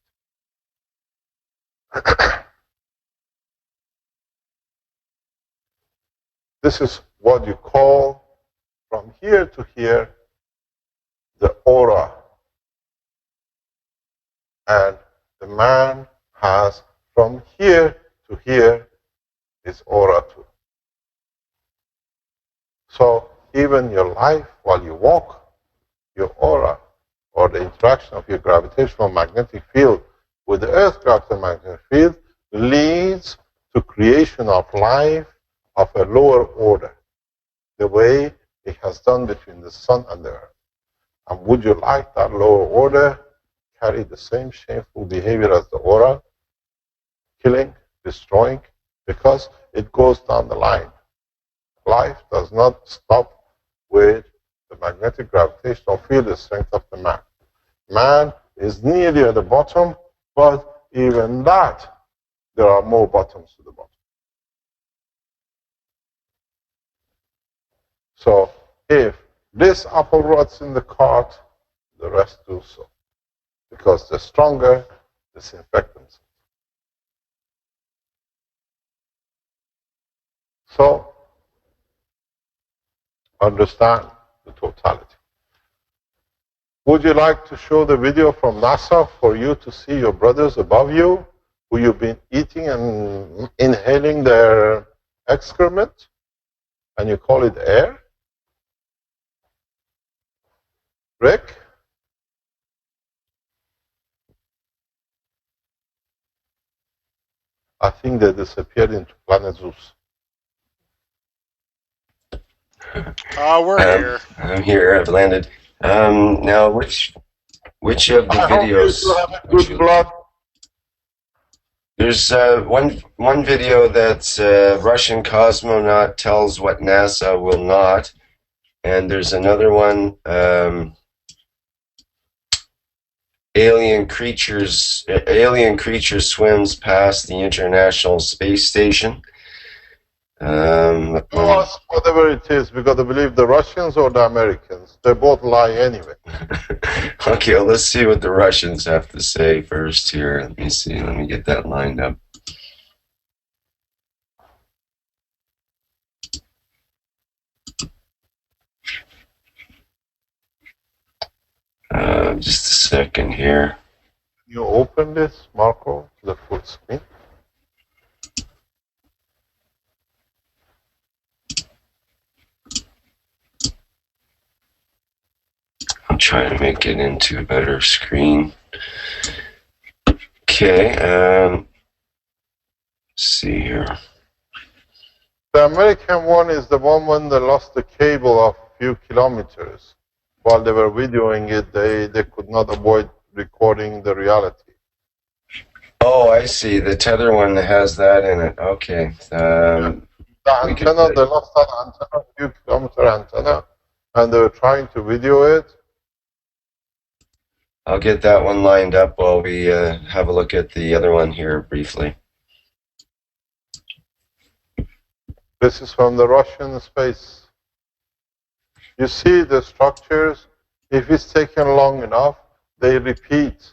This is what you call, from here to here, the aura. And the man has, from here to here, his aura too. So even your life while you walk, your aura, or the interaction of your gravitational magnetic field with the Earth's gravitational magnetic field, leads to creation of life of a lower order, the way it has done between the sun and the Earth. And would you like that lower order carry the same shameful behavior as the aura? Killing, destroying, because it goes down the line. Life does not stop with the magnetic gravitational field, the strength of the man. Man is nearly at the bottom, but even that, there are more bottoms to the bottom. So if this apple rots in the cart, the rest do so. Because the stronger disinfect themselves. So understand the totality. Would you like to show the video from NASA for you to see your brothers above you, who you've been eating and inhaling their excrement, and you call it air? Rick? I think they disappeared into planet Zeus. We're here. I'm here. I've landed. Now, which of the videos? Good blood. There's one video that's Russian cosmonaut tells what NASA will not, and there's another one. Alien creature swims past the International Space Station. Whatever it is, we got to believe the Russians or the Americans. They both lie anyway. Okay, well, let's see what the Russians have to say first here. Let me see. Let me get that lined up. Just a second here. You open this, Marco, to the full screen. I'm trying to make it into a better screen. Okay, let's see here. The American one is the one when they lost the cable of a few kilometers. While they were videoing it, they could not avoid recording the reality. Oh, I see. The tether one that has that in it. Okay. The antenna, they lost that antenna, a few kilometer antenna, and they were trying to video it. I'll get that one lined up while we have a look at the other one here briefly. This is from the Russian space. You see the structures, if it's taken long enough, they repeat.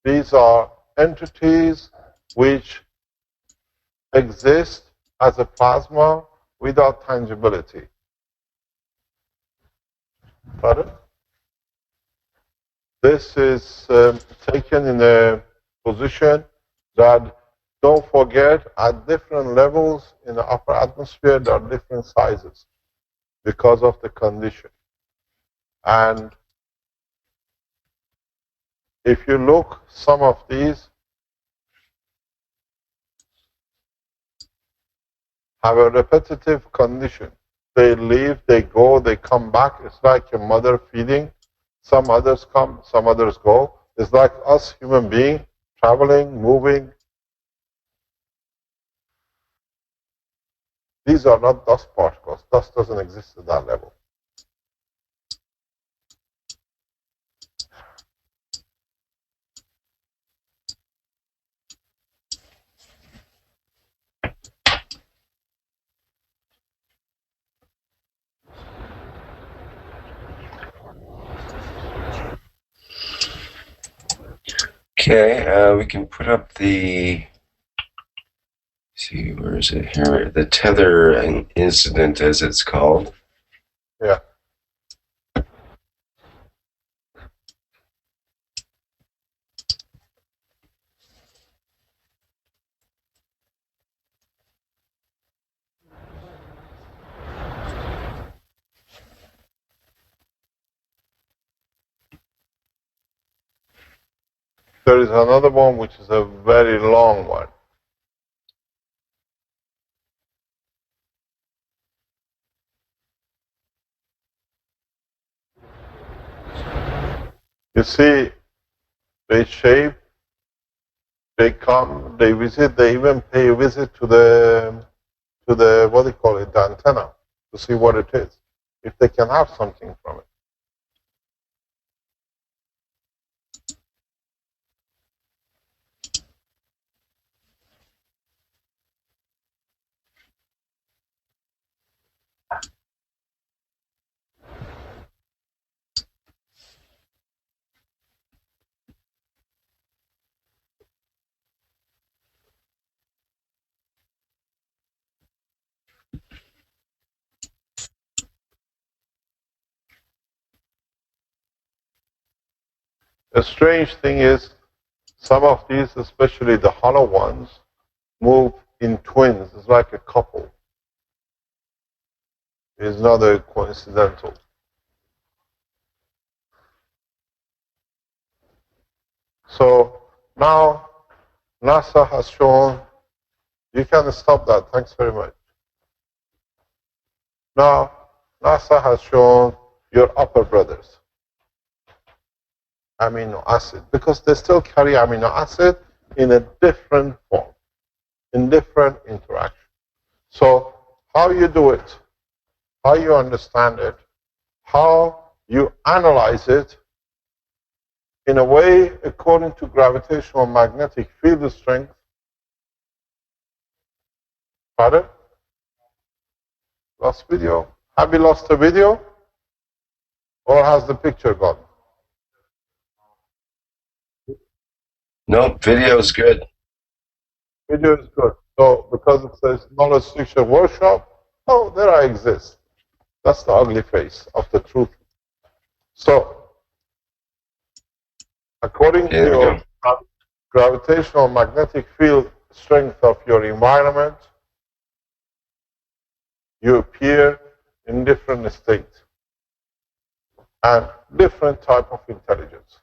These are entities which exist as a plasma without tangibility. Pardon? This is taken in a position that, don't forget, at different levels in the upper atmosphere, there are different sizes because of the condition. And if you look, some of these have a repetitive condition. They leave, they go, they come back. It's like a mother feeding. Some others come, some others go. It's like us human beings traveling, moving. These are not dust particles. Dust doesn't exist at that level. Okay, we can put up the, see, where is it here? The tether incident, as it's called. Yeah. There is another one which is a very long one. You see, they shape, they come, they visit, they even pay a visit to the what do you call it, the antenna, to see what it is, if they can have something from it. The strange thing is, some of these, especially the hollow ones, move in twins. It's like a couple. It's not a coincidental. So now NASA has shown, you can stop that, thanks very much. Now NASA has shown your upper brothers amino acid, because they still carry amino acid in a different form, in different interaction. So how you do it, how you understand it, how you analyze it, in a way according to gravitational magnetic field strength. Pardon? Lost video? Have you lost the video? Or has the picture gone? No, video is good. Video is good. So because it says knowledge section workshop, oh, there I exist. That's the ugly face of the truth. So according to your gravitational magnetic field strength of your environment, you appear in different states and different type of intelligence.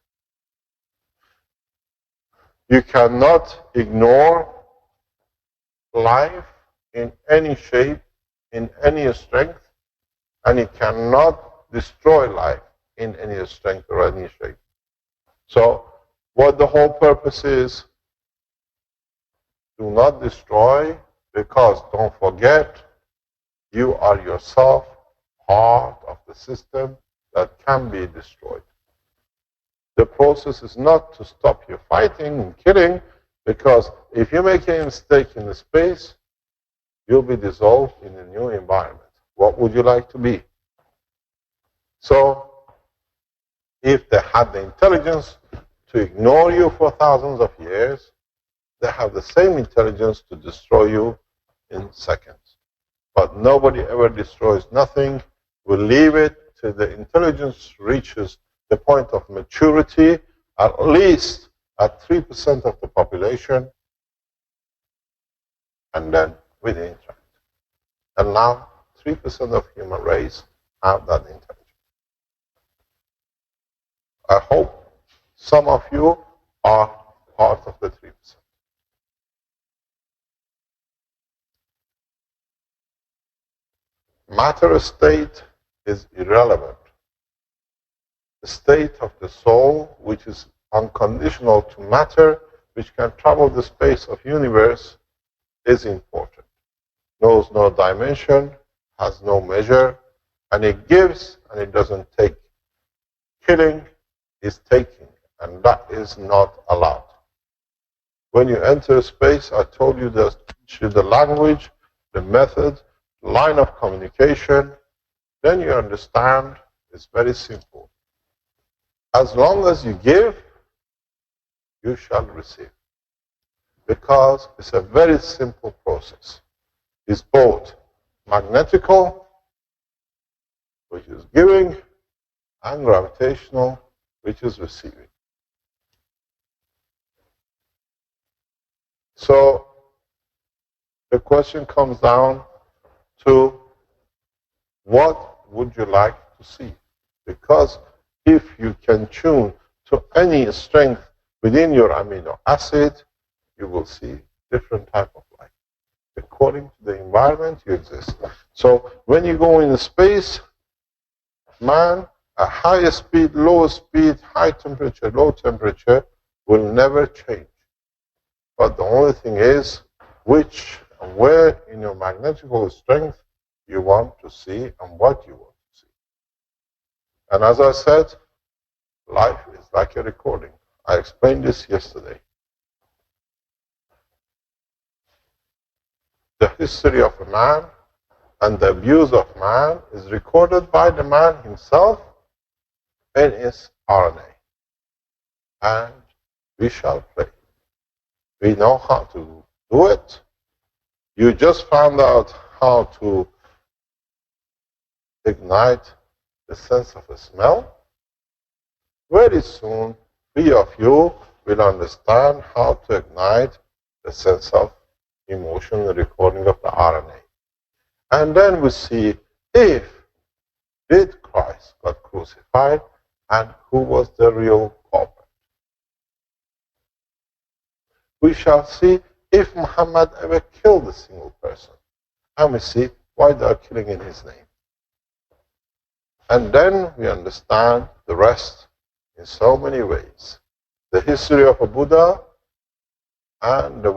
You cannot ignore life in any shape, in any strength, and you cannot destroy life in any strength or any shape. So what the whole purpose is, do not destroy, because don't forget, you are yourself part of the system that can be destroyed. The process is not to stop you fighting and killing, because if you make a mistake in the space, you'll be dissolved in a new environment. What would you like to be? So, if they had the intelligence to ignore you for thousands of years, they have the same intelligence to destroy you in seconds. But nobody ever destroys nothing. We leave it, till the intelligence reaches the point of maturity, at least at 3% of the population, and then we interact. And now 3% of human race have that intelligence. I hope some of you are part of the 3%. Matter state is irrelevant. The state of the soul, which is unconditional to matter, which can travel the space of universe, is important. Knows no dimension, has no measure, and it gives and it doesn't take. Killing is taking, and that is not allowed. When you enter space, I told you to teach you the language, the method, line of communication, then you understand it's very simple. As long as you give, you shall receive. Because it's a very simple process. It's both magnetical, which is giving, and gravitational, which is receiving. So the question comes down to what would you like to see? Because if you can tune to any strength within your amino acid, you will see different type of light. According to the environment you exist. So when you go in space, man, a high speed, low speed, high temperature, low temperature will never change. But the only thing is which and where in your magnetical strength you want to see and what you want to see. And as I said, life is like a recording. I explained this yesterday. The history of a man and the abuse of man is recorded by the man himself in his RNA. And we shall play. We know how to do it. You just found out how to ignite the sense of a smell. Very soon, three of you will understand how to ignite the sense of emotion, the recording of the RNA. And then we see if did Christ got crucified and who was the real culprit. We shall see if Muhammad ever killed a single person. And we see why they are killing in his name. And then we understand the rest in so many ways. The history of a Buddha and the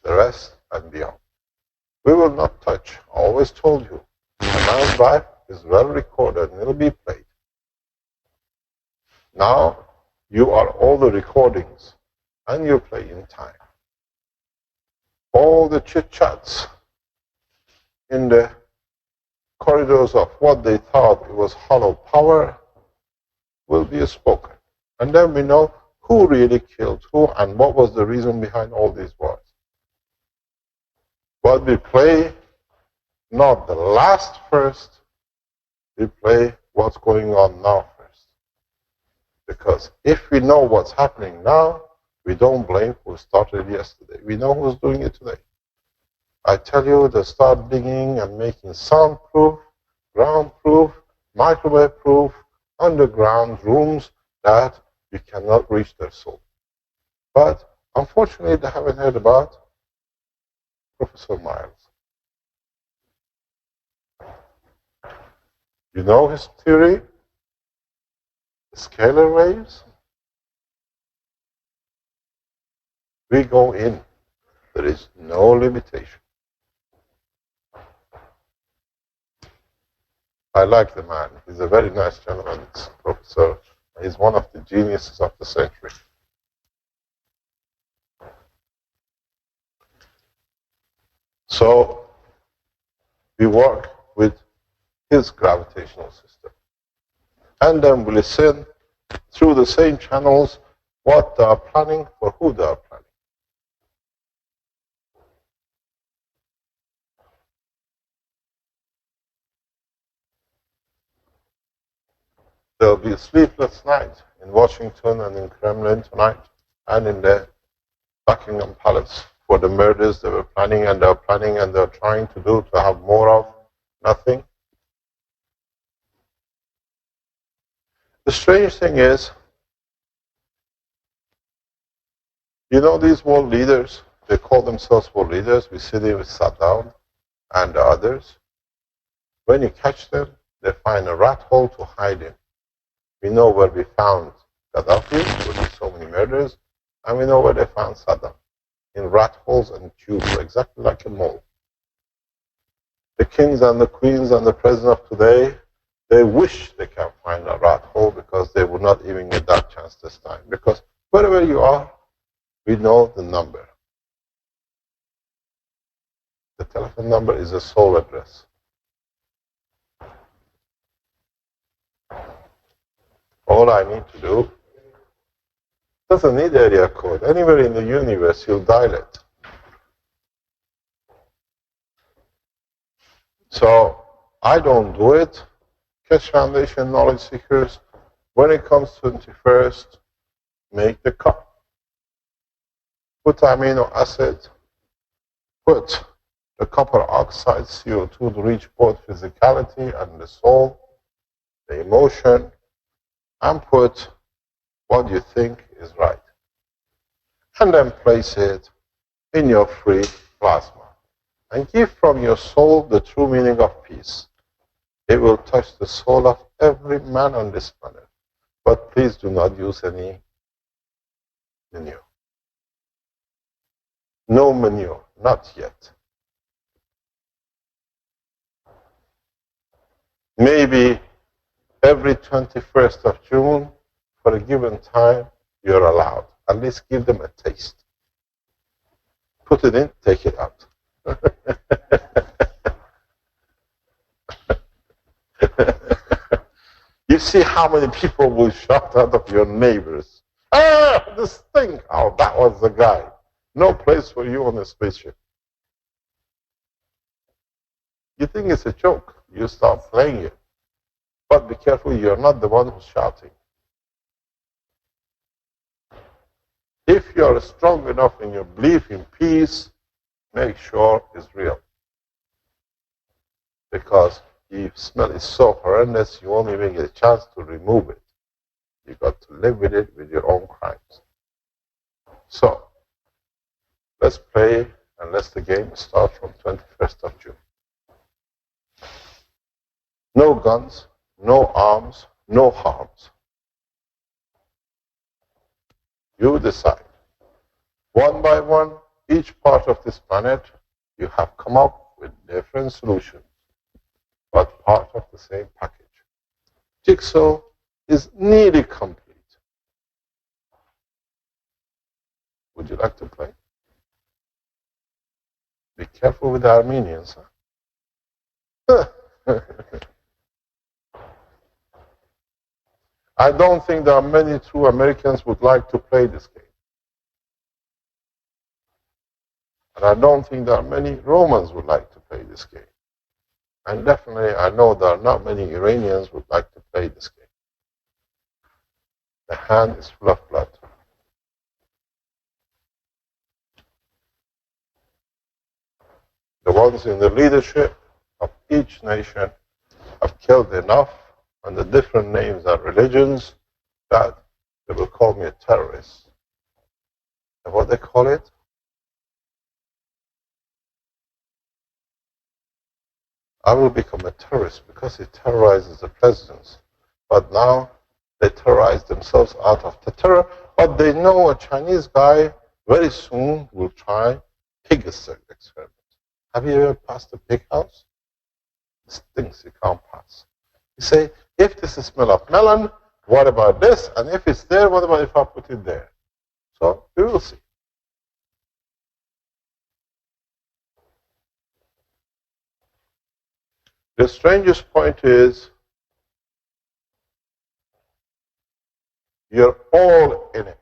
rest and beyond. We will not touch. I always told you, a man's life is well recorded and it will be played. Now, you are all the recordings and you play in time. All the chit-chats in the corridors of what they thought it was hollow power will be spoken. And then we know who really killed who and what was the reason behind all these wars. But we play not the last first, we play what's going on now first. Because if we know what's happening now, we don't blame who started yesterday. We know who's doing it today. I tell you, they start digging and making soundproof, ground-proof, microwave-proof, underground rooms that you cannot reach their soul. But unfortunately, they haven't heard about Professor Miles. You know his theory? Scalar waves? We go in. There is no limitation. I like the man. He's a very nice gentleman, this professor. He's one of the geniuses of the century. So, we work with his gravitational system. And then we listen through the same channels what they are planning for who they are planning. there'll be a sleepless night in Washington and in Kremlin tonight and in the Buckingham Palace for the murders they were planning and they're planning and they're trying to do to have more of nothing. The strange thing is, you know, these world leaders, they call themselves world leaders. We see them with Saddam and the others. When you catch them, they find a rat hole to hide in. We know where we found Gaddafi, who did so many murders, and we know where they found Saddam, in rat holes and tubes, exactly like a mole. The kings and the queens and the president of today, they wish they can find a rat hole because they would not even get that chance this time. Because wherever you are, we know the number. The telephone number is a sole address. All I need to do doesn't need area code. Anywhere in the universe, you'll dial it. So I don't do it. Keshe Foundation knowledge seekers, when it comes to 21st, make the cup. Put amino acid, put the copper oxide CO2 to reach both physicality and the soul, the emotion, and put what you think is right. And then place it in your free plasma. And give from your soul the true meaning of peace. It will touch the soul of every man on this planet. But please do not use any manure. No manure, not yet. Maybe every 21st of June, for a given time, you're allowed. At least give them a taste. Put it in, take it out. You see how many people will shout out of your neighbors. Ah, this thing. Oh, that was the guy. No place for you on a spaceship. You think it's a joke. You start playing it. But be careful, you're not the one who's shouting. If you're strong enough in your belief in peace, make sure it's real. Because the smell is so horrendous, you won't even get a chance to remove it. You've got to live with it with your own crimes. So, let's play and let the game start from 21st of June. No guns, no arms, no harms. You decide. One by one, each part of this planet, you have come up with different solutions, but part of the same package. Jigsaw is nearly complete. Would you like to play? Be careful with the Armenians. Huh? I don't think there are many true Americans who would like to play this game. And I don't think there are many Romans who would like to play this game. And definitely I know there are not many Iranians who would like to play this game. The hand is full of blood. The ones in the leadership of each nation have killed enough, and the different names and religions, that they will call me a terrorist. And what they call it? I will become a terrorist because it terrorizes the presidents. But now they terrorize themselves out of the terror, but they know a Chinese guy very soon will try pig experiment. Have you ever passed a pig house? This thinks you can't pass. You say, if this is smell of melon, what about this? And if it's there, what about if I put it there? So we will see. The strangest point is you're all in it.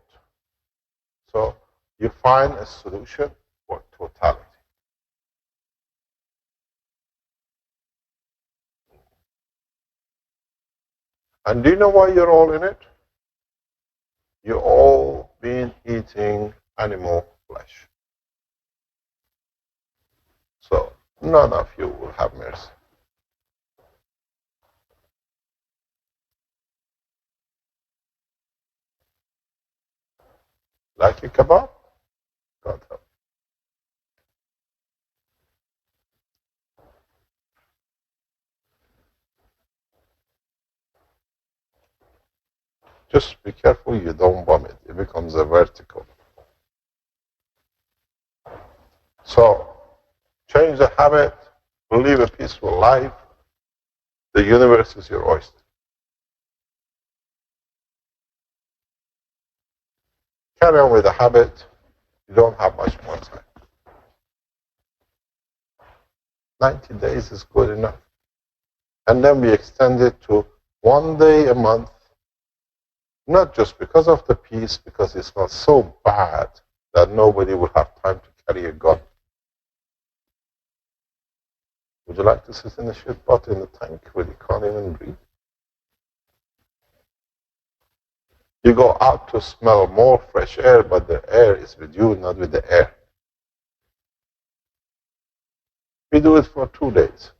So you find a solution for totality. And do you know why you're all in it? You've all been eating animal flesh. So none of you will have mercy. Like a kebab? God help. Just be careful you don't vomit. It becomes a vertical. So change the habit, live a peaceful life. The universe is your oyster. Carry on with the habit. You don't have much more time. 90 days is good enough. And then we extend it to 1 day a month, not just because of the peace, because it's not so bad that nobody will have time to carry a gun. Would you like to sit in a shit pot in the tank where you can't even breathe? You go out to smell more fresh air, but the air is with you, not with the air. We do it for 2 days.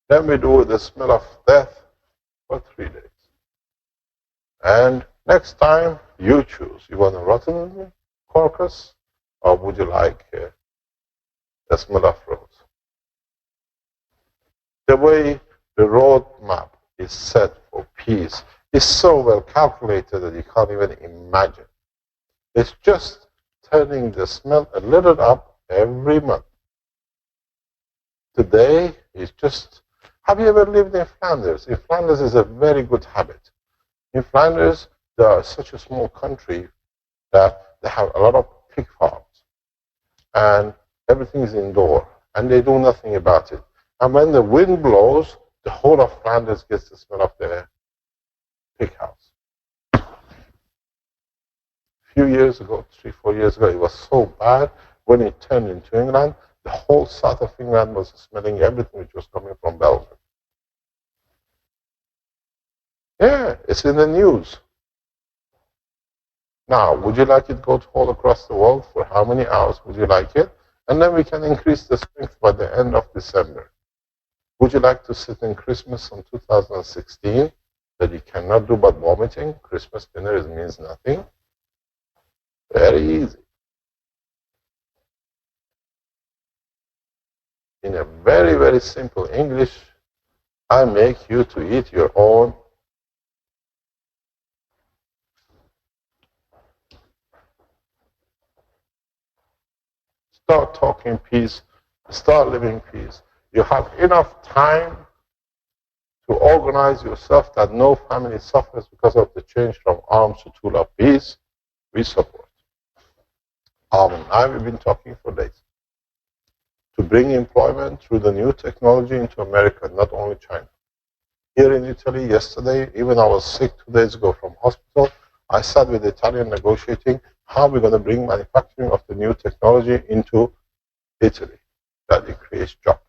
Then we do the smell of death for 3 days. And next time, you choose. You want a rotten carcass, or would you like the smell of rose? The way the roadmap is set for peace is so well calculated that you can't even imagine. It's just turning the smell a little up every month. Today is just, have you ever lived in Flanders? In Flanders is a very good habit. In Flanders, they are such a small country that they have a lot of pig farms. And everything is indoor. And they do nothing about it. And when the wind blows, the whole of Flanders gets the smell of the pig house. A few years ago, 3-4 years ago, it was so bad. When it turned into England, the whole south of England was smelling everything which was coming from Belgium. Yeah, it's in the news. Now, would you like it to go all across the world? For how many hours would you like it? And then we can increase the strength by the end of December. Would you like to sit in Christmas on 2016 that you cannot do but vomiting? Christmas dinner means nothing. Very easy. In a very, very simple English, I make you to eat your own start talking peace, start living peace. You have enough time to organize yourself that no family suffers because of the change from arms to tool of peace. We support. And I have been talking for days to bring employment through the new technology into America, not only China. Here in Italy yesterday, even I was sick 2 days ago from hospital, I sat with the Italian negotiating how we're going to bring manufacturing of the new technology into Italy, that it creates jobs.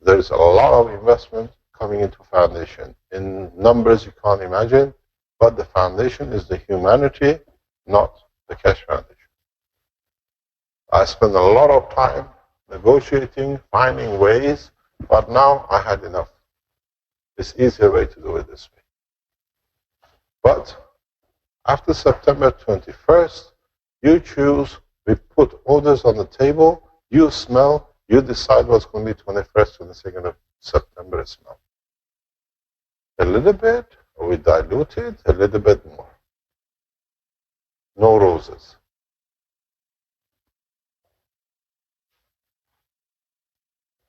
There's a lot of investment coming into foundation in numbers you can't imagine, but the foundation is the humanity, not the Keshe Foundation. I spent a lot of time negotiating, finding ways, but now I had enough. It's easier way to do it this way. But after September 21st, you choose, we put orders on the table, you smell, you decide what's going to be 21st, 22nd of September smell. A little bit, or we dilute it, a little bit more. No roses.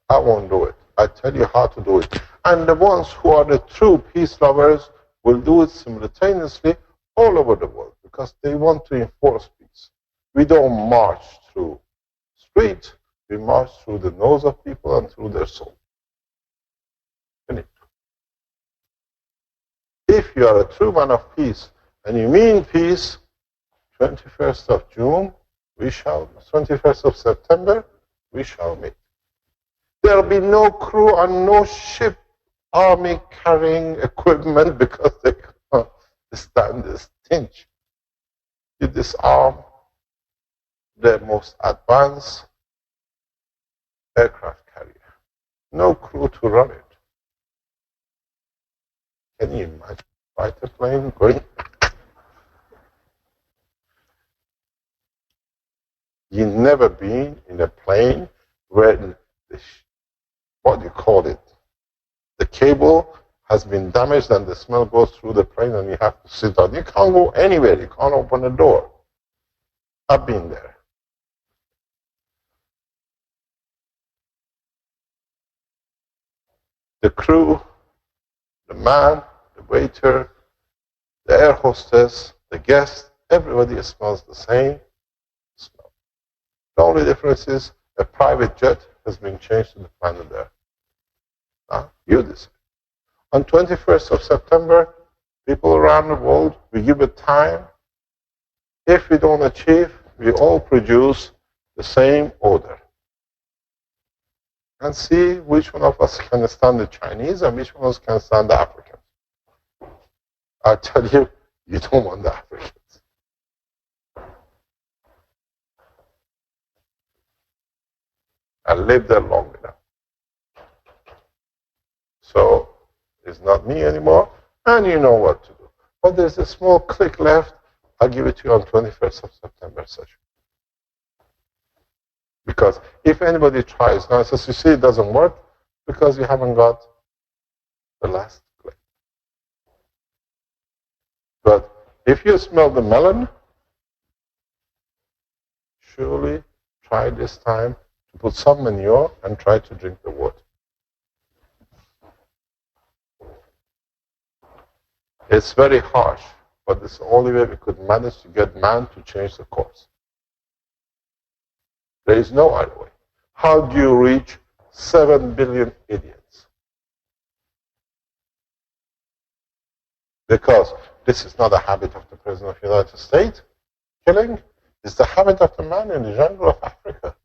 I won't do it. I tell you how to do it. And the ones who are the true peace lovers will do it simultaneously all over the world because they want to enforce peace. We don't march through streets, we march through the nose of people and through their soul. If you are a true man of peace and you mean peace, 21st of June, 21st of September, we shall meet. There will be no crew and no ship army carrying equipment because they can't stand the stench. You disarm the most advanced aircraft carrier. No crew to run it. Can you imagine a fighter plane going? You've never been in a plane where what do you call it? The cable has been damaged and the smell goes through the plane and you have to sit down. You can't go anywhere. You can't open a door. I've been there. The crew, the man, the waiter, the air hostess, the guest, everybody smells the same smell. The only difference is a private jet has been changed to the planet there. You decide. On 21st of September, people around the world, we give it time. If we don't achieve, we all produce the same order. And see which one of us can stand the Chinese and which one of us can stand the Africans. I tell you, you don't want the Africans. I lived there long enough. So it's not me anymore, and you know what to do. But there's a small click left. I'll give it to you on 21st of September session. Because if anybody tries, now as you see, it doesn't work because you haven't got the last click. But if you smell the melon, surely try this time to put some manure and try to drink the water. It's very harsh, but it's the only way we could manage to get man to change the course. There is no other way. How do you reach 7 billion idiots? Because this is not a habit of the President of the United States. Killing is the habit of the man in the jungle of Africa.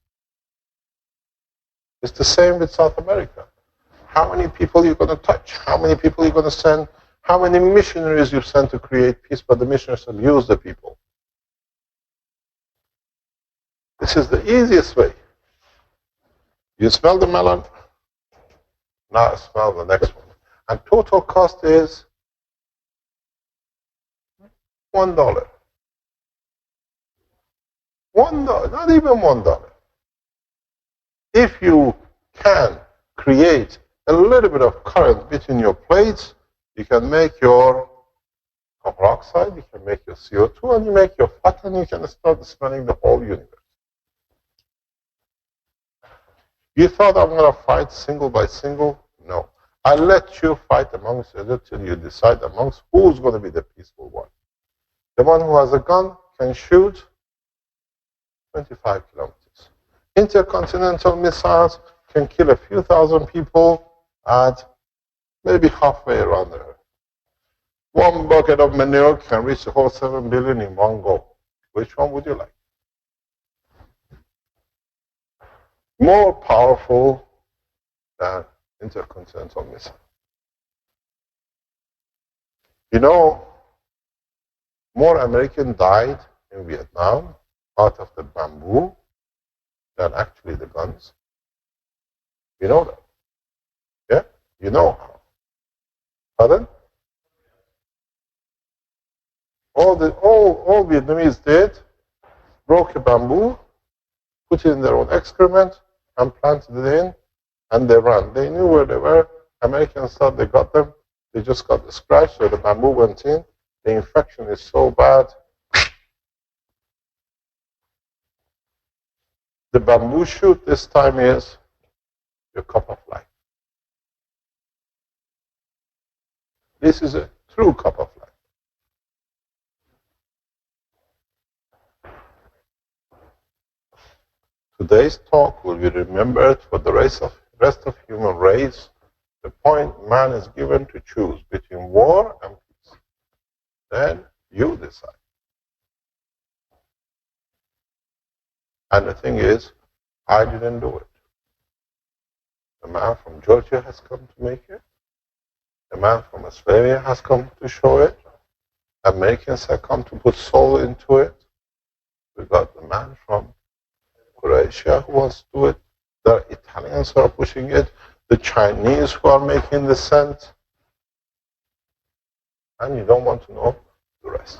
It's the same with South America. How many people are you going to touch? How many people are you going to send? How many missionaries you send to create peace, but the missionaries abuse the people? This is the easiest way. You smell the melon, now smell the next one. And total cost is $1. $1, not even $1. If you can create a little bit of current between your plates, you can make your copper oxide, you can make your CO2, and you make your fat, and you can start smelling the whole universe. You thought I'm going to fight single by single? No. I let you fight amongst each other till you decide amongst who's going to be the peaceful one. The one who has a gun can shoot 25 kilometers. Intercontinental missiles can kill a few thousand people at maybe halfway around the earth. One bucket of manure can reach the whole 7 billion in one go. Which one would you like? More powerful than intercontinental missile. You know, more Americans died in Vietnam out of the bamboo than actually the guns. You know that? Yeah? You know how. Pardon? All Vietnamese did, broke a bamboo, put it in their own excrement, and planted it in, and they ran. They knew where they were. Americans thought they got them. They just got the scratch, so the bamboo went in. The infection is so bad. The bamboo shoot this time is your cup of life. This is a true cup of life. Today's talk will be remembered for the rest of human race. The point man is given to choose between war and peace. Then you decide. And the thing is, I didn't do it. The man from Georgia has come to make it. A man from Australia has come to show it. Americans have come to put soul into it. We got the man from Croatia who wants to do it. The Italians who are pushing it. The Chinese who are making the scent. And you don't want to know the rest.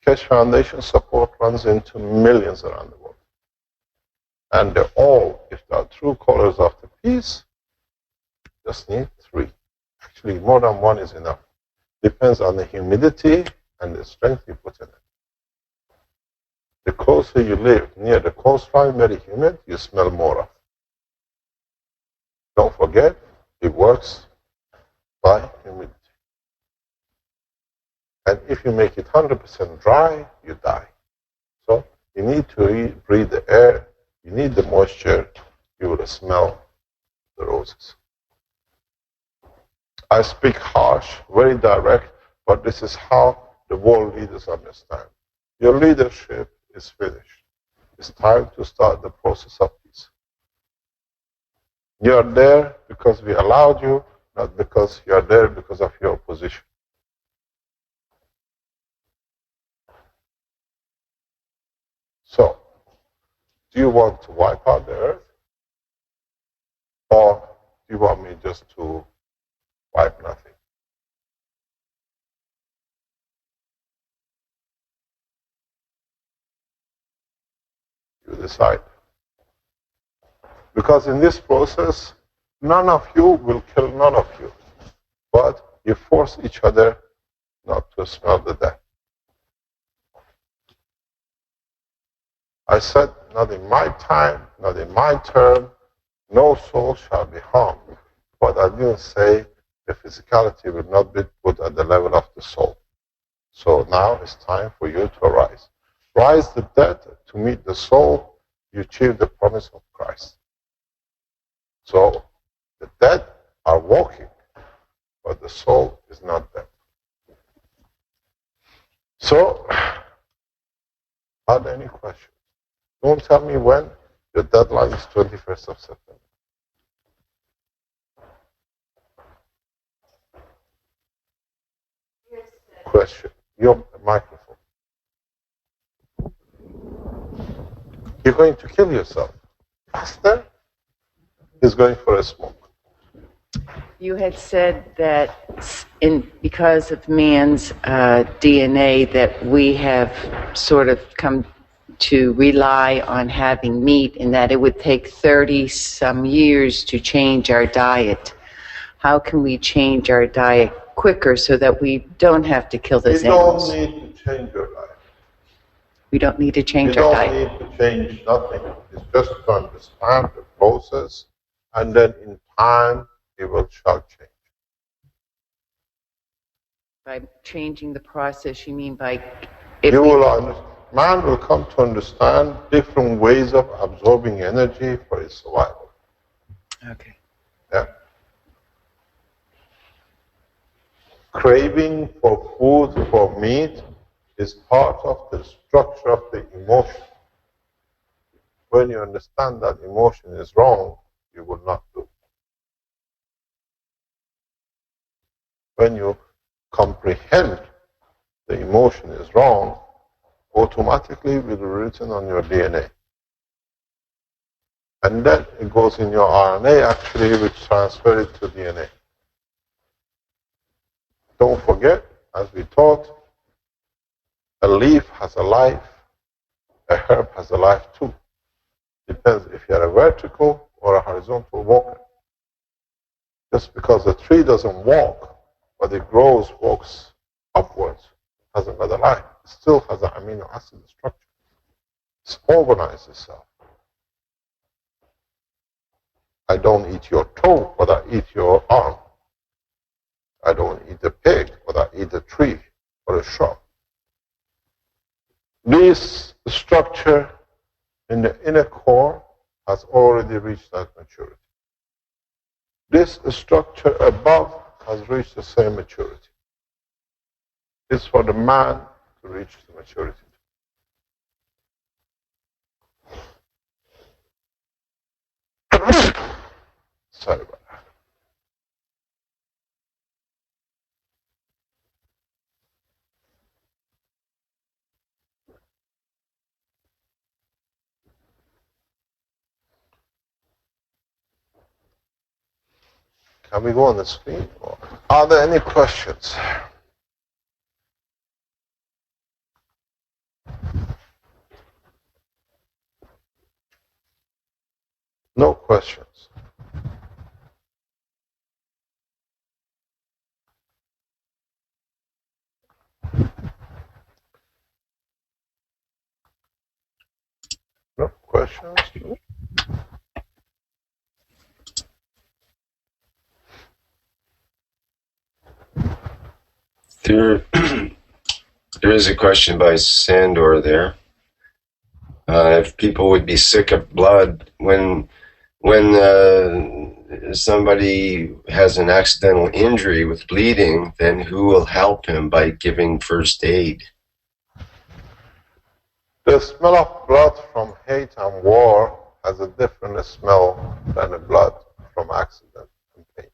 Keshe Foundation support runs into millions around the world. And they're all, if they are true callers of the peace, just need 3. Actually, more than 1 is enough. Depends on the humidity and the strength you put in it. The closer you live near the coastline, very humid, you smell more of. Don't forget, it works by humidity. And if you make it 100% dry, you die. So you need to breathe the air, you need the moisture, you will smell the roses. I speak harsh, very direct, but this is how the world leaders understand. Your leadership is finished. It's time to start the process of peace. You are there because we allowed you, not because you are there because of your position. So, do you want to wipe out the earth? Or do you want me just to wipe nothing? You decide. Because in this process, none of you will kill none of you. But you force each other not to smell the death. I said, not in my time, not in my term, no soul shall be harmed. But I didn't say the physicality will not be put at the level of the soul. So now it's time for you to arise. Rise the dead to meet the soul, you achieve the promise of Christ. So the dead are walking, but the soul is not dead. So, are there any questions? Don't tell me when. The deadline is 21st of September. Question. Your microphone. You're going to kill yourself. Master is going for a smoke. You had said that because of man's DNA that we have sort of come to rely on having meat and that it would take 30-some years to change our diet. How can we change our diet quicker so that we don't have to kill those animals? You don't need to change your life. We don't need to change our diet. You don't need to change nothing. It's just to understand the process, and then in time it shall change. By changing the process, you mean by... Man will come to understand different ways of absorbing energy for his survival. Okay. Yeah. Craving for food, for meat, is part of the structure of the emotion. When you understand that emotion is wrong, you will not do it. When you comprehend the emotion is wrong, automatically it will be written on your DNA. And then it goes in your RNA actually, which transfers it to DNA. Don't forget, as we taught, a leaf has a life, a herb has a life too. Depends if you're a vertical or a horizontal walker. Just because a tree doesn't walk, but it grows, walks upwards, hasn't got a life. It still has an amino acid structure. It's organized itself. I don't eat your toe, but I eat your arm. I don't eat a pig, but I eat a tree or a shrub. This structure in the inner core has already reached that maturity. This structure above has reached the same maturity. It's for the man to reach the maturity. Sorry about that. Can we go on the screen? Are there any questions? No questions. No questions? There, there is a question by Sandor there. If people would be sick of blood when somebody has an accidental injury with bleeding, then who will help him by giving first aid? The smell of blood from hate and war has a different smell than the blood from accident and pain.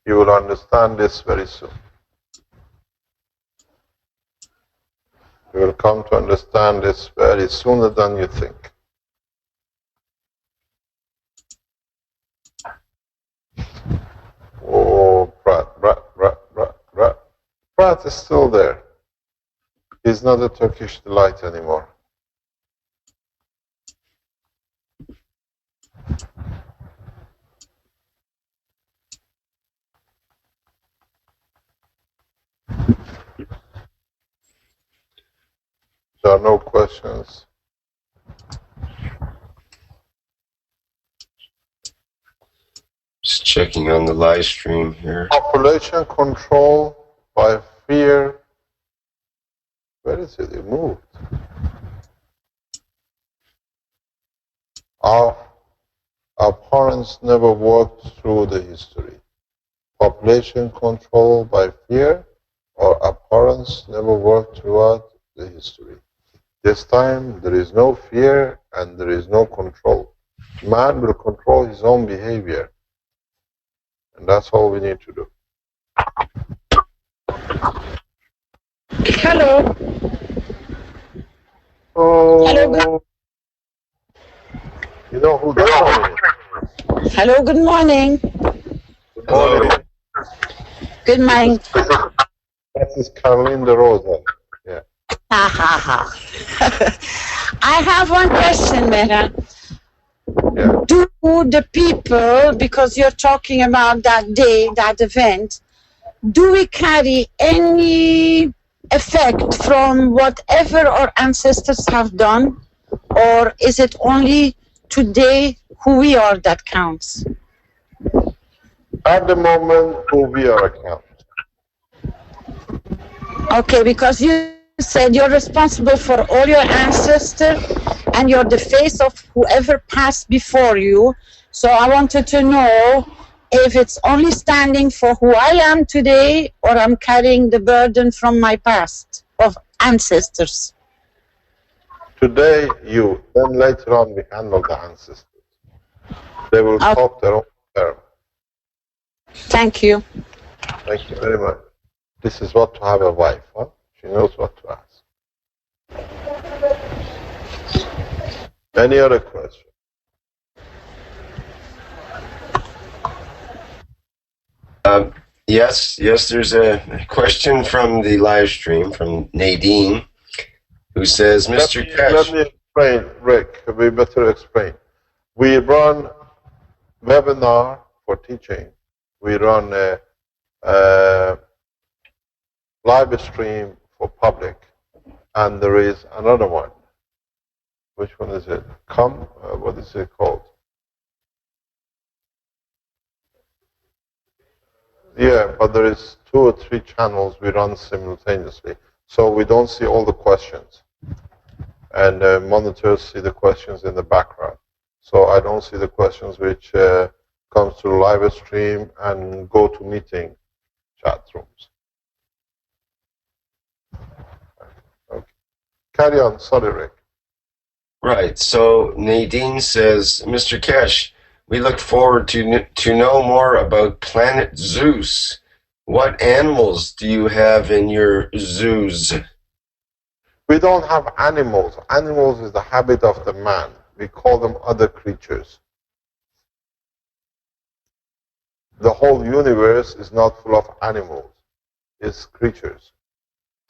You will understand this very soon. You will come to understand this very sooner than you think. Oh, Pratt is still there. He's not a Turkish delight anymore. There are no questions. Just checking on the live stream here. Population control by fear. Where is it? It moved. Our parents never worked through the history. Population control by fear, or our parents never worked throughout the history. This time there is no fear and there is no control. Man will control his own behavior. And that's all we need to do. Hello. Oh, Hello. you know who that is? Hello. Good morning. Good morning. Good morning. That is Caroline de Rosa. Yeah. Ha ha ha. I have one question, Mera. Yeah. Do the people, because you're talking about that day, that event, do we carry any effect from whatever our ancestors have done, or is it only today who we are that counts? At the moment, who we are account. Okay, because you said you're responsible for all your ancestors and you're the face of whoever passed before you. So I wanted to know if it's only standing for who I am today or I'm carrying the burden from my past of ancestors. Today, you. Then later on, we handle the ancestors. They will talk their own term. Thank you. Thank you very much. This is what to have a wife, huh? She knows what to ask. Any other question? Yes, there's a question from the live stream from Nadine, who says, Mr. Keshe. Let me explain, Rick. We better explain. We run webinar for teaching. We run a live stream for public. And there is another one. Which one is it? What is it called? Yeah, but there is 2 or 3 channels we run simultaneously. So we don't see all the questions. And monitors see the questions in the background. So I don't see the questions which comes to live stream and go to meeting chat rooms. Okay. Carry on. Sorry, Rick. Right. So Nadine says, Mr. Keshe, we look forward to know more about Planet Zeus. What animals do you have in your zoos? We don't have animals. Animals is the habit of the man. We call them other creatures. the whole universe is not full of animals, it's creatures.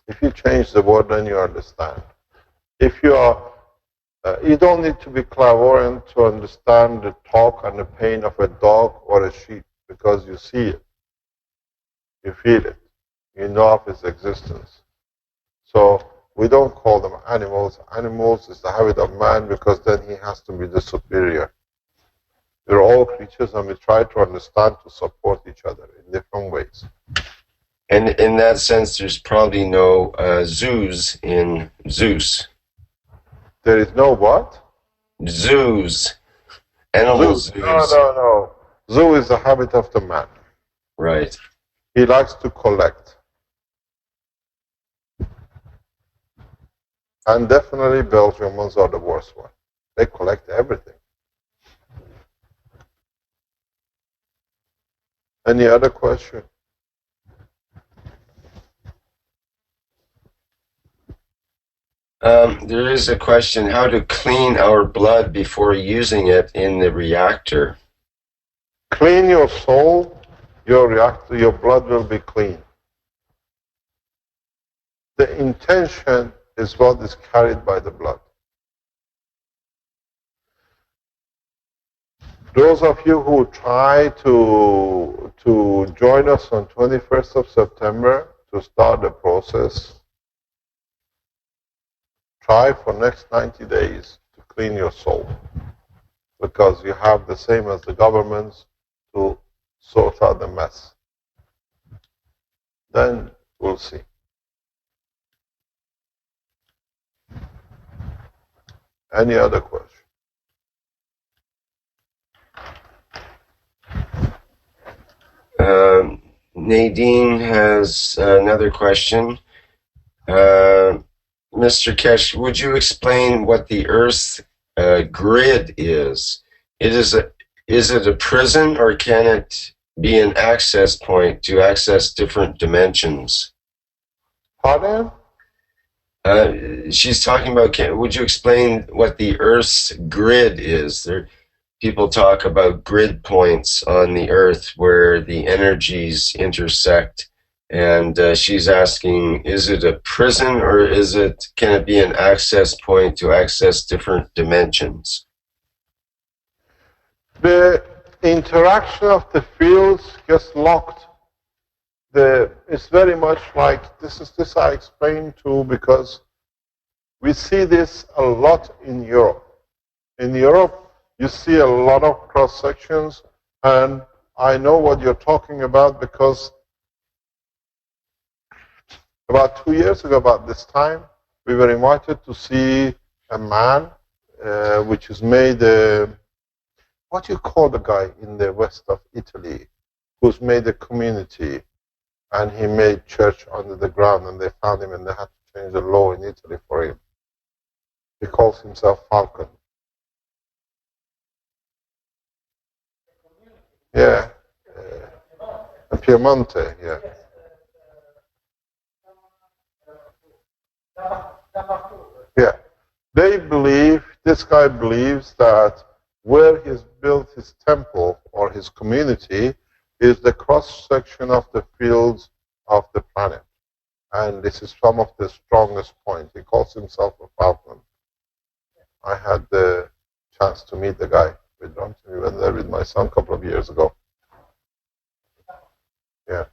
If you change the word, then you understand. If you are, you don't need to be clairvoyant to understand the talk and the pain of a dog or a sheep, because you see it, you feel it, you know of its existence. So we don't call them animals. Animals is the habit of man, because then he has to be the superior. We're all creatures, and we try to understand to support each other in different ways. And in that sense, there's probably no zoos in Zeus. There is no what? Zoos. Animal Zoo. zoos. No. Zoo is the habit of the man. Right. He likes to collect. And definitely Belgians are the worst one. They collect everything. Any other question? There is a question, how to clean our blood before using it in the reactor. Clean your soul, your reactor, your blood will be clean. The intention is what is carried by the blood. Those of you who try to join us on 21st of September to start the process, try for next 90 days to clean your soul, because you have the same as the governments to sort out the mess. Then we'll see. Any other question? Nadine has another question. Mr. Keshe, would you explain what the Earth's grid is? Is it a prison, or can it be an access point to access different dimensions? Pardon? She's talking about, would you explain what the Earth's grid is? People talk about grid points on the Earth where the energies intersect, and she's asking, is it a prison, or can it be an access point to access different dimensions? The interaction of the fields gets locked. It's very much like, this I explained too, because we see this a lot in Europe. In Europe, you see a lot of cross sections, and I know what you're talking about, because about 2 years ago, about this time, we were invited to see a man which is made, what do you call the guy in the west of Italy, who's made a community, and he made church under the ground, and they found him, and they had to change the law in Italy for him. He calls himself Falcon. Yeah, Piemonte, yeah. Yeah, they believe, this guy believes that where he's built his temple or his community is the cross-section of the fields of the planet. And this is some of the strongest points. He calls himself a falcon. I had the chance to meet the guy. We went there with my son a couple of years ago. Yeah.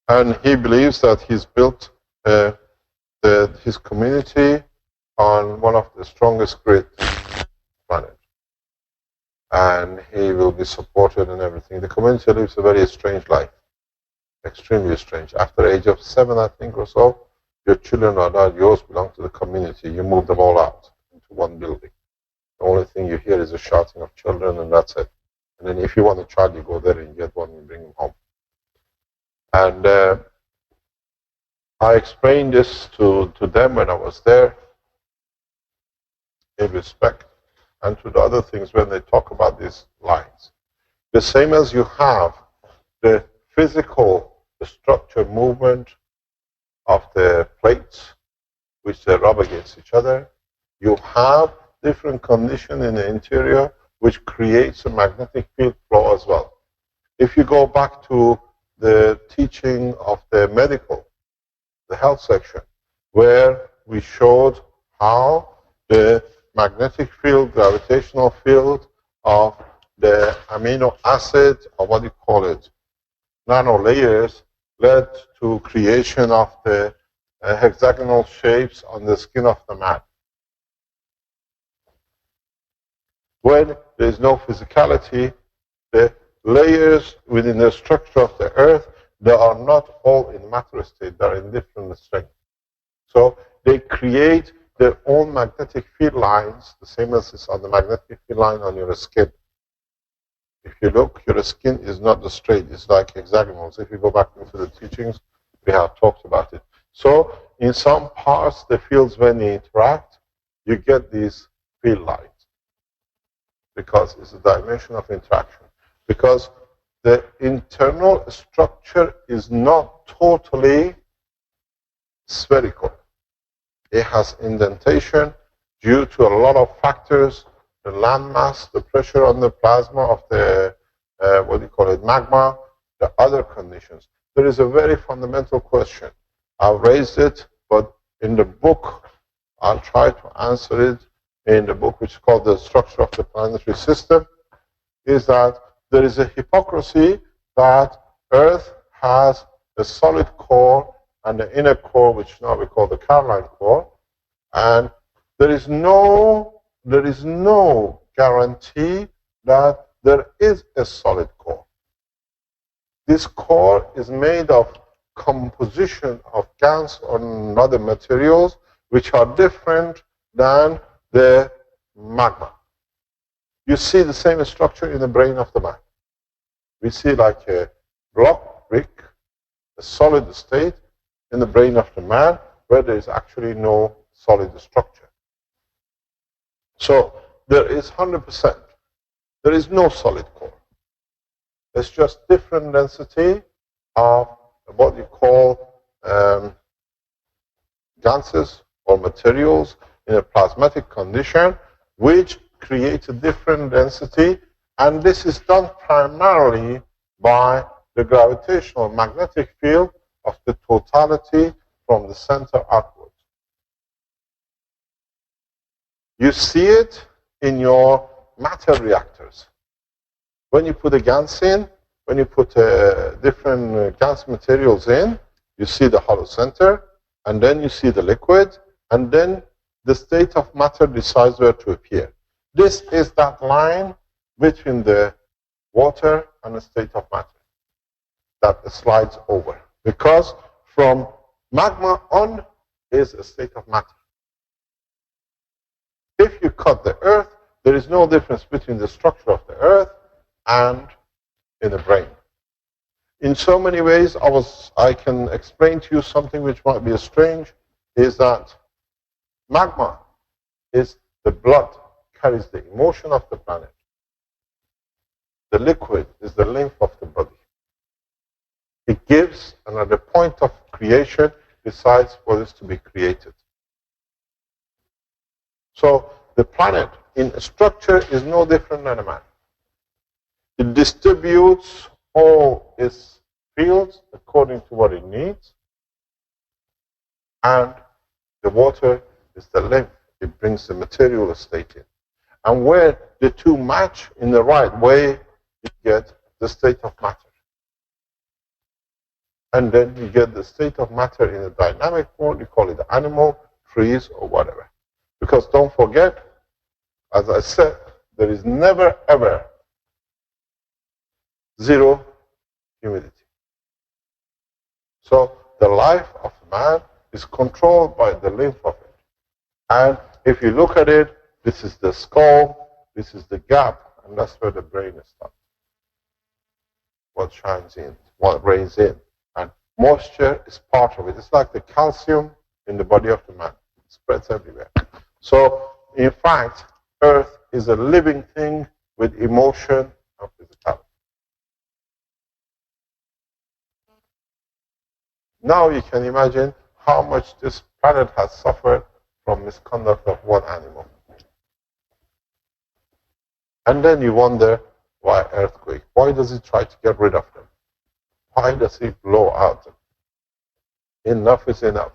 And he believes that he's built his community on one of the strongest grids on the planet. And he will be supported and everything. The community lives a very strange life. Extremely strange. After the age of 7, I think, or so, your children are not yours, belong to the community. You move them all out into one building. The only thing you hear is the shouting of children, and that's it. And then if you want a child, you go there and get one and bring him home. And I explained this to them when I was there, in respect, and to the other things when they talk about these lines. The same as you have the physical, the structure movement of the plates, which they rub against each other, you have different condition in the interior which creates a magnetic field flow as well. If you go back to the teaching of the health section, where we showed how the magnetic field, gravitational field of the amino acid, or what do you call it, nano layers, led to creation of the hexagonal shapes on the skin of the man. When there is no physicality, the layers within the structure of the Earth, they are not all in matter state, they are in different strength. So they create their own magnetic field lines, the same as is on the magnetic field line on your skin. If you look, your skin is not straight, it's like hexagonals. If you go back into the teachings, we have talked about it. So in some parts, the fields, when they interact, you get these field lines, because it's a dimension of interaction. Because the internal structure is not totally spherical. It has indentation due to a lot of factors, the landmass, the pressure on the plasma of the, magma, the other conditions. There is a very fundamental question. I've raised it, but in the book, I'll try to answer it in the book, which is called The Structure of the Planetary System, is that there is a hypocrisy that Earth has a solid core and the inner core, which now we call the Caroline core, and there is no guarantee that there is a solid core. This core is made of composition of GANs or other materials which are different than the magma. You see the same structure in the brain of the man. We see like a block, brick, a solid state in the brain of the man where there is actually no solid structure. So there is 100%. There is no solid core. It's just different density of what you call gases or materials in a plasmatic condition, which creates a different density, and this is done primarily by the gravitational magnetic field of the totality from the center upwards. You see it in your matter reactors. When you put a GANs in, when you put different GANs materials in, you see the hollow center, and then you see the liquid, and then the state of matter decides where to appear. This is that line between the water and the state of matter that slides over. Because from magma on is a state of matter. If you cut the Earth, there is no difference between the structure of the Earth and in the brain. In so many ways, I can explain to you something which might be strange, is that magma is the blood, carries the emotion of the planet. The liquid is the lymph of the body. It gives, and at the point of creation, decides what is to be created. So the planet in structure is no different than a man. It distributes all its fields according to what it needs, and the water is the lymph. It brings the material state in. And where the two match in the right way, you get the state of matter. And then you get the state of matter in a dynamic mode. You call it animal, trees, or whatever. Because don't forget, as I said, there is never ever zero humidity. So the life of man is controlled by the lymph of it. And if you look at it, this is the skull, this is the gap, and that's where the brain is stuck. What shines in, what rains in. And moisture is part of it. It's like the calcium in the body of the man. It spreads everywhere. So, in fact, Earth is a living thing with emotion and physicality. Now you can imagine how much this planet has suffered from misconduct of one animal. And then you wonder, why earthquake? Why does he try to get rid of them? Why does he blow out them? Enough is enough.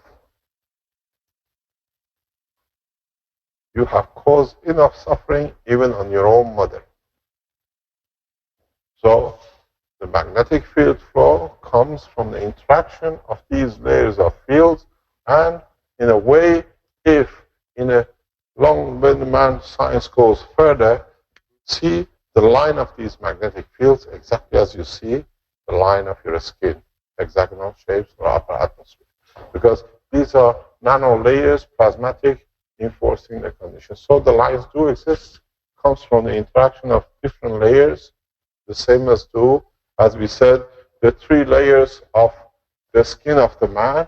You have caused enough suffering even on your own mother. So the magnetic field flow comes from the interaction of these layers of fields, and in a way, if in a long when man science goes further, see the line of these magnetic fields exactly as you see the line of your skin, hexagonal shapes or upper atmosphere. Because these are nano layers, plasmatic, enforcing the conditions. So the lines do exist, comes from the interaction of different layers, the same as we said, the 3 layers of the skin of the man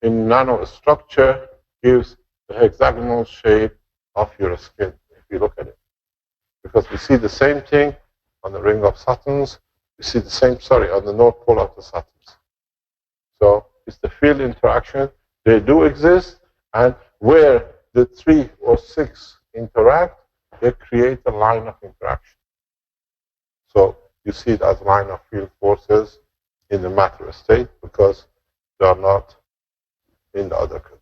in nanostructure gives the hexagonal shape of your skin, if you look at it. Because we see the same thing on the ring of Saturns, we see the same, on the North Pole of the Saturns. So it's the field interaction, they do exist, and where the 3 or 6 interact, they create a line of interaction. So you see it as line of field forces in the matter state because they are not in the other condition.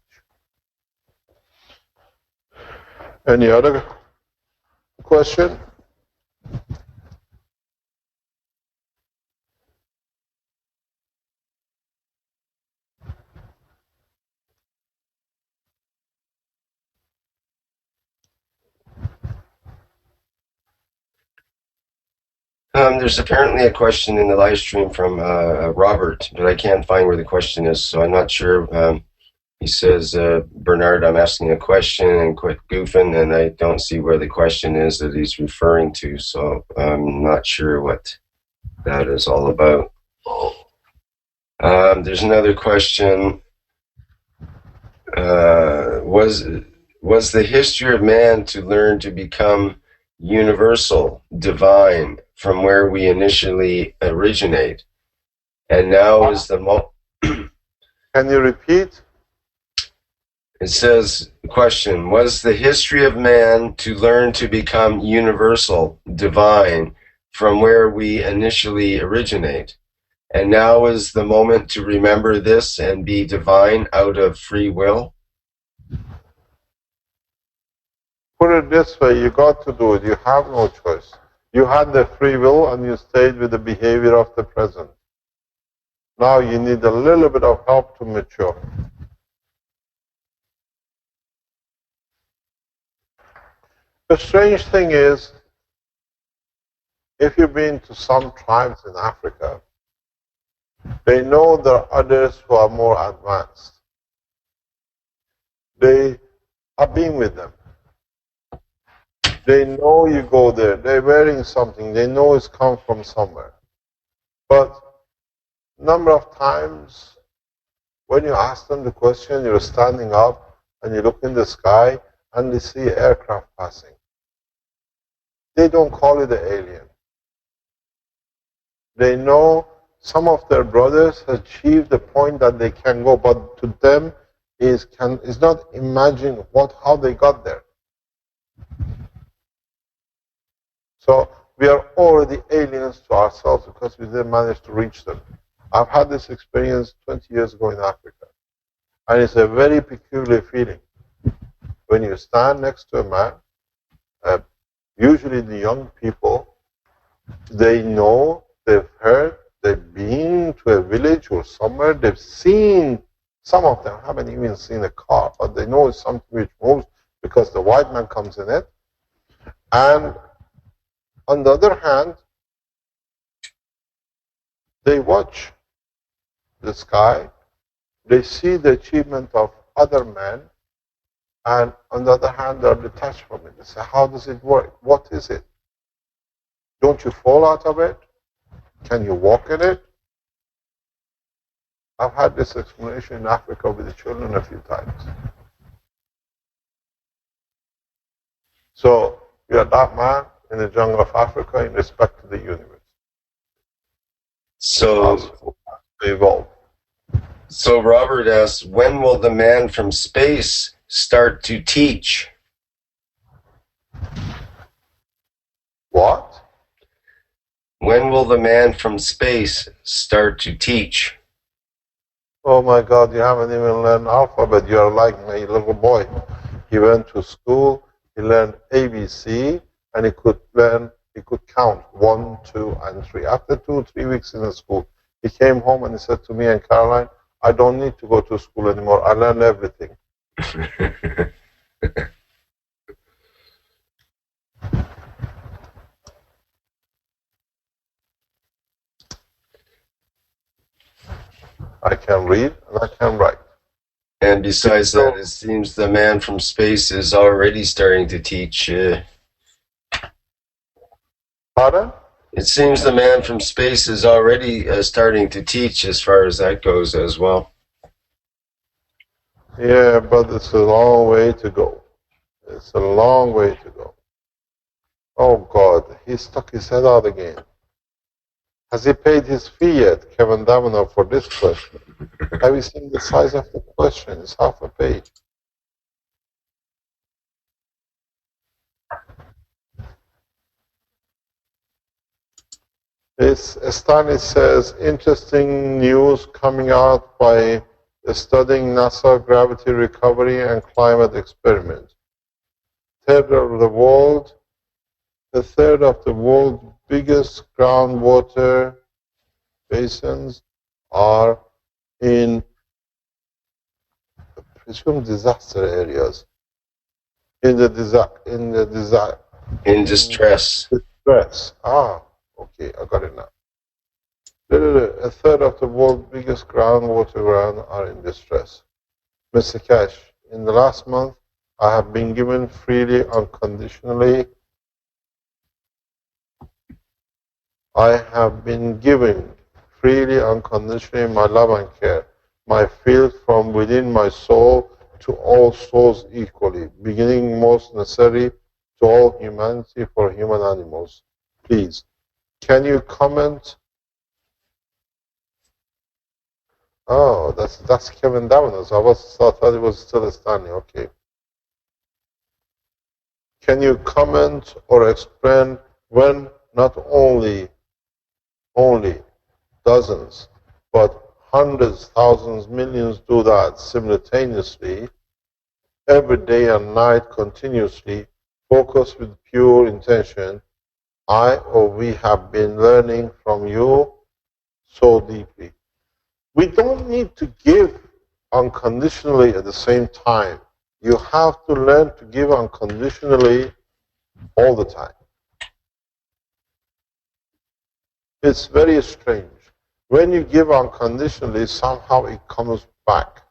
Any other question? There's apparently a question in the live stream from Robert, but I can't find where the question is, so I'm not sure. He says, Bernard, I'm asking a question and quit goofing, and I don't see where the question is that he's referring to, so I'm not sure what that is all about. There's another question. Was the history of man to learn to become universal, divine, from where we initially originate? And now is the Can you repeat? It says, the question, was the history of man to learn to become universal, divine, from where we initially originate? And now is the moment to remember this and be divine out of free will? Put it this way, you got to do it. You have no choice. You had the free will and you stayed with the behavior of the present. Now you need a little bit of help to mature. The strange thing is, if you've been to some tribes in Africa, they know there are others who are more advanced. They are being with them. They know you go there. They're wearing something. They know it's come from somewhere. But number of times, when you ask them the question, you're standing up and you look in the sky and they see aircraft passing. They don't call it an alien. They know some of their brothers achieved the point that they can go, but to them is not imagine how they got there. So we are already aliens to ourselves because we didn't manage to reach them. I've had this experience 20 years ago in Africa, and it's a very peculiar feeling. When you stand next to a man, usually the young people, they know, they've heard, they've been to a village or somewhere, they've seen, some of them haven't even seen a car, but they know it's something which moves because the white man comes in it. And on the other hand, they watch the sky, they see the achievement of other men, and on the other hand, they're detached from it. They say, how does it work? What is it? Don't you fall out of it? Can you walk in it? I've had this explanation in Africa with the children a few times. So, we are that man in the jungle of Africa in respect to the universe. So, evolve. So Robert asks, when will the man from space start to teach? What? When will the man from space start to teach? Oh my God, you haven't even learned alphabet. You are like my little boy. He went to school, he learned ABC, and he could count 1, 2, and 3. After 2, 3 weeks in the school, he came home and he said to me and Caroline, I don't need to go to school anymore. I learned everything. I can read and I can write. And besides that, it seems the man from space is already starting to teach. Pardon? It seems the man from space is already starting to teach as far as that goes as well. Yeah, but it's a long way to go. It's a long way to go. Oh God, he stuck his head out again. Has he paid his fee yet, Kevin Davino, for this question? Have you seen the size of the question? It's half a page. Stanley says, interesting news coming out by studying NASA gravity recovery and climate experiment. The third of the world's biggest groundwater basins are in, I presume, disaster areas. In distress. Distress. Ah, okay, I got it now. A third of the world's biggest groundwater grounds are in distress. Mr. Keshe, in the last month, I have been given freely, unconditionally. I have been giving freely, unconditionally my love and care, my field from within my soul to all souls equally, beginning most necessary to all humanity for human animals. Please, can you comment? Oh, that's Kevin Davino's. I thought it was still Stanley. Okay. Can you comment or explain when not only dozens, but hundreds, thousands, millions do that simultaneously, every day and night, continuously, focused with pure intention? I or we have been learning from you so deeply. We don't need to give unconditionally at the same time. You have to learn to give unconditionally all the time. It's very strange. When you give unconditionally, somehow it comes back.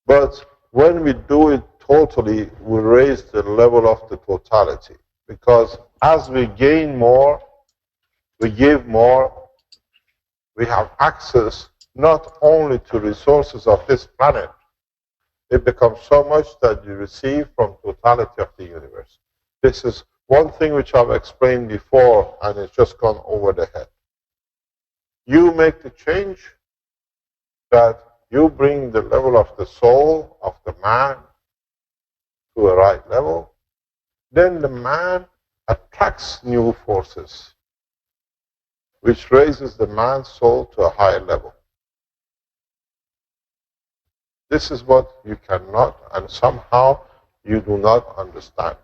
But when we do it totally, we raise the level of the totality. Because as we gain more, we give more, we have access not only to resources of this planet, it becomes so much that you receive from totality of the universe. This is one thing which I've explained before, and it's just gone over the head. You make the change that you bring the level of the soul of the man to a right level, then the man attracts new forces, which raises the man's soul to a higher level. This is what you cannot, and somehow you do not understand.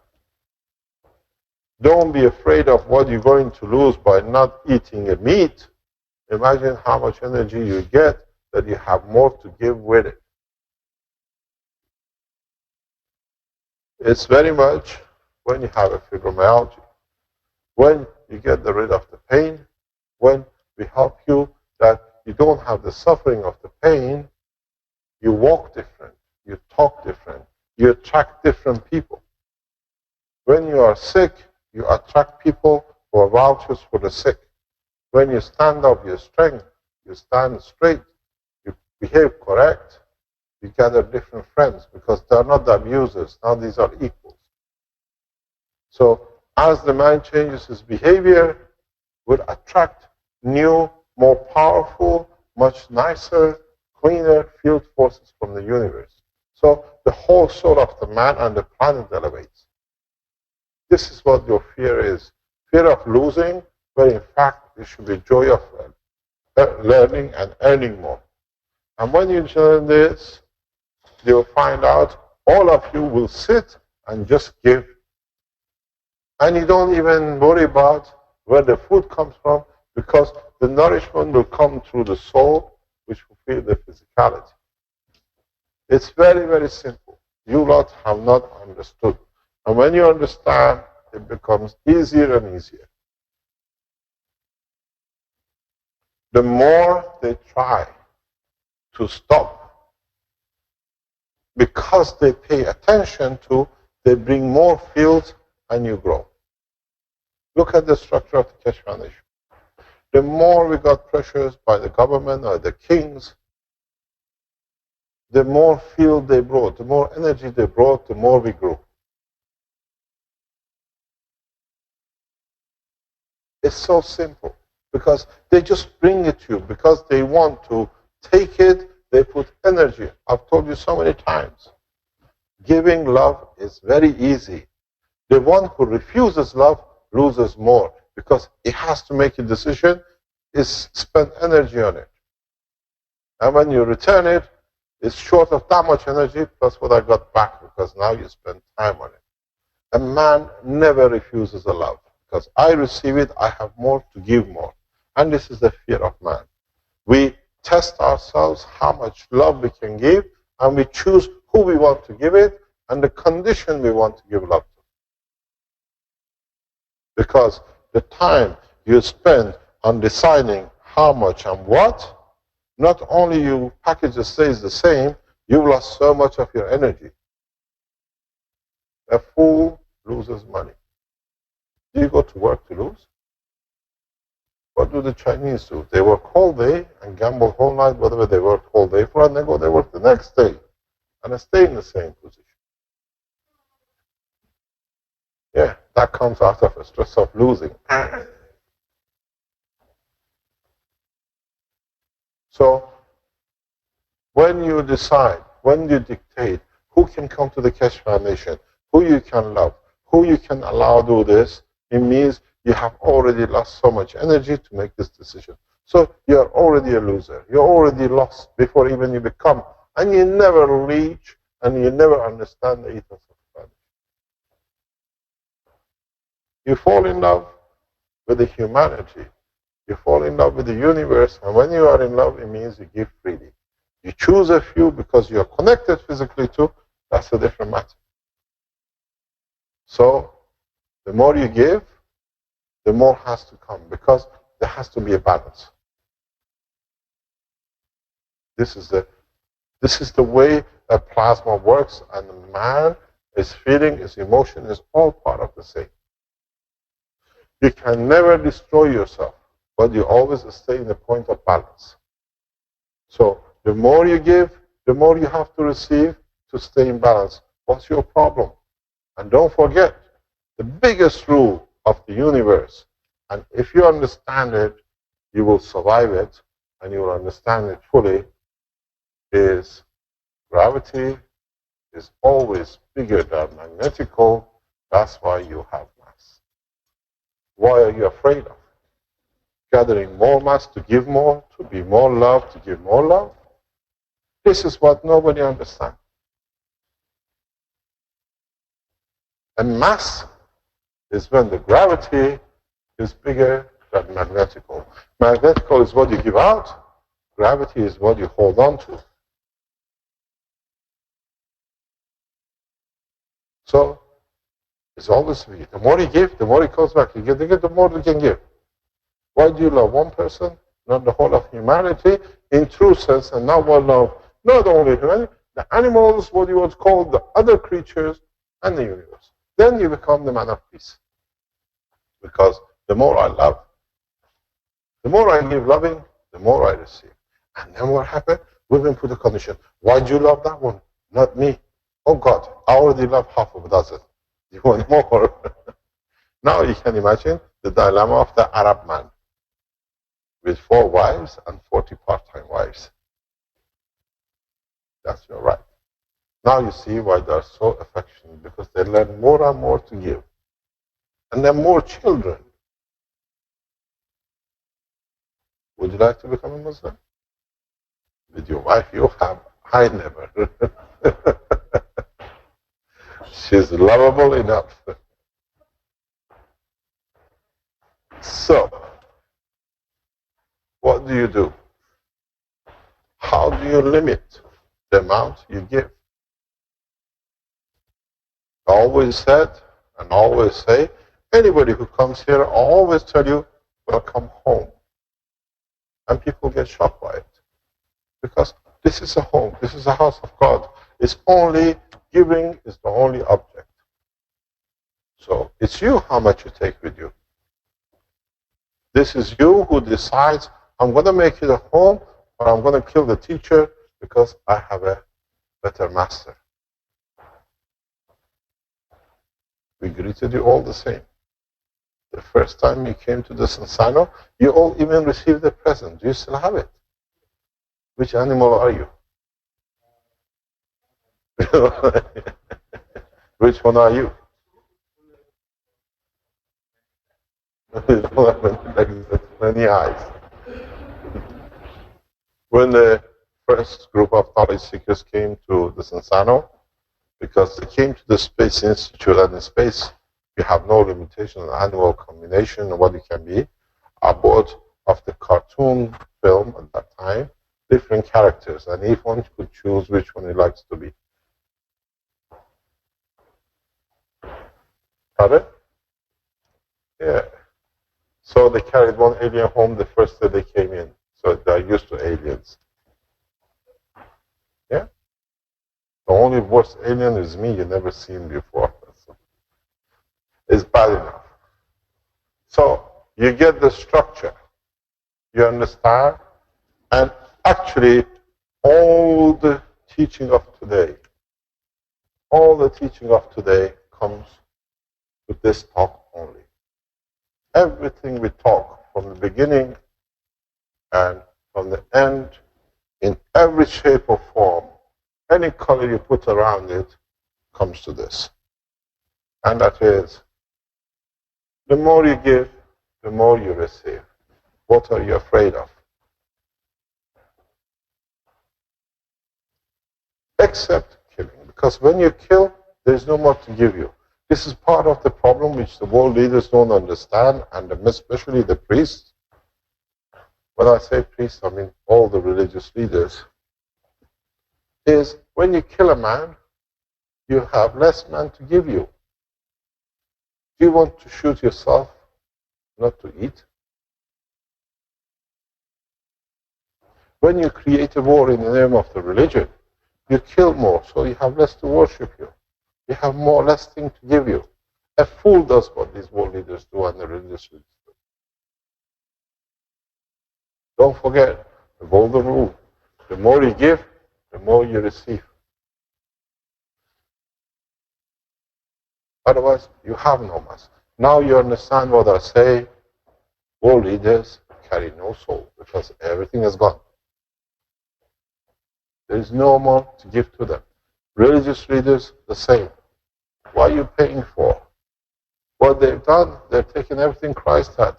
Don't be afraid of what you're going to lose by not eating a meat. Imagine how much energy you get that you have more to give with it. It's very much when you have a fibromyalgia, when you get rid of the pain, when we help you that you don't have the suffering of the pain, you walk different, you talk different, you attract different people. When you are sick, you attract people who are vouchers for the sick. When you stand up, you're strength, you stand straight, you behave correct, you gather different friends because they're not the abusers. Now these are equals. So as the man changes his behavior, will attract new, more powerful, much nicer, cleaner field forces from the universe. So the whole soul of the man and the planet elevates. This is what your fear is. fear of losing, but in fact it should be joy of learning and earning more. And when you learn this, you'll find out all of you will sit and just give. And you don't even worry about where the food comes from, because the nourishment will come through the soul, which will feel the physicality. It's very, very simple. You lot have not understood. And when you understand, it becomes easier and easier. The more they try to stop, because they pay attention to, they bring more fields and you grow. Look at the structure of the Keshe Foundation. The more we got pressures by the government or the kings, the more field they brought, the more energy they brought, the more we grew. It's so simple, because they just bring it to you, because they want to take it, they put energy. I've told you so many times, giving love is very easy. The one who refuses love loses more, because he has to make a decision, is spend energy on it. And when you return it, it's short of that much energy plus what I got back, because now you spend time on it. A man never refuses a love, because I receive it, I have more to give more. And this is the fear of man. We test ourselves how much love we can give, and we choose who we want to give it and the condition we want to give love to. Because the time you spend on deciding how much and what, not only your package stays the same, you've lost so much of your energy. A fool loses money. Do you go to work to lose? What do the Chinese do? They work all day and gamble whole night, whatever they work all day for, and they go, they work the next day, and they stay in the same position. Yeah, that comes out of a stress of losing. So, when you decide, when you dictate who can come to the Keshe Foundation, who you can love, who you can allow to do this, it means you have already lost so much energy to make this decision. So you're already a loser. You're already lost before even you become. And you never reach and you never understand the ethos of God. You fall in love with the humanity. You fall in love with the universe. And when you are in love, it means you give freely. You choose a few because you are connected physically to, that's a different matter. So the more you give, the more has to come, because there has to be a balance. This is the way a plasma works, and the man, his feeling, his emotion is all part of the same. You can never destroy yourself, but you always stay in the point of balance. So the more you give, the more you have to receive to stay in balance. What's your problem? And don't forget, the biggest rule of the universe, and if you understand it, you will survive it, and you will understand it fully, is gravity is always bigger than magnetical. That's why you have mass. Why are you afraid of? Gathering more mass to give more, to be more love, to give more love? This is what nobody understands. And mass is when the gravity is bigger than magnetical. Magnetical is what you give out. Gravity is what you hold on to. So, it's always free. The more you give, the more it comes back. You give, the more you can give. Why do you love one person, not the whole of humanity, in true sense, and not one love, not only humanity, the animals, what you would call the other creatures, and the universe. Then you become the man of peace. Because the more I love, the more I give loving, the more I receive. And then what happened? Women put a condition. Why do you love that one? Not me. Oh God, I already love half of a dozen. You want more? Now you can imagine the dilemma of the Arab man with 4 wives and 40 part-time wives. That's your right. Now you see why they're so affectionate, because they learn more and more to give. And then more children. Would you like to become a Muslim? With your wife you have? I never. She's lovable enough. So, what do? How do you limit the amount you give? I always said and always say, anybody who comes here, I always tell you, welcome home. And people get shocked by it. Because this is a home, this is a house of God. It's only giving is the only object. So it's you how much you take with you. This is you who decides, I'm going to make it a home, or I'm going to kill the teacher because I have a better master. We greeted you all the same. The first time you came to the Sansano, you all even received a present. Do you still have it? Which animal are you? Which one are you? Many eyes. When the first group of knowledge seekers came to the Sansano, because they came to the Space Institute, and in space you have no limitation on animal combination and what it can be. I bought of the cartoon film at that time different characters, and each one could choose which one he likes to be. Pardon? Yeah. So they carried one alien home the first day they came in. So they're used to aliens. Yeah? The only worst alien is me, you never seen before. It's bad enough. So you get the structure. You understand? And actually, all the teaching of today comes with this talk only. Everything we talk from the beginning and from the end, in every shape or form, any color you put around it, comes to this. And that is, the more you give, the more you receive. What are you afraid of? Except killing. Because when you kill, there's no more to give you. This is part of the problem which the world leaders don't understand, and especially the priests. When I say priests, I mean all the religious leaders. Is when you kill a man, you have less man to give you. Do you want to shoot yourself, not to eat? When you create a war in the name of the religion, you kill more, so you have less to worship you. You have more less thing to give you. A fool does what these world leaders do and the religious leaders do. Don't forget the golden rule. The more you give, the more you receive. Otherwise, you have no mass. Now you understand what I say. World leaders carry no soul because everything is gone. There is no more to give to them. Religious leaders, the same. What are you paying for? What they've done, they've taken everything Christ had.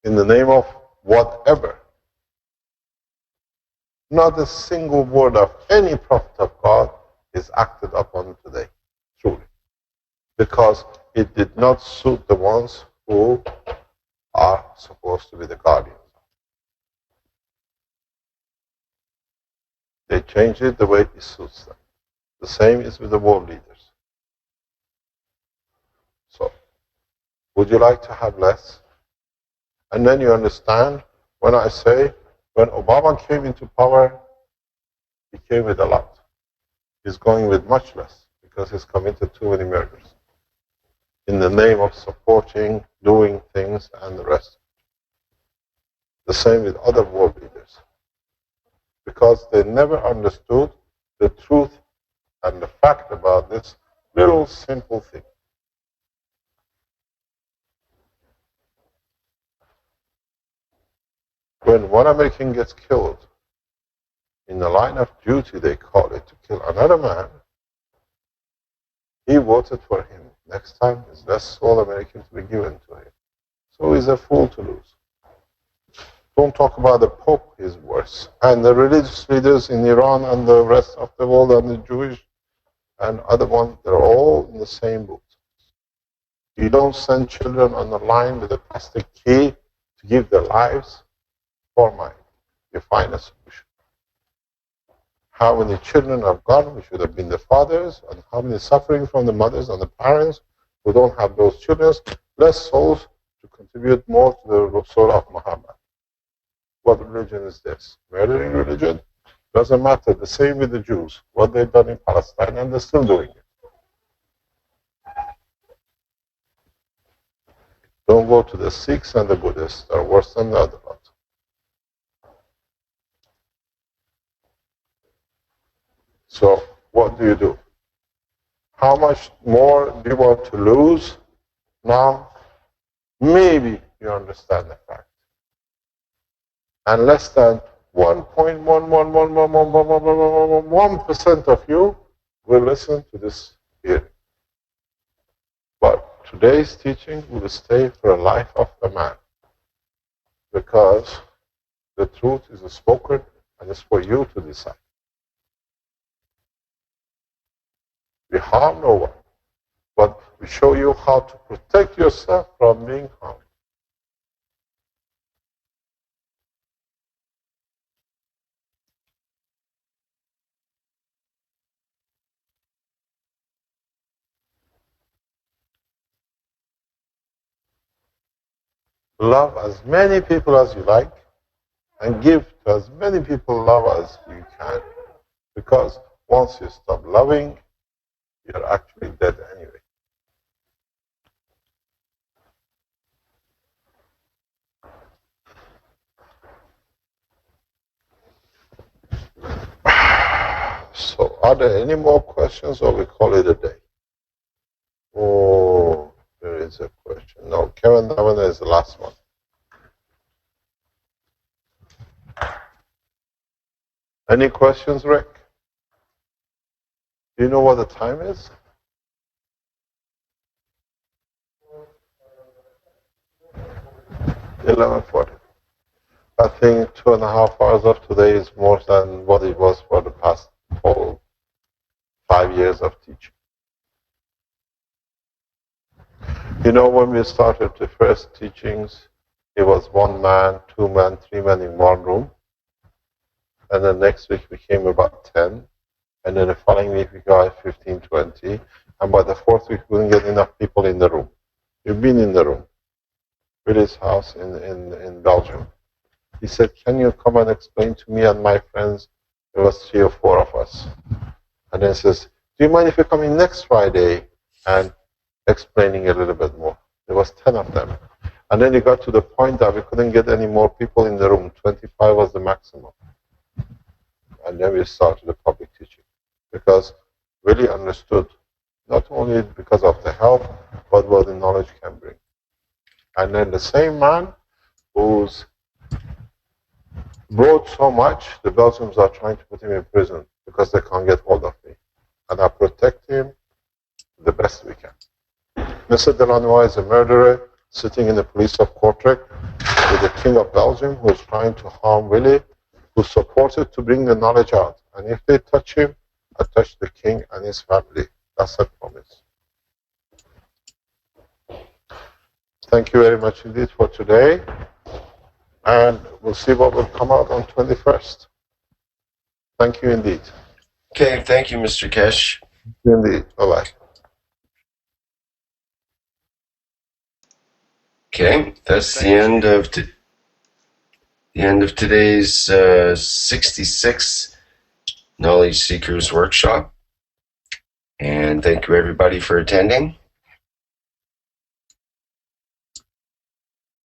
In the name of whatever. Not a single word of any prophet of God is acted upon today, truly. Because it did not suit the ones who are supposed to be the guardians. They changed it the way it suits them. The same is with the world leaders. So, would you like to have less? And then you understand when I say, when Obama came into power, he came with a lot. He's going with much less because he's committed too many murders in the name of supporting, doing things, and the rest. The same with other world leaders. Because they never understood the truth and the fact about this little simple thing. When one American gets killed, in the line of duty they call it, to kill another man, he voted for him. Next time, there's less All American to be given to him. So he's a fool to lose. Don't talk about the Pope, he's worse. And the religious leaders in Iran and the rest of the world and the Jewish and other ones, they're all in the same boat. You don't send children on the line with a plastic key to give their lives for mine. You find a solution. How many children have gone, which should have been the fathers, and how many suffering from the mothers and the parents who don't have those children, less souls to contribute more to the soul of Muhammad. What religion is this? Murdering religion? Doesn't matter. The same with the Jews. What they've done in Palestine, and they're still doing it. Don't go to the Sikhs and the Buddhists. They're worse than the other lot. So what do? How much more do you want to lose? Now, maybe you understand the fact. And less than 1.1% of you will listen to this hearing. But today's teaching will stay for a life of the man. Because the truth is spoken and it's for you to decide. We harm no one, but we show you how to protect yourself from being harmed. Love as many people as you like, and give to as many people love as you can. Because once you stop loving, you're actually dead anyway. So, are there any more questions, or we call it a day? Oh, there is a question. No, Kevin Navana is the last one. Any questions, Rick? Do you know what the time is? $11:40. I think 2.5 hours of today is more than what it was for the past 5 years of teaching. You know, when we started the first teachings, it was 1 man, 2 men, 3 men in one room. And then next week became about 10. And then the following week we got 15, 20. And by the 4th week we couldn't get enough people in the room. You've been in the room. Willy's house in Belgium. He said, can you come and explain to me and my friends? There was 3 or 4 of us. And then he says, do you mind if you come in next Friday and explaining a little bit more? There was 10 of them. And then it got to the point that we couldn't get any more people in the room. 25 was the maximum. And then we started the public teaching. Because Willy understood, not only because of the help, but what the knowledge can bring. And then the same man who's brought so much, the Belgians are trying to put him in prison because they can't get hold of me. And I protect him the best we can. Mr. Delanois is a murderer sitting in the police of Kortrijk with the King of Belgium who's trying to harm Willy, who supported to bring the knowledge out. And if they touch him, I touch the king and his family. That's a promise. Thank you very much indeed for today. And we'll see what will come out on 21st. Thank you indeed. Okay, thank you, Mr. Keshe. Indeed. Bye-bye. Okay, that's the end of today's 66th Knowledge Seekers Workshop. And thank you everybody for attending.